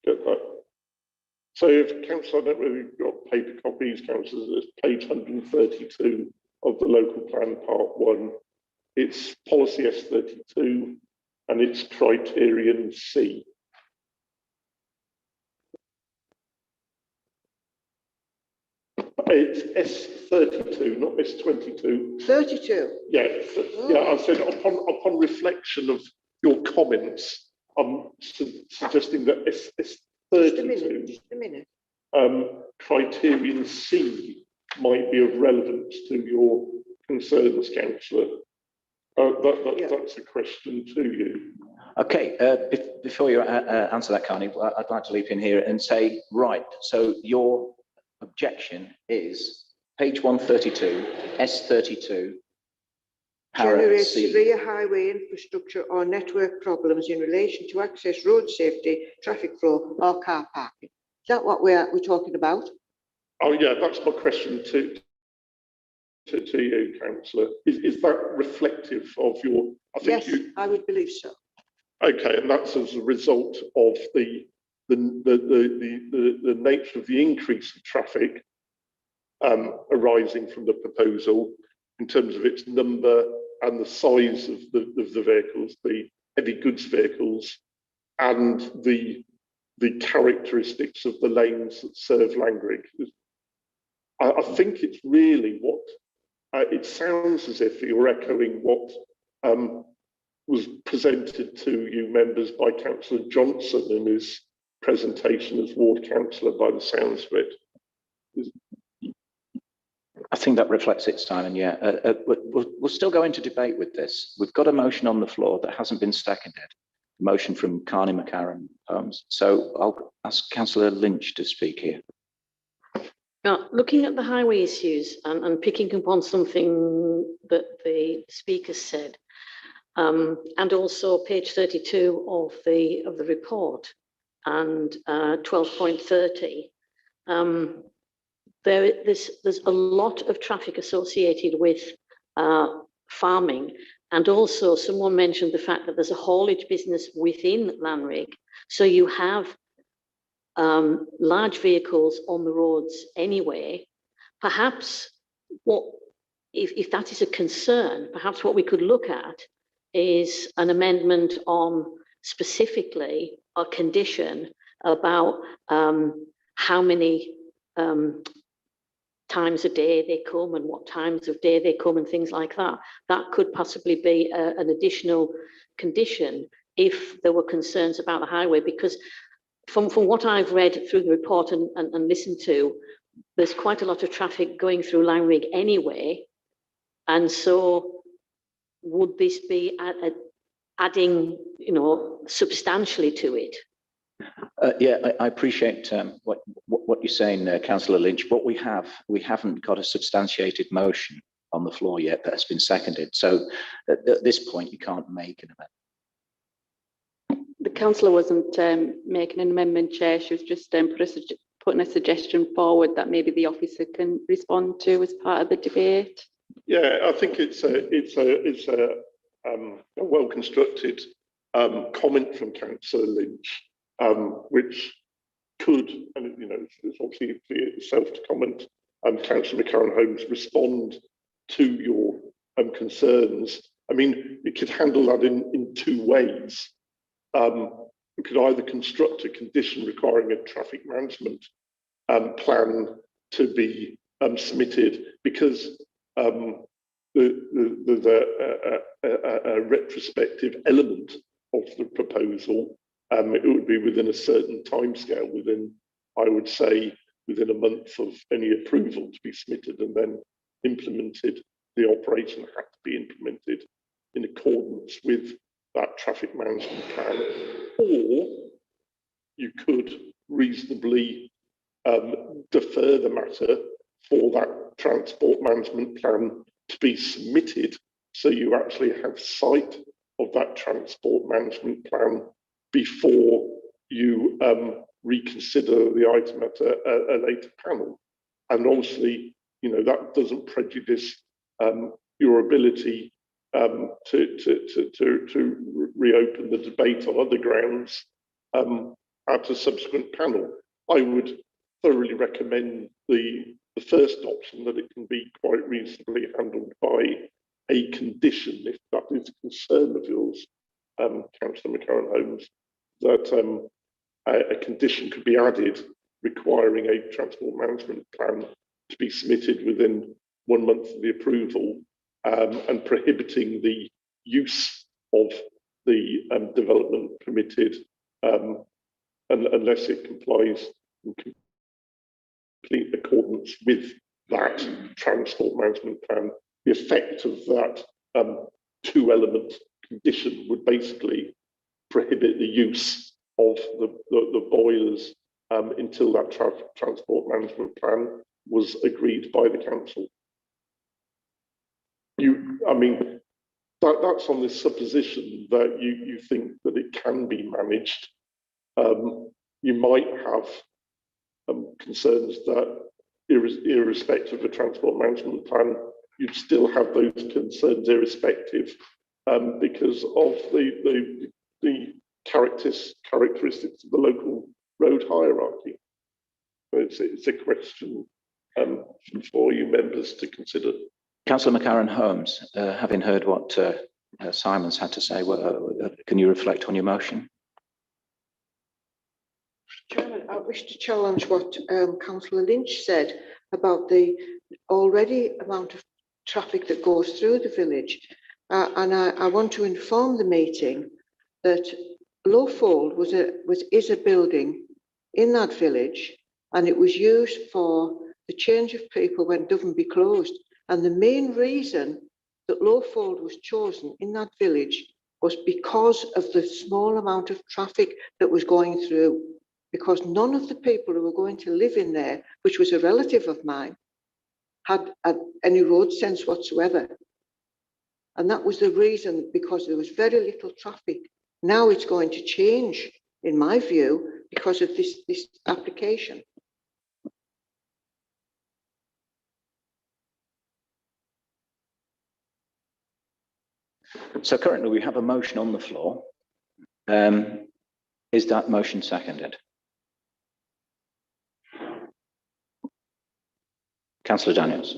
get that So if councillor, I don't know whether you've got paper copies, councillors, it's page 132 of the local plan part 1. It's policy S32 and it's criterion C. It's S32, not S22. 32? Yeah, yeah, I said upon reflection of your comments, I'm suggesting that S32, just a minute. Criterion C might be of relevance to your concerns, councillor. That's a question to you. Okay, before you answer that, Carney, I'd like to leap in here and say, right, so your objection is page 132, S32, Generates C. severe highway infrastructure or network problems in relation to access, road safety, traffic flow or car parking. Is that what we're talking about? Oh yeah, that's my question to you, councillor. Is that reflective of your? I think yes, I would believe so. Okay, and that's as a result of the nature of the increase of traffic arising from the proposal in terms of its number and the size of the vehicles, the heavy goods vehicles, and the characteristics of the lanes that serve Langrig. I think it's really what it sounds as if you're echoing what was presented to you members by Councillor Johnson in his presentation as ward councillor by the sounds of it. I think that reflects it, Simon, yeah. We'll still go into debate with this. We've got a motion on the floor that hasn't been seconded, a motion from Carney, McCarron, Holmes. So I'll ask Councillor Lynch to speak here. Now, looking at the highway issues and picking up on something that the speaker said, and also page 32 of the report and 12.30, there's a lot of traffic associated with farming, and also someone mentioned the fact that there's a haulage business within Lanrig, so you have large vehicles on the roads anyway. Perhaps if that is a concern, perhaps what we could look at is an amendment on specifically a condition about how many times a day they come and what times of day they come and things like that. That could possibly be an additional condition if there were concerns about the highway, because from what I've read through the report and listened to, there's quite a lot of traffic going through Langrig anyway. And so would this be adding, substantially to it? Yeah, I appreciate what you're saying, Councillor Lynch. But we haven't got a substantiated motion on the floor yet that has been seconded. So at this point, you can't make an amendment. The councillor wasn't making an amendment, Chair. She was just putting a suggestion forward that maybe the officer can respond to as part of the debate. Yeah, I think it's a well constructed comment from Councillor Lynch, which could, and it's obviously for yourself to comment, Councillor McCarron Holmes, respond to your concerns. I mean, you could handle that in two ways. We could either construct a condition requiring a traffic management plan to be submitted, because there's a retrospective element of the proposal. It would be within a certain timescale, within, I would say, within a month of any approval to be submitted and then implemented. The operation had to be implemented in accordance with that traffic management plan. Or you could reasonably defer the matter for that transport management plan to be submitted, so you actually have sight of that transport management plan before you reconsider the item at a later panel. And obviously, that doesn't prejudice your ability to reopen the debate on other grounds at a subsequent panel. I would thoroughly recommend the first option, that it can be quite reasonably handled by a condition, if that is a concern of yours, Councillor McCarran-Holmes, that a condition could be added requiring a transport management plan to be submitted within 1 month of the approval, and prohibiting the use of the development permitted unless it complies in complete accordance with that transport management plan. The effect of that two-element condition would basically prohibit the use of the boilers until that transport management plan was agreed by the council. I mean, that's on this supposition that you think that it can be managed. You might have concerns that irrespective of a transport management plan, you'd still have those concerns irrespective, because of the characteristics of the local road hierarchy. It's a question for you members to consider. Councillor McCarran-Holmes, having heard what Simon's had to say, can you reflect on your motion? Chairman, I wish to challenge what Councillor Lynch said about the already amount of traffic that goes through the village. And I want to inform the meeting that Lowfold is a building in that village, and it was used for the change of people when Dovenby closed. And the main reason that Lowfold was chosen in that village was because of the small amount of traffic that was going through, because none of the people who were going to live in there, which was a relative of mine, had any road sense whatsoever. And that was the reason, because there was very little traffic. Now it's going to change, in my view, because of this application. So currently we have a motion on the floor. Is that motion seconded? Councillor Daniels.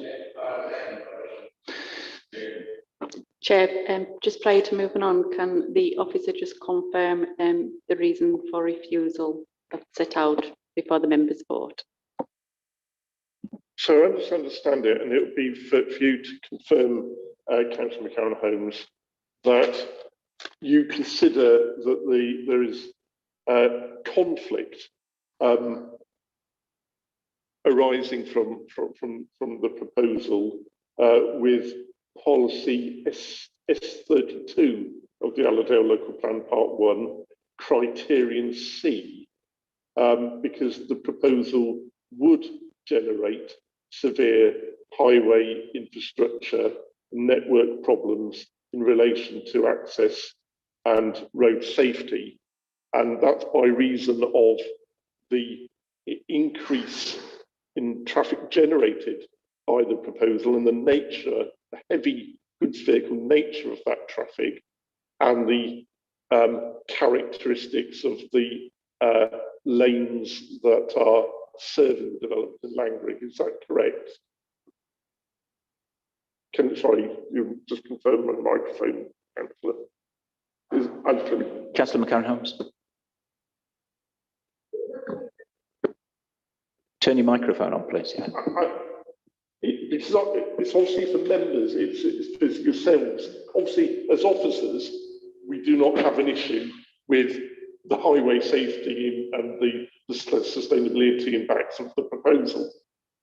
Chair, just prior to moving on, can the officer just confirm the reason for refusal that's set out before the members vote? So I understand it, and it would be for you to confirm, Councillor McCarran-Holmes, that you consider that there is conflict arising from the proposal with policy S32 of the Allerdale Local Plan Part 1, criterion C, because the proposal would generate severe highway infrastructure network problems in relation to access and road safety. And that's by reason of the increase in traffic generated by the proposal and the nature, the heavy goods vehicle nature of that traffic, and the characteristics of the lanes that are serving the development in Langrig. Is that correct? Sorry, you just confirm on the microphone, Councillor. Councillor McCarran-Holmes. Turn your microphone on, please. Yeah. It's obviously for members, it's for yourselves. Obviously, as officers, we do not have an issue with the highway safety and the sustainability impacts of the proposal.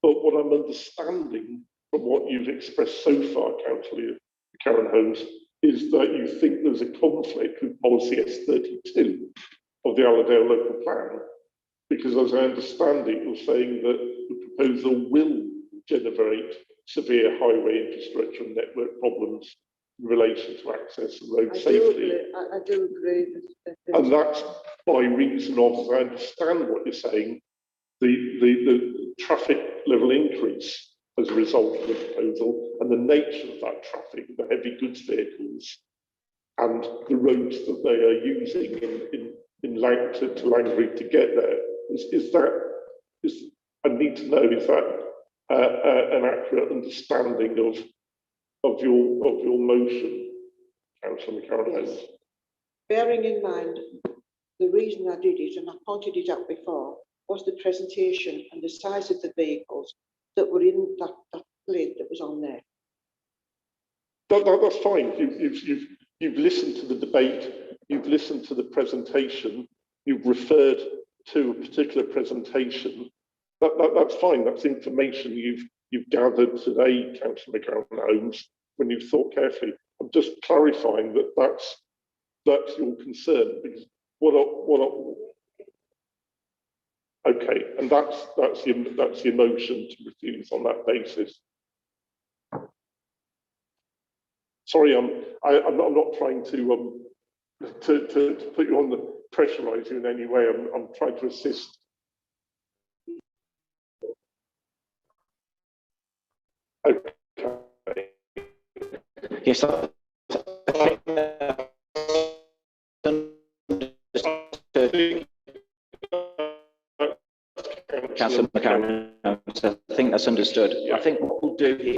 But what I'm understanding from what you've expressed so far, Councillor McCarran-Holmes, is that you think there's a conflict with policy S32 of the Allerdale Local Plan, because as I understand it, you're saying that the proposal will generate severe highway infrastructure and network problems in relation to access and road safety. I do agree. And that's by reason of, as I understand what you're saying, the traffic level increase as a result of the proposal and the nature of that traffic, the heavy goods vehicles and the roads that they are using to Langrig to get there. I need to know, is that an accurate understanding of your motion, Councillor McCarron? Bearing in mind, the reason I did it, and I pointed it out before, was the presentation and the size of the vehicles that were in that plate that was on there. That's fine. You've listened to the debate, you've listened to the presentation, you've referred to a particular presentation. That's fine. That's information you've gathered today, Councillor McGowan-Holmes, when you've thought carefully. I'm just clarifying that that's your concern, because okay, and that's the motion to refuse on that basis. Sorry, I'm not trying to put you on the pressurize you in any way. I'm trying to assist. Okay. Yes. Councillor McCarron, I think that's understood. I think what we'll do here.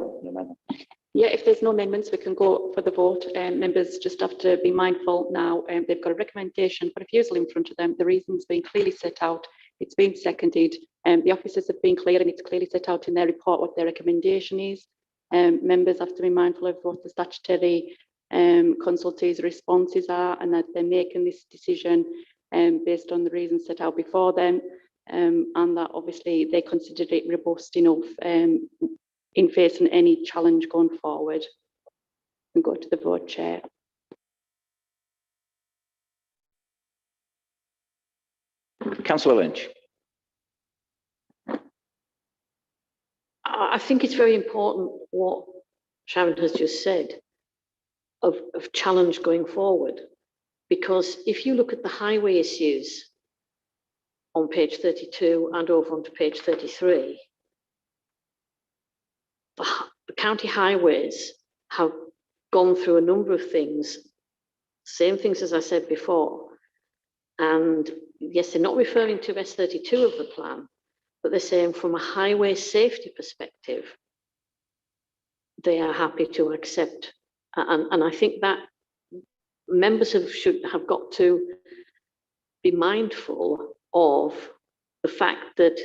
Yeah, if there's no amendments, we can go for the vote. Members just have to be mindful now. They've got a recommendation for refusal in front of them. The reason's been clearly set out. It's been seconded. The officers have been clear, and it's clearly set out in their report what their recommendation is. Members have to be mindful of what the statutory consultees' responses are, and that they're making this decision based on the reasons set out before them, and that obviously they considered it robust enough in facing any challenge going forward. And go to the vote, Chair. Councillor Lynch. I think it's very important what Sharon has just said of challenge going forward, because if you look at the highway issues on page 32 and over onto page 33, the county highways have gone through a number of things, same things as I said before. And yes, they're not referring to S32 of the plan, but they're saying from a highway safety perspective, they are happy to accept. And I think that members should have got to be mindful of the fact that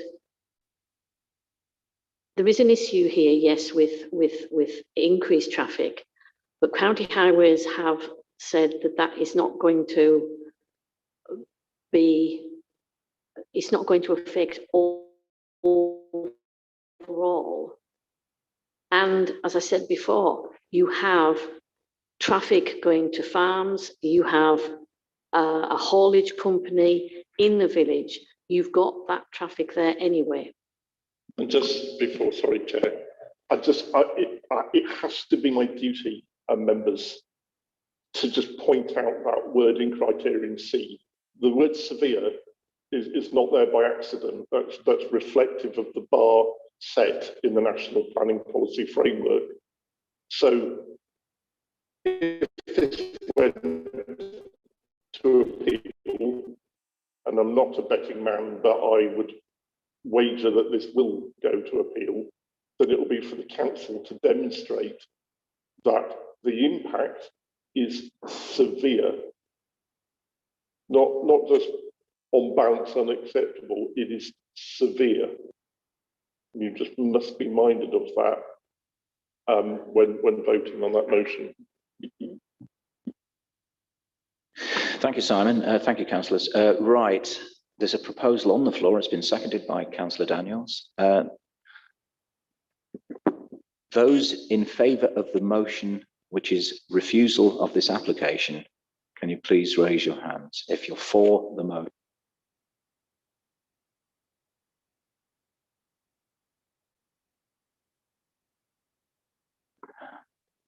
there is an issue here, yes, with increased traffic, but county highways have said that that is not going to be, it's not going to affect all overall. And as I said before, you have traffic going to farms, you have a haulage company in the village, you've got that traffic there anyway. And just before, sorry, Chair, it has to be my duty, members, to just point out that word in criterion C. The word severe is not there by accident. That's reflective of the bar set in the National Planning Policy Framework. So if this went to appeal, and I'm not a betting man, but I would wager that this will go to appeal, then it will be for the council to demonstrate that the impact is severe, not just on balance unacceptable, it is severe. You just must be minded of that when voting on that motion. Thank you, Simon. Thank you, councillors. Right, there's a proposal on the floor. It's been seconded by Councillor Daniels. Those in favour of the motion, which is refusal of this application, can you please raise your hands if you're for the motion?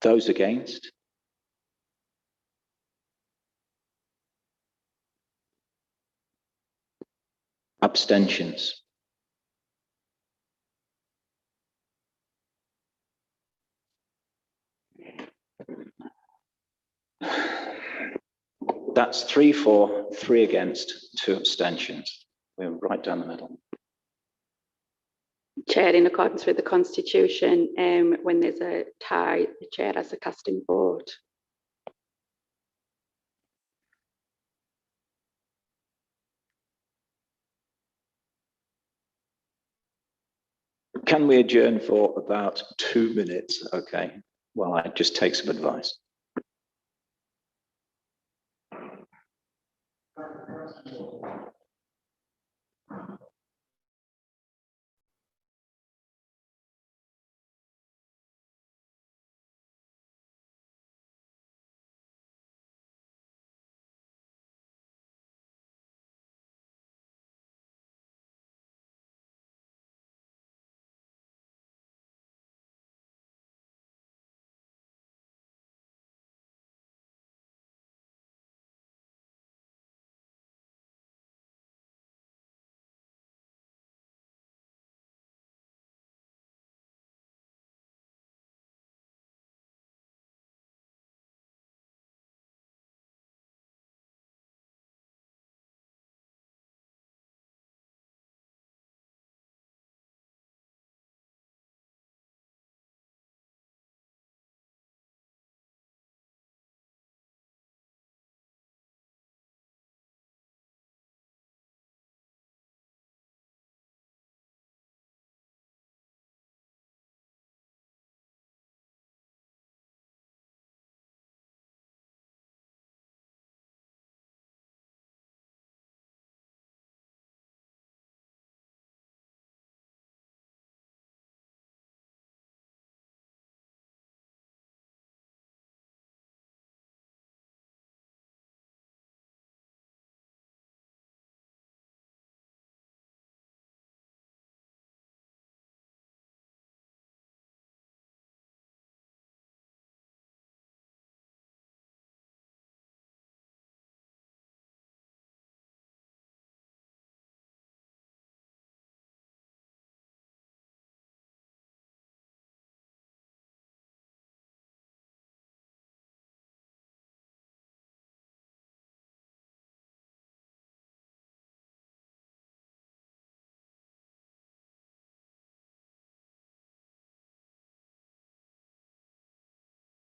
Those against? Abstentions? That's 3 for, 3 against, 2 abstentions. We're right down the middle. Chair, in accordance with the Constitution, when there's a tie, the Chair has a casting vote. Can we adjourn for about 2 minutes? Okay, well, I just take some advice.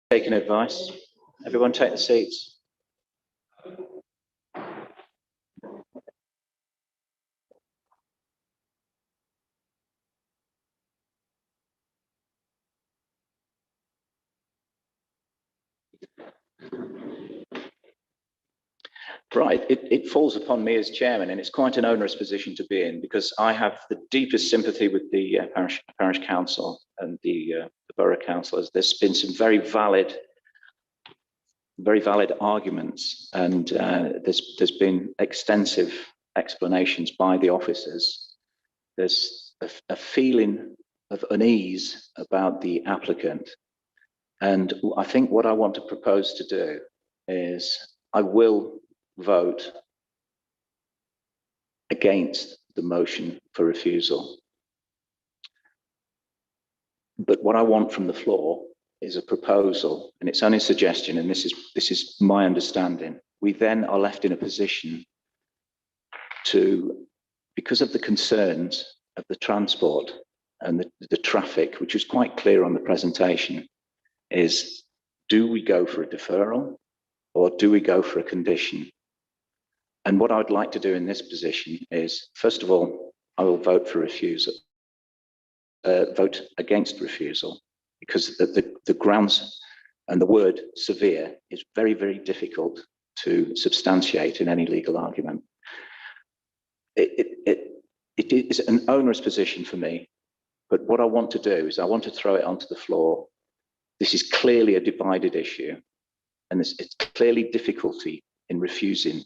Taking advice. Everyone take the seats. Right, it falls upon me as chairman, and it's quite an onerous position to be in because I have the deepest sympathy with the parish council and the borough councillors. There's been some very valid arguments, and there's been extensive explanations by the officers. There's a feeling of unease about the applicant, and I think what I want to propose to do is I will vote against the motion for refusal. But what I want from the floor is a proposal, and it's only a suggestion, and this is my understanding. We then are left in a position to, because of the concerns of the transport and the traffic, which was quite clear on the presentation, is do we go for a deferral or do we go for a condition? And what I'd like to do in this position is, first of all, I will vote for refusal, vote against refusal, because the grounds and the word severe is very, very difficult to substantiate in any legal argument. It is an onerous position for me, but what I want to do is I want to throw it onto the floor. This is clearly a divided issue, and it's clearly difficulty in refusing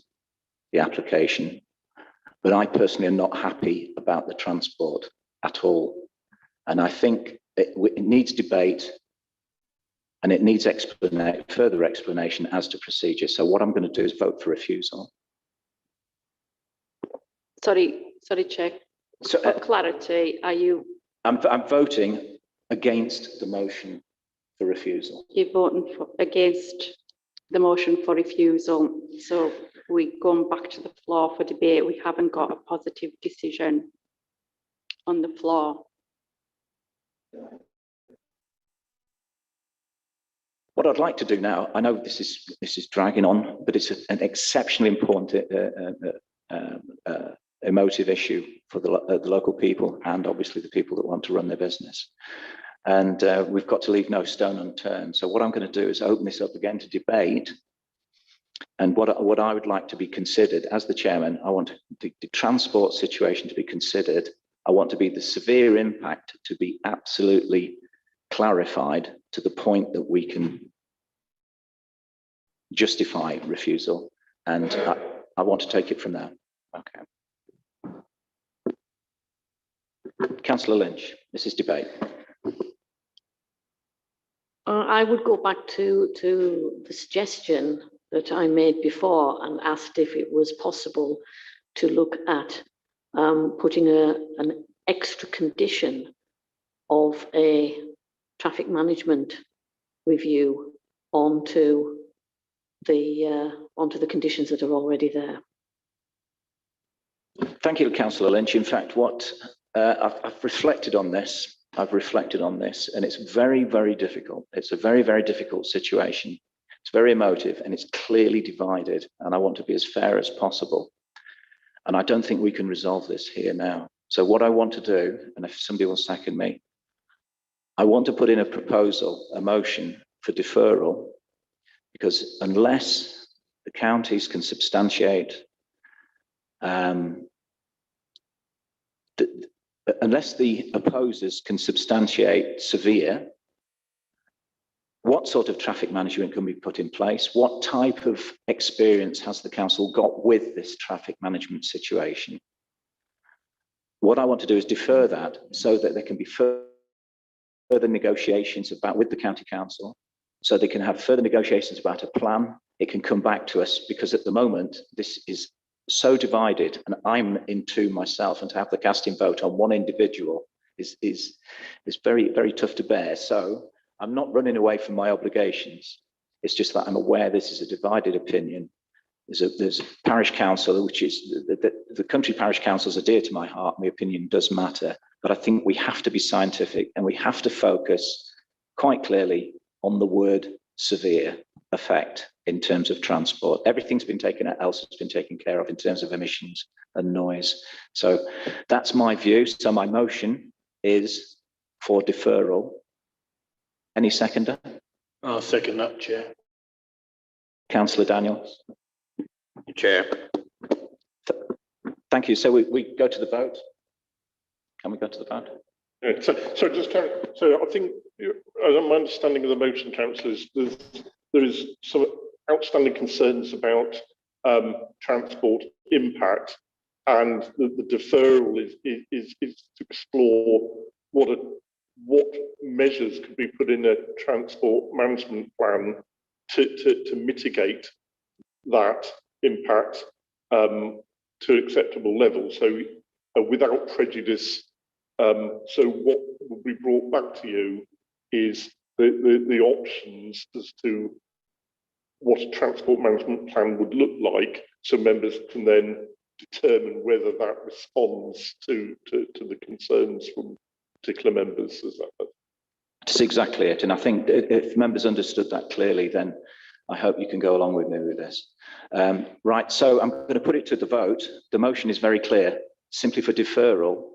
the application, but I personally am not happy about the transport at all. And I think it needs debate and it needs further explanation as to procedure. So what I'm going to do is vote for refusal. Sorry, Chair. So, for clarity, are you? I'm voting against the motion for refusal. You're voting against the motion for refusal. So we're going back to the floor for debate. We haven't got a positive decision on the floor. What I'd like to do now, I know this is dragging on, but it's an exceptionally important emotive issue for the local people and obviously the people that want to run their business. And we've got to leave no stone unturned. So what I'm going to do is open this up again to debate. And what I would like to be considered as the chairman, I want the transport situation to be considered. I want to be the severe impact to be absolutely clarified to the point that we can justify refusal. And I want to take it from there. Okay. Councillor Lynch, this is debate. I would go back to the suggestion that I made before and asked if it was possible to look at putting an extra condition of a traffic management review onto the conditions that are already there. Thank you, Councillor Lynch. In fact, what I've reflected on this. And it's very, very difficult. It's a very, very difficult situation. It's very emotive and it's clearly divided. And I want to be as fair as possible. And I don't think we can resolve this here now. So what I want to do, and if somebody will second me, I want to put in a proposal, a motion for deferral, because unless the counties can substantiate, unless the opposers can substantiate severe, what sort of traffic management can be put in place? What type of experience has the council got with this traffic management situation? What I want to do is defer that so that there can be further negotiations with the county council, so they can have further negotiations about a plan. It can come back to us, because at the moment, this is so divided, and I'm in two myself, and to have the casting vote on one individual is very, very tough to bear. So I'm not running away from my obligations. It's just that I'm aware this is a divided opinion. There's a parish council, which is the country parish councils are dear to my heart. My opinion does matter, but I think we have to be scientific and we have to focus quite clearly on the word severe effect in terms of transport. Everything's been taken else has been taken care of in terms of emissions and noise. So that's my view. So my motion is for deferral. Any seconder? I'll second that, Chair. Councillor Daniels. Chair. Thank you. So we go to the vote. Can we go to the vote? Yeah, so I think, my understanding of the motion, Councillor, is there is some outstanding concerns about transport impact, and the deferral is to explore what measures could be put in a transport management plan to mitigate that impact to acceptable levels. So without prejudice. So what will be brought back to you is the options as to what a transport management plan would look like, so members can then determine whether that responds to the concerns from particular members. That's exactly it. And I think if members understood that clearly, then I hope you can go along with me with this. Right, so I'm going to put it to the vote. The motion is very clear, simply for deferral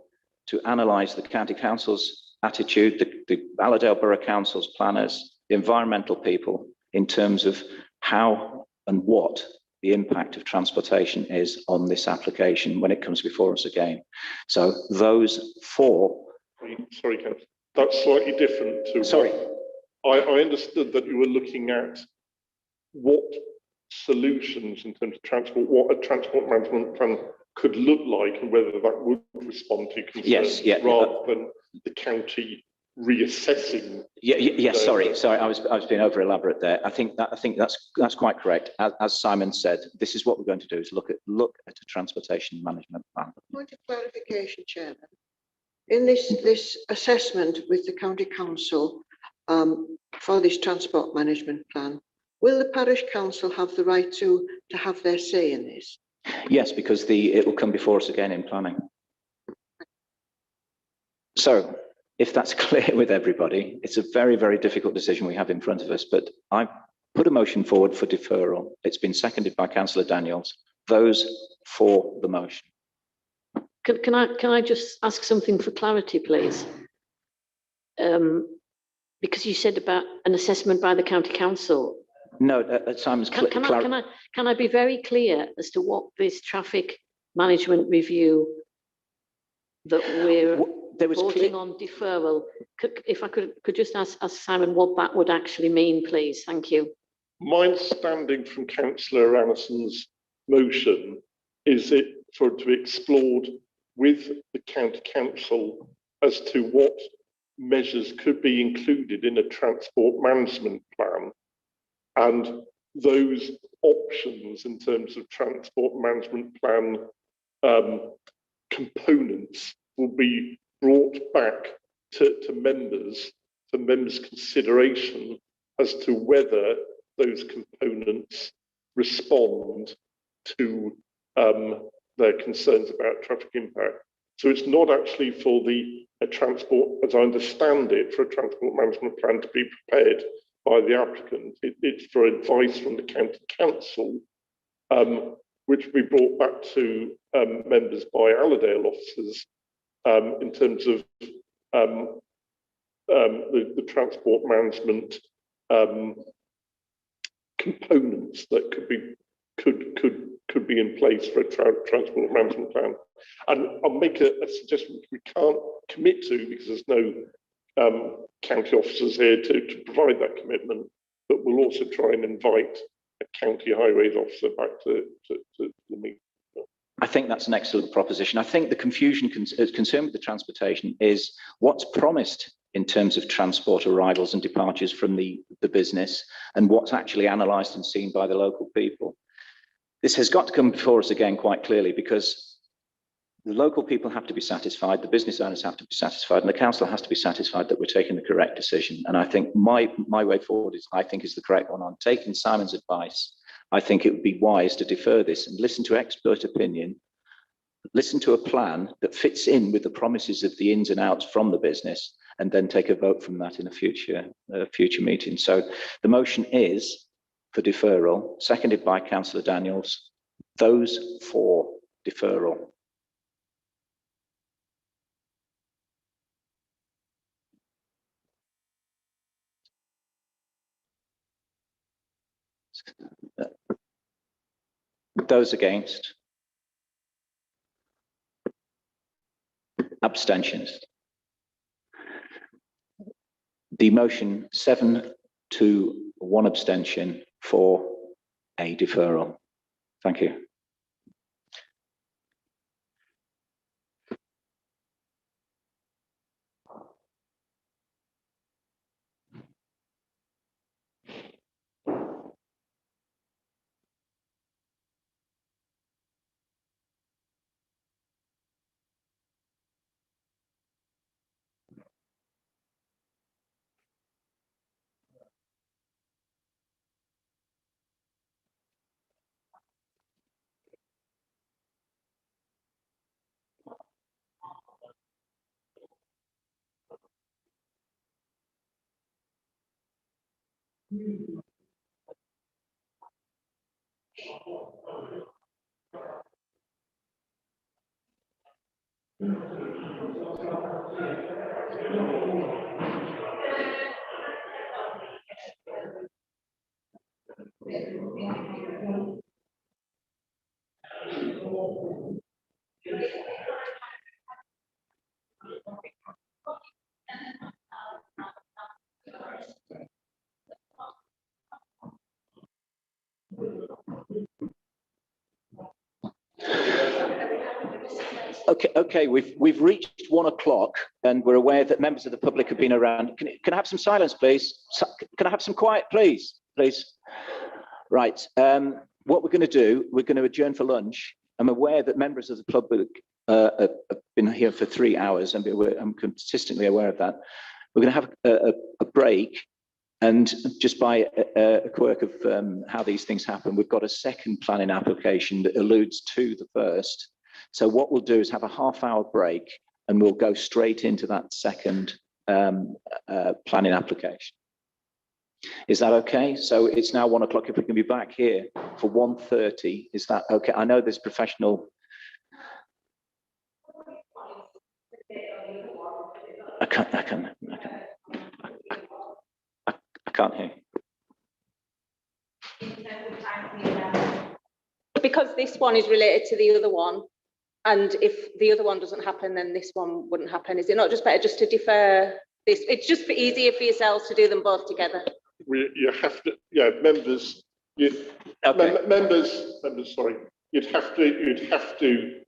to analyse the county council's attitude, the Allerdale Borough Council's planners, the environmental people, in terms of how and what the impact of transportation is on this application when it comes before us again. So those four. Sorry, Councillor, that's slightly different to. Sorry. I understood that you were looking at what solutions in terms of transport, what a transport management plan could look like, and whether that would respond to concerns, yes, yeah, rather than the county reassessing. Yes, sorry, I was being over elaborate there. I think that's quite correct. As Simon said, this is what we're going to do: is look at a transportation management plan. Point of clarification, Chairman. In this assessment with the county council for this transport management plan, will the parish council have the right to have their say in this? Yes, because it will come before us again in planning. So if that's clear with everybody, it's a very, very difficult decision we have in front of us, but I put a motion forward for deferral. It's been seconded by Councillor Daniels. Those for the motion. Can I just ask something for clarity, please? Because you said about an assessment by the county council. No, Simon's can I be very clear as to what this traffic management review that we're voting on deferral? If I could just ask Simon what that would actually mean, please. Thank you. My understanding from Councillor Anderson's motion is it for it to be explored with the county council as to what measures could be included in a transport management plan, and those options in terms of transport management plan components will be brought back to members for members' consideration as to whether those components respond to their concerns about traffic impact. So it's not actually for the transport, as I understand it, for a transport management plan to be prepared by the applicant. It's for advice from the county council, which will be brought back to members by Allerdale officers in terms of the transport management components that could be in place for a transport management plan. And I'll make a suggestion which we can't commit to because there's no county officers here to provide that commitment, but we'll also try and invite a county highways officer back to the meeting. I think that's an excellent proposition. I think the confusion concerned with the transportation is what's promised in terms of transport arrivals and departures from the business and what's actually analysed and seen by the local people. This has got to come before us again quite clearly, because the local people have to be satisfied, the business owners have to be satisfied, and the council has to be satisfied that we're taking the correct decision. And I think my way forward is the correct one. On taking Simon's advice, I think it would be wise to defer this and listen to expert opinion, listen to a plan that fits in with the promises of the ins and outs from the business, and then take a vote from that in a future meeting. So the motion is for deferral, seconded by Councillor Daniels. Those for deferral. Those against? Abstentions? The motion 7 to 1 abstention for a deferral. Thank you. Okay, we've reached 1 o'clock and we're aware that members of the public have been around. Can I have some silence, please? Can I have some quiet, please? Right, what we're going to do, we're going to adjourn for lunch. I'm aware that members of the public have been here for 3 hours, and I'm consistently aware of that. We're going to have a break, and just by a quirk of how these things happen, we've got a second planning application that alludes to the first. So what we'll do is have a half-hour break, and we'll go straight into that second planning application. Is that okay? So it's now 1 o'clock. If we can be back here for 1:30, is that okay? I know there's professional. I can't hear. Because this one is related to the other one, and if the other one doesn't happen, then this one wouldn't happen. Is it not just better just to defer this? It's just easier for yourselves to do them both together. You have to, yeah, members. Members. Sorry, it'd have to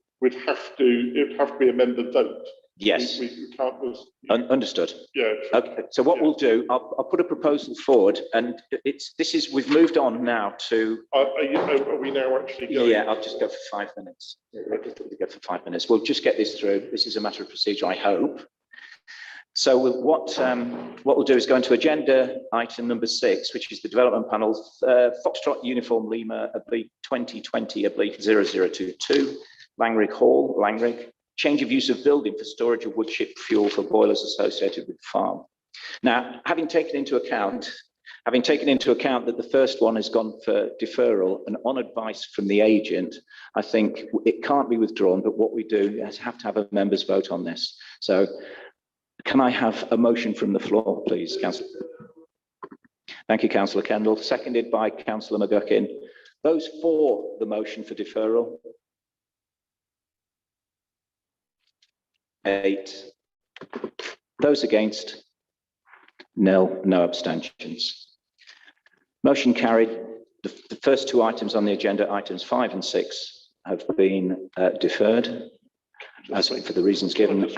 be a member vote. Yes. We can't just. Understood. Yeah. Okay. So what we'll do, I'll put a proposal forward, and we've moved on now to. Are we now actually going? Yeah, I'll just go for 5 minutes. Go for 5 minutes. We'll just get this through. This is a matter of procedure, I hope. So what we'll do is go into agenda item number 6, which is the development panel, Foxtrot Uniform Lima oblique 2020 oblique 0022, Langrig Hall, Langrig. Change of use of building for storage of wood chip fuel for boilers associated with the farm. Now, having taken into account that the first one has gone for deferral, and on advice from the agent, I think it can't be withdrawn, but what we do is have to have a members vote on this. So can I have a motion from the floor, please, Councillor? Thank you, Councillor Kendall, seconded by Councillor McGuckin. Those for the motion for deferral? 8. Those against? No abstentions. Motion carried. The first 2 items on the agenda, items 5 and 6, have been deferred as for the reasons given, and